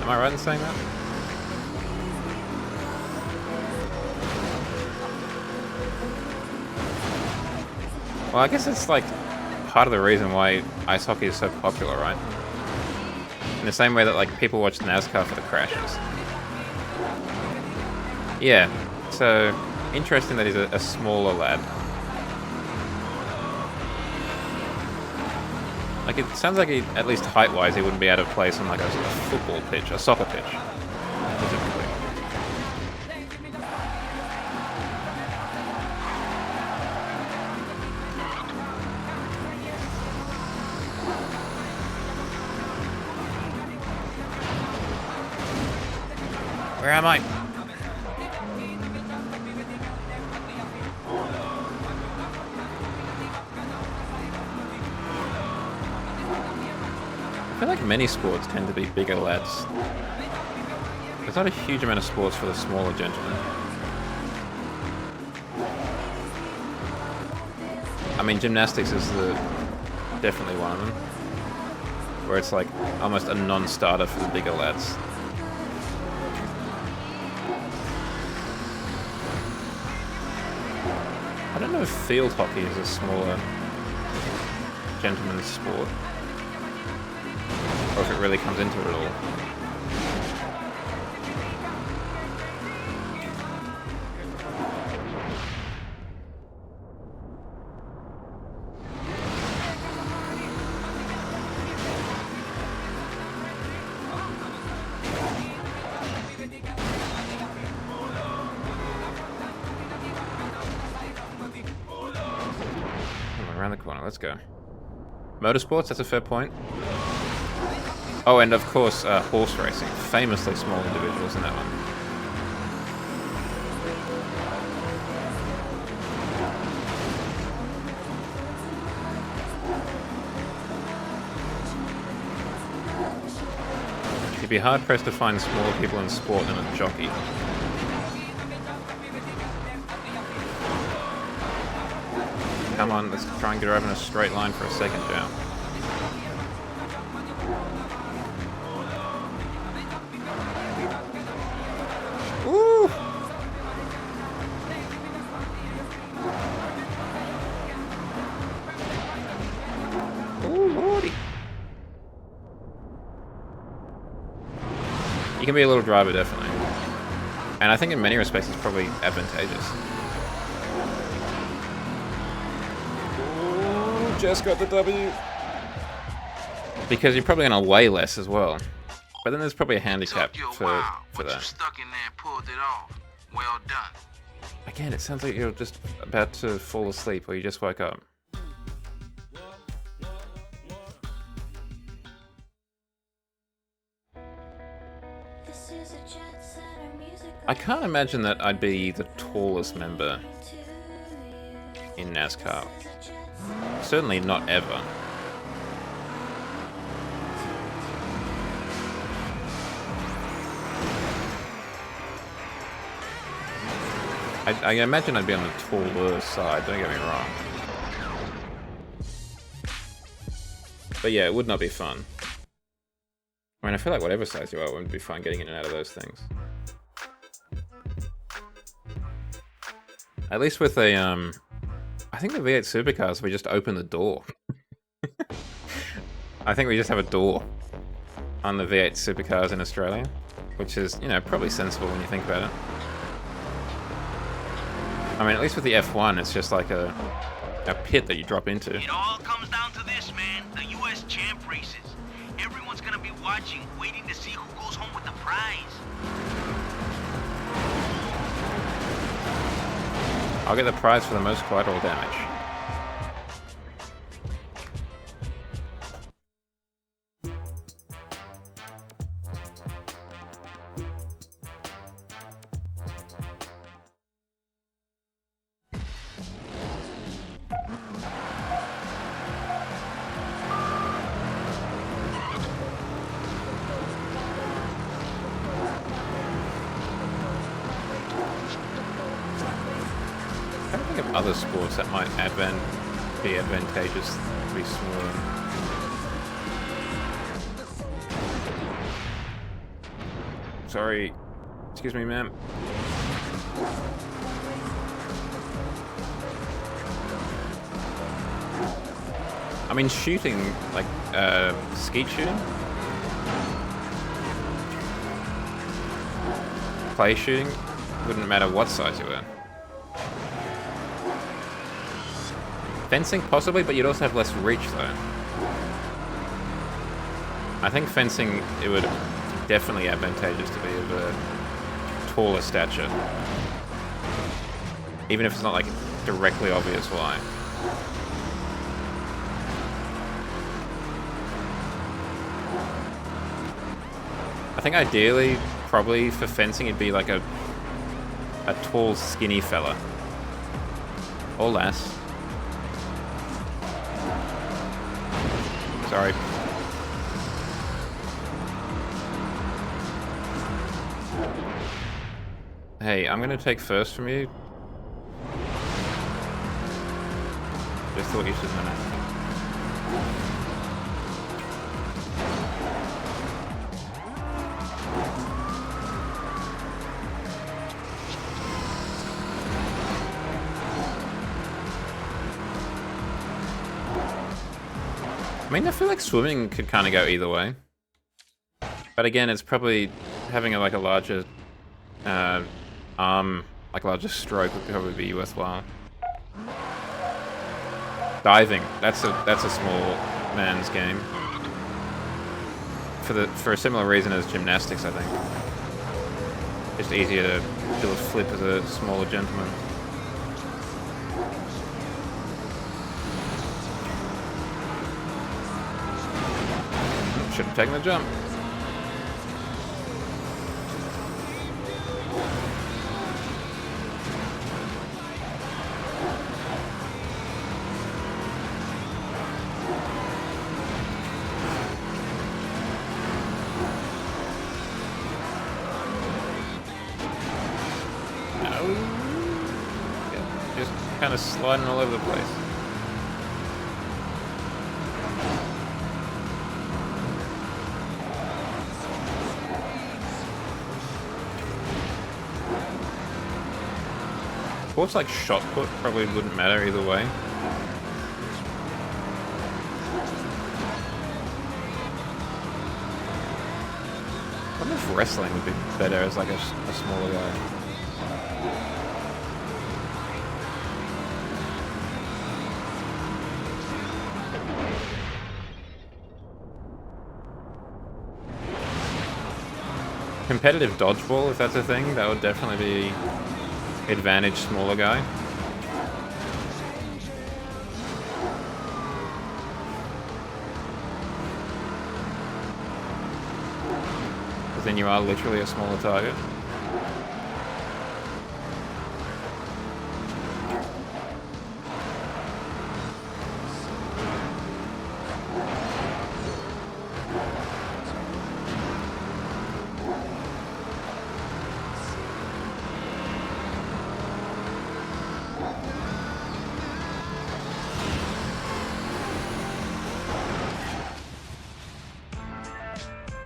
Am I right in saying that? Well, I guess it's like part of the reason why ice hockey is so popular, right? In the same way that like people watch NASCAR for the crashes. Yeah, so interesting that he's a smaller lad. Like it sounds like he, at least height-wise, he wouldn't be out of place on like a football pitch, a soccer pitch. Specifically. Where am I? I feel like many sports tend to be bigger lads. There's not a huge amount of sports for the smaller gentlemen. I mean, gymnastics is definitely one of them. Where it's like almost a non-starter for the bigger lads. I don't know if field hockey is a smaller gentleman's sport. Or if it really comes into it all. Around the corner, let's go. Motorsports, that's a fair point. Oh, and of course, horse racing. Famously small individuals in that one. You'd be hard-pressed to find smaller people in sport than a jockey. Come on, let's try and get her over in a straight line for a second jump. Woo! Oh, lordy. You can be a little driver, definitely. And I think in many respects it's probably advantageous. Just got the W. Because you're probably going to weigh less as well. But then there's probably a handicap for that. You stuck in there and pulled it off. Well done. Again, it sounds like you're just about to fall asleep or you just woke up. I can't imagine that I'd be the tallest member in NASCAR. Certainly not ever. I imagine I'd be on the taller side, don't get me wrong. But yeah, it would not be fun. I mean, I feel like whatever size you are, it wouldn't be fun getting in and out of those things. At least with a, I think the V8 supercars, we just open the door. I think we just have a door on the V8 supercars in Australia, which is, you know, probably sensible when you think about it. I mean, at least with the F1, it's just like a pit that you drop into. It all comes down to this, man. The U.S. champ races. Everyone's gonna be watching, waiting to see who goes home with the prize. I'll get the prize for the most collateral damage. think of other sports that might be advantageous to be smaller. Sorry. Excuse me, ma'am. I mean, shooting, like, skeet shooting? Clay shooting? Wouldn't matter what size you were. Fencing, possibly, but you'd also have less reach, though. I think fencing, it would definitely advantageous to be of a taller stature. Even if it's not, like, directly obvious why. I think ideally, probably for fencing, it'd be like a tall, skinny fella. Or less. Sorry. Hey, I'm gonna take first from you. Just thought you should know. I mean, I feel like swimming could kind of go either way. But again, it's probably having a larger arm, like a larger stroke would probably be worthwhile. Diving, that's a small man's game. For a similar reason as gymnastics, I think. Just easier to do a flip as a smaller gentleman. Should have taken the jump. No. Yeah, just kind of sliding all over the place. Sports like shot put probably wouldn't matter either way. I wonder if wrestling would be better as like a smaller guy. Competitive dodgeball, if that's a thing, that would definitely be advantage smaller guy. Because then you are literally a smaller target.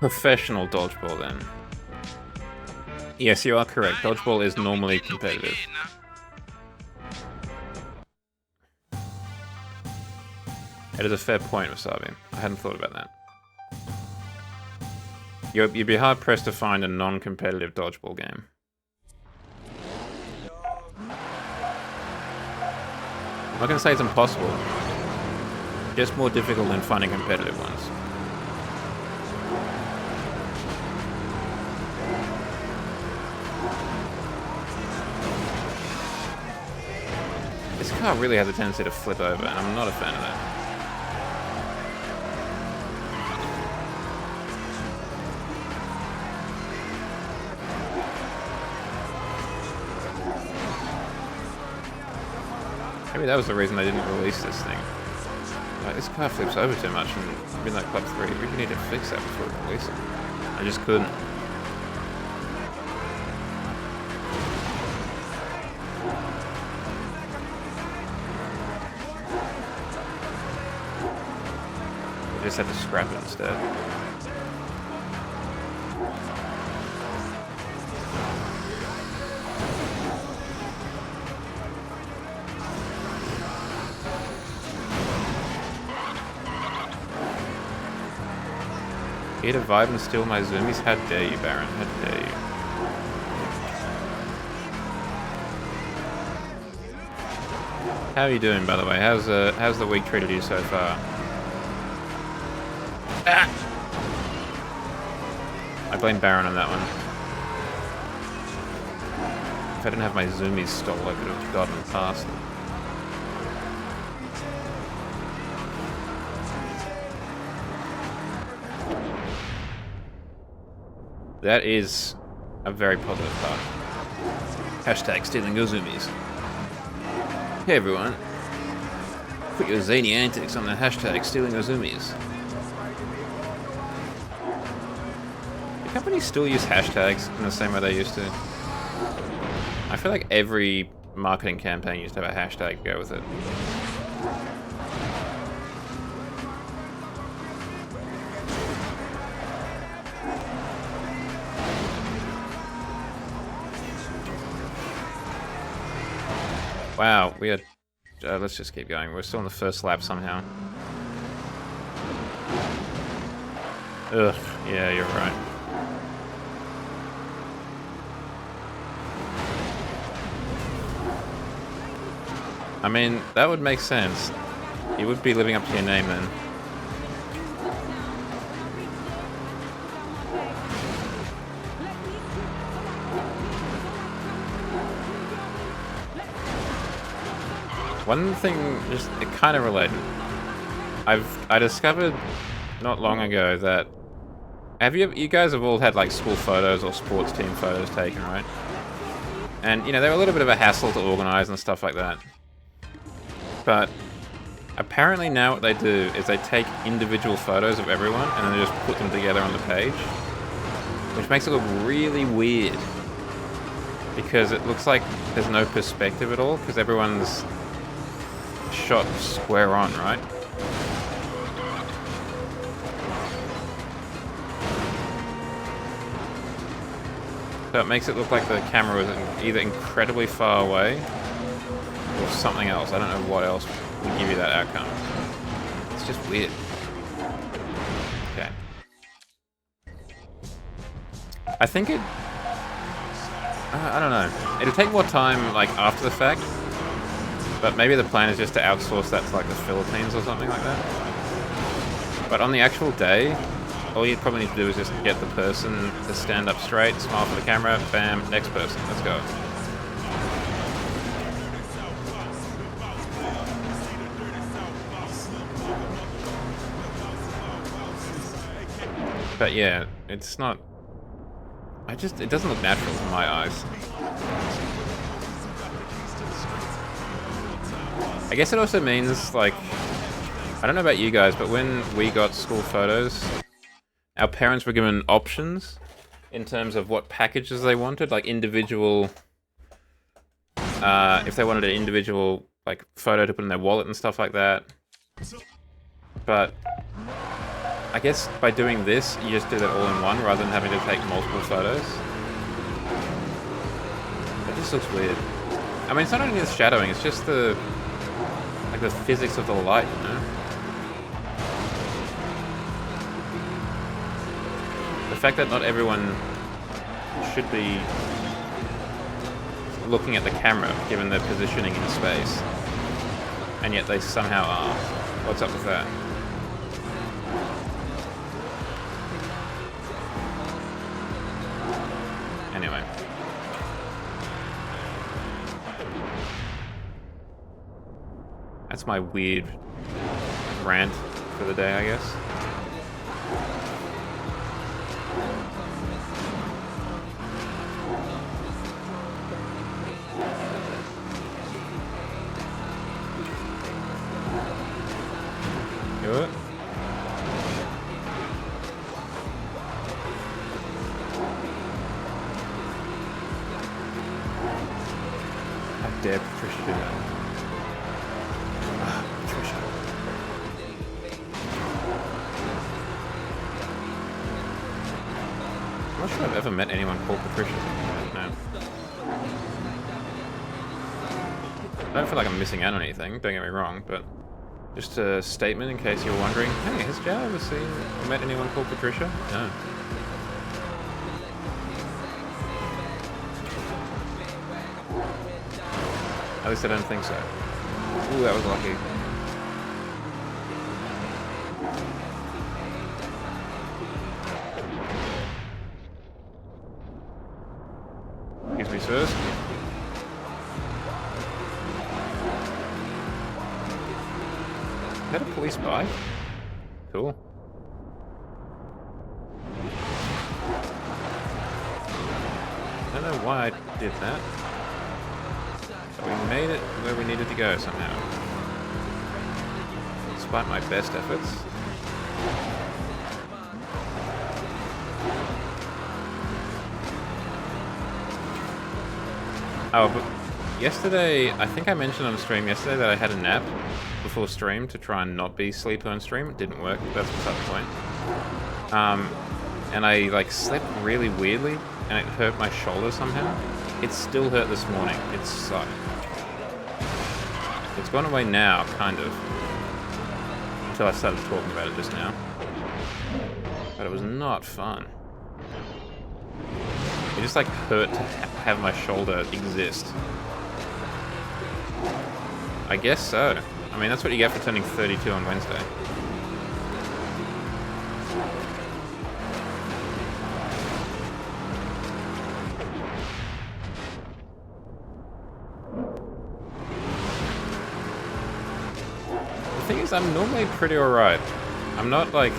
Professional dodgeball, then. Yes, you are correct. Dodgeball is normally competitive. It is a fair point, Wasabi. I hadn't thought about that. You'd be hard-pressed to find a non-competitive dodgeball game. I'm not going to say it's impossible. Just more difficult than finding competitive ones. This car really has a tendency to flip over, and I'm not a fan of that. Maybe that was the reason they didn't release this thing. Like, this car flips over too much in Midnight Club 3. We really need to fix that before we release it. I just couldn't. just had to scrap it instead. Here to vibe and steal my zoomies? How dare you, Baron? How dare you? How are you doing, by the way? How's the week treated you so far? Ah! I blame Baron on that one. If I didn't have my zoomies stole, I could have gotten past them. That is a very positive part. Hashtag stealing your zoomies. Hey everyone. Put your zany antics on the hashtag stealing your zoomies. Do companies still use hashtags in the same way they used to? I feel like every marketing campaign used to have a hashtag to go with it. Wow, we had... let's just keep going. We're still in the first lap somehow. Ugh, yeah, you're right. I mean, that would make sense. You would be living up to your name then. One thing, just it kind of related. I discovered not long ago that you guys have all had like school photos or sports team photos taken, right? And you know they're a little bit of a hassle to organize and stuff like that. But apparently now what they do is they take individual photos of everyone and then they just put them together on the page, which makes it look really weird because it looks like there's no perspective at all because everyone's shot square on, right? So it makes it look like the camera was either incredibly far away or something else. I don't know what else would give you that outcome. It's just weird. Okay. I think it... I don't know. It'll take more time, like, after the fact. But maybe the plan is just to outsource that to like the Philippines or something like that. But on the actual day, all you probably need to do is just get the person to stand up straight, smile for the camera, bam, next person, let's go. But yeah, it's not... it doesn't look natural in my eyes. I guess it also means, like, I don't know about you guys, but when we got school photos, our parents were given options in terms of what packages they wanted, like individual, if they wanted an individual, like, photo to put in their wallet and stuff like that. But I guess by doing this, you just do that all in one rather than having to take multiple photos. It just looks weird. I mean, it's not only the shadowing, it's just the... like the physics of the light, you know? The fact that not everyone should be looking at the camera given their positioning in space, and yet they somehow are. What's up with that? Anyway. That's my weird rant for the day, I guess. Do it. How dare Patricia do that? if I've ever met anyone called Patricia. No. I don't feel like I'm missing out on anything, don't get me wrong, but just a statement in case you're wondering, hey, has Joe ever seen or met anyone called Patricia? No. At least I don't think so. Ooh, that was lucky. Excuse me, sirs. Is that a police bike? Cool. I don't know why I did that. But we made it where we needed to go somehow. Despite my best efforts. Oh, but yesterday, I think I mentioned on stream yesterday that I had a nap before stream to try and not be sleepy on stream. It didn't work, that's beside the point. And I like slept really weirdly and it hurt my shoulder somehow. It still hurt this morning. It sucked. It's gone away now, kind of. Until I started talking about it just now. But it was not fun. It just like hurt to have my shoulder exist. I guess so. I mean, that's what you get for turning 32 on Wednesday. The thing is, I'm normally pretty alright. I'm not like...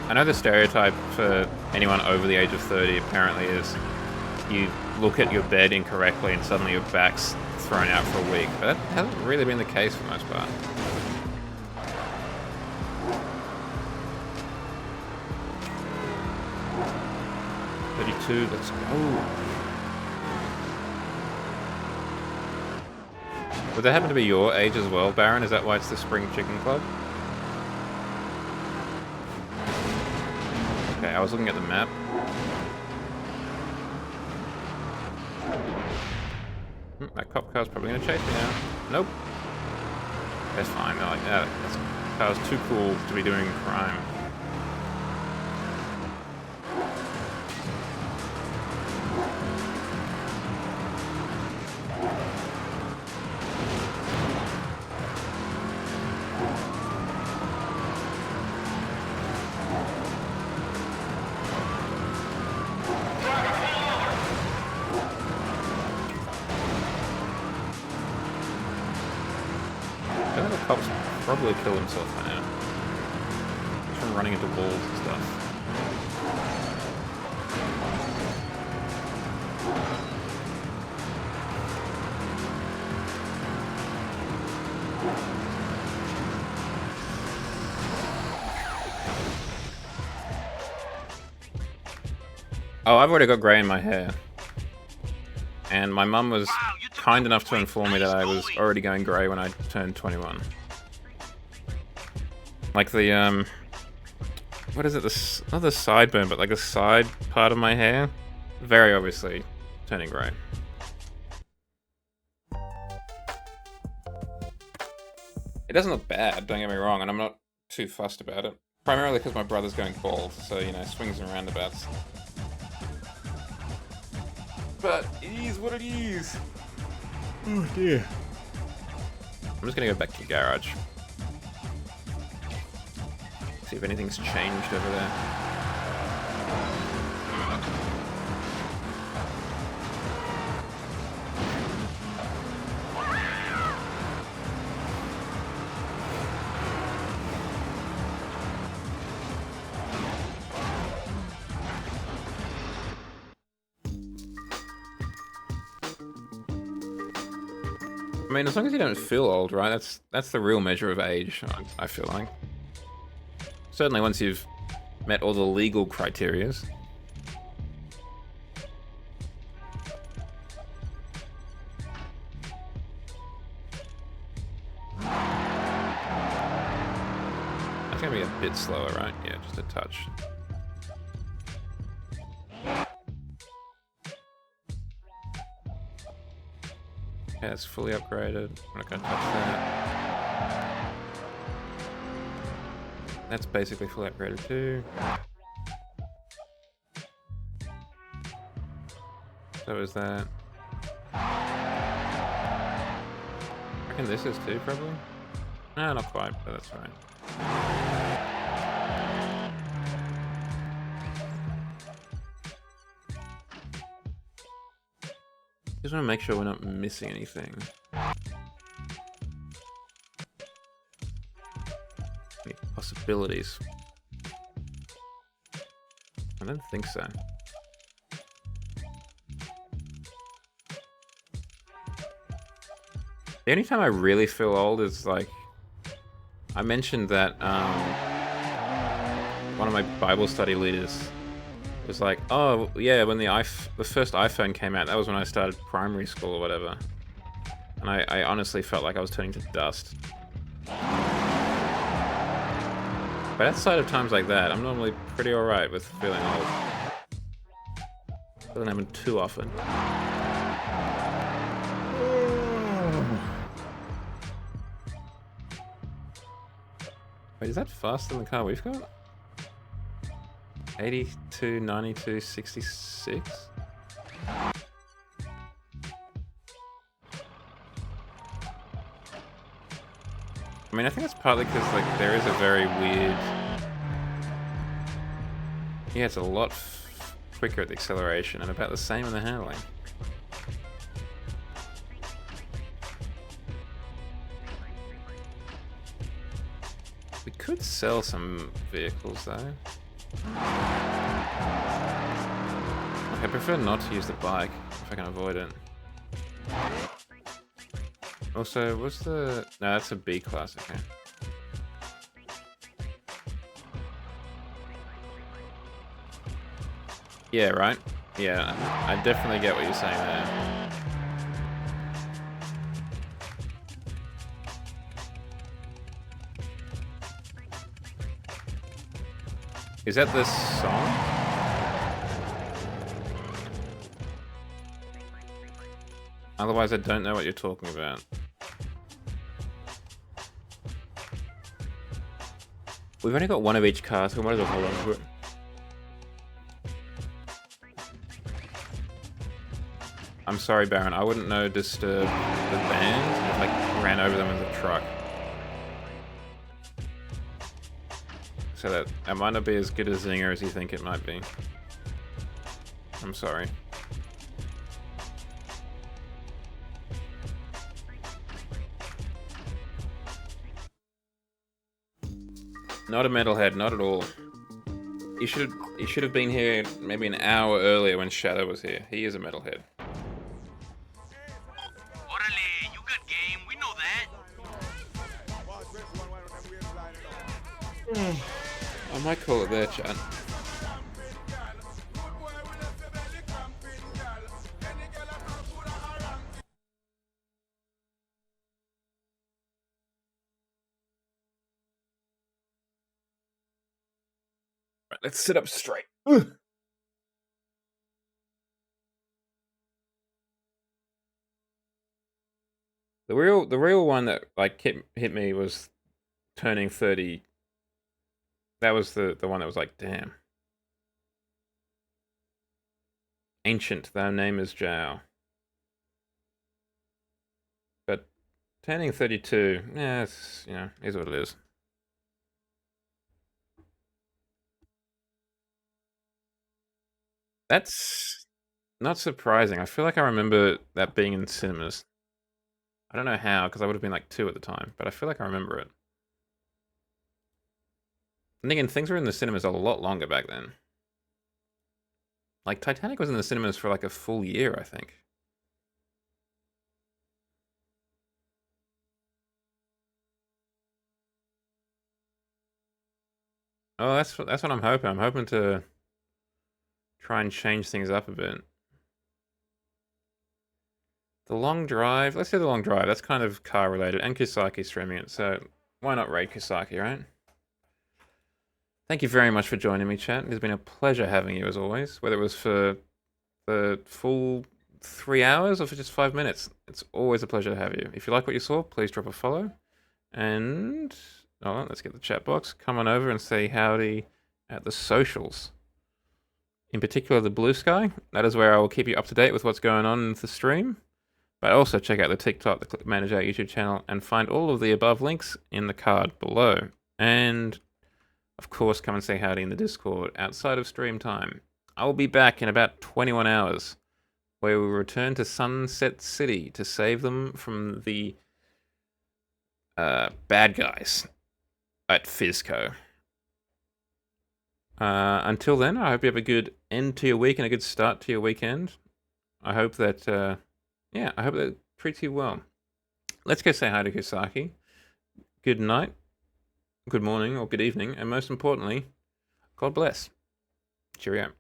I know the stereotype for anyone over the age of 30 apparently is you look at your bed incorrectly and suddenly your back's thrown out for a week, but that hasn't really been the case for the most part. Let's go. Would that happen to be your age as well, Baron? Is that why it's the Spring Chicken Club? Okay, I was looking at the map. That cop car's probably gonna chase me now. Nope. That's fine. They're like, yeah, that car's too cool to be doing crime. Probably kill himself by now. Just from running into walls and stuff. Oh, I've already got grey in my hair. And my mum was kind enough to inform me that I was already going grey when I turned 21. Like the, what is it, not the sideburn, but like the side part of my hair, very obviously turning grey. It doesn't look bad, don't get me wrong, and I'm not too fussed about it. Primarily because my brother's going bald, so, you know, swings and roundabouts. But it is what it is. Oh dear. I'm just gonna go back to the garage. See if anything's changed over there. I mean, as long as you don't feel old, right? That's the real measure of age, I feel like. Certainly once you've met all the legal criterias. That's gonna be a bit slower, right? Yeah, just a touch. Okay, it's fully upgraded. I'm not gonna touch that. That's basically fully upgraded too. So is that. I reckon this is too, probably? No, not quite, but that's fine. Just want to make sure we're not missing anything. Any possibilities? I don't think so. The only time I really feel old is like, I mentioned that one of my Bible study leaders was like, oh yeah, when the first iPhone came out, that was when I started primary school or whatever. And I honestly felt like I was turning to dust. But outside of times like that, I'm normally pretty alright with feeling old. Doesn't happen too often. Wait, is that faster than the car we've got? 82, 92, 66? I mean, I think it's partly because, like, there is a very weird... Yeah, it's a lot quicker at the acceleration and about the same in the handling. We could sell some vehicles, though. Like, I prefer not to use the bike if I can avoid it. Also, what's the... No, that's a B class, okay. Yeah, right? Yeah, I definitely get what you're saying there. Is that the song? Otherwise, I don't know what you're talking about. We've only got one of each car, so we might as well hold on to it. I'm sorry, Baron. I wouldn't know Disturb the band if I ran over them in the truck. So that might not be as good a zinger as you think it might be. I'm sorry. Not a metalhead, not at all. You should have been here maybe an hour earlier when Shadow was here. He is a metalhead. Orale, you got game, we know that. I might call it there, chat. Right, let's sit up straight. Ugh. The real one that like hit me was turning 30. That was the one that was like, damn. Ancient, thy name is Zhao. But turning 32, yeah, it's, you know, is what it is. That's not surprising. I feel like I remember that being in cinemas. I don't know how, because I would have been like 2 at the time, but I feel like I remember it. And again, things were in the cinemas a lot longer back then. Like, Titanic was in the cinemas for like a full year, I think. Oh, that's what I'm hoping. I'm hoping to try and change things up a bit. The long drive. Let's do the long drive. That's kind of car related, and Kisaki streaming it, so why not raid Kisaki, right? Thank you very much for joining me, chat. It's been a pleasure having you as always, whether it was for the full 3 hours or for just 5 minutes. It's always a pleasure to have you. If you like what you saw, please drop a follow. And let's get the chat box. Come on over and say howdy at the socials. In particular, the Blue Sky. That is where I will keep you up to date with what's going on in the stream. But also check out the TikTok, the Clip Manager YouTube channel, and find all of the above links in the card below. And, of course, come and say howdy in the Discord outside of stream time. I will be back in about 21 hours, where we will return to Sunset City to save them from the bad guys at Fizco. Until then, I hope you have a good end to your week and a good start to your weekend. I hope that, I hope that treats you well. Let's go say hi to Kisaki. Good night, good morning, or good evening, and most importantly, God bless. Cheerio.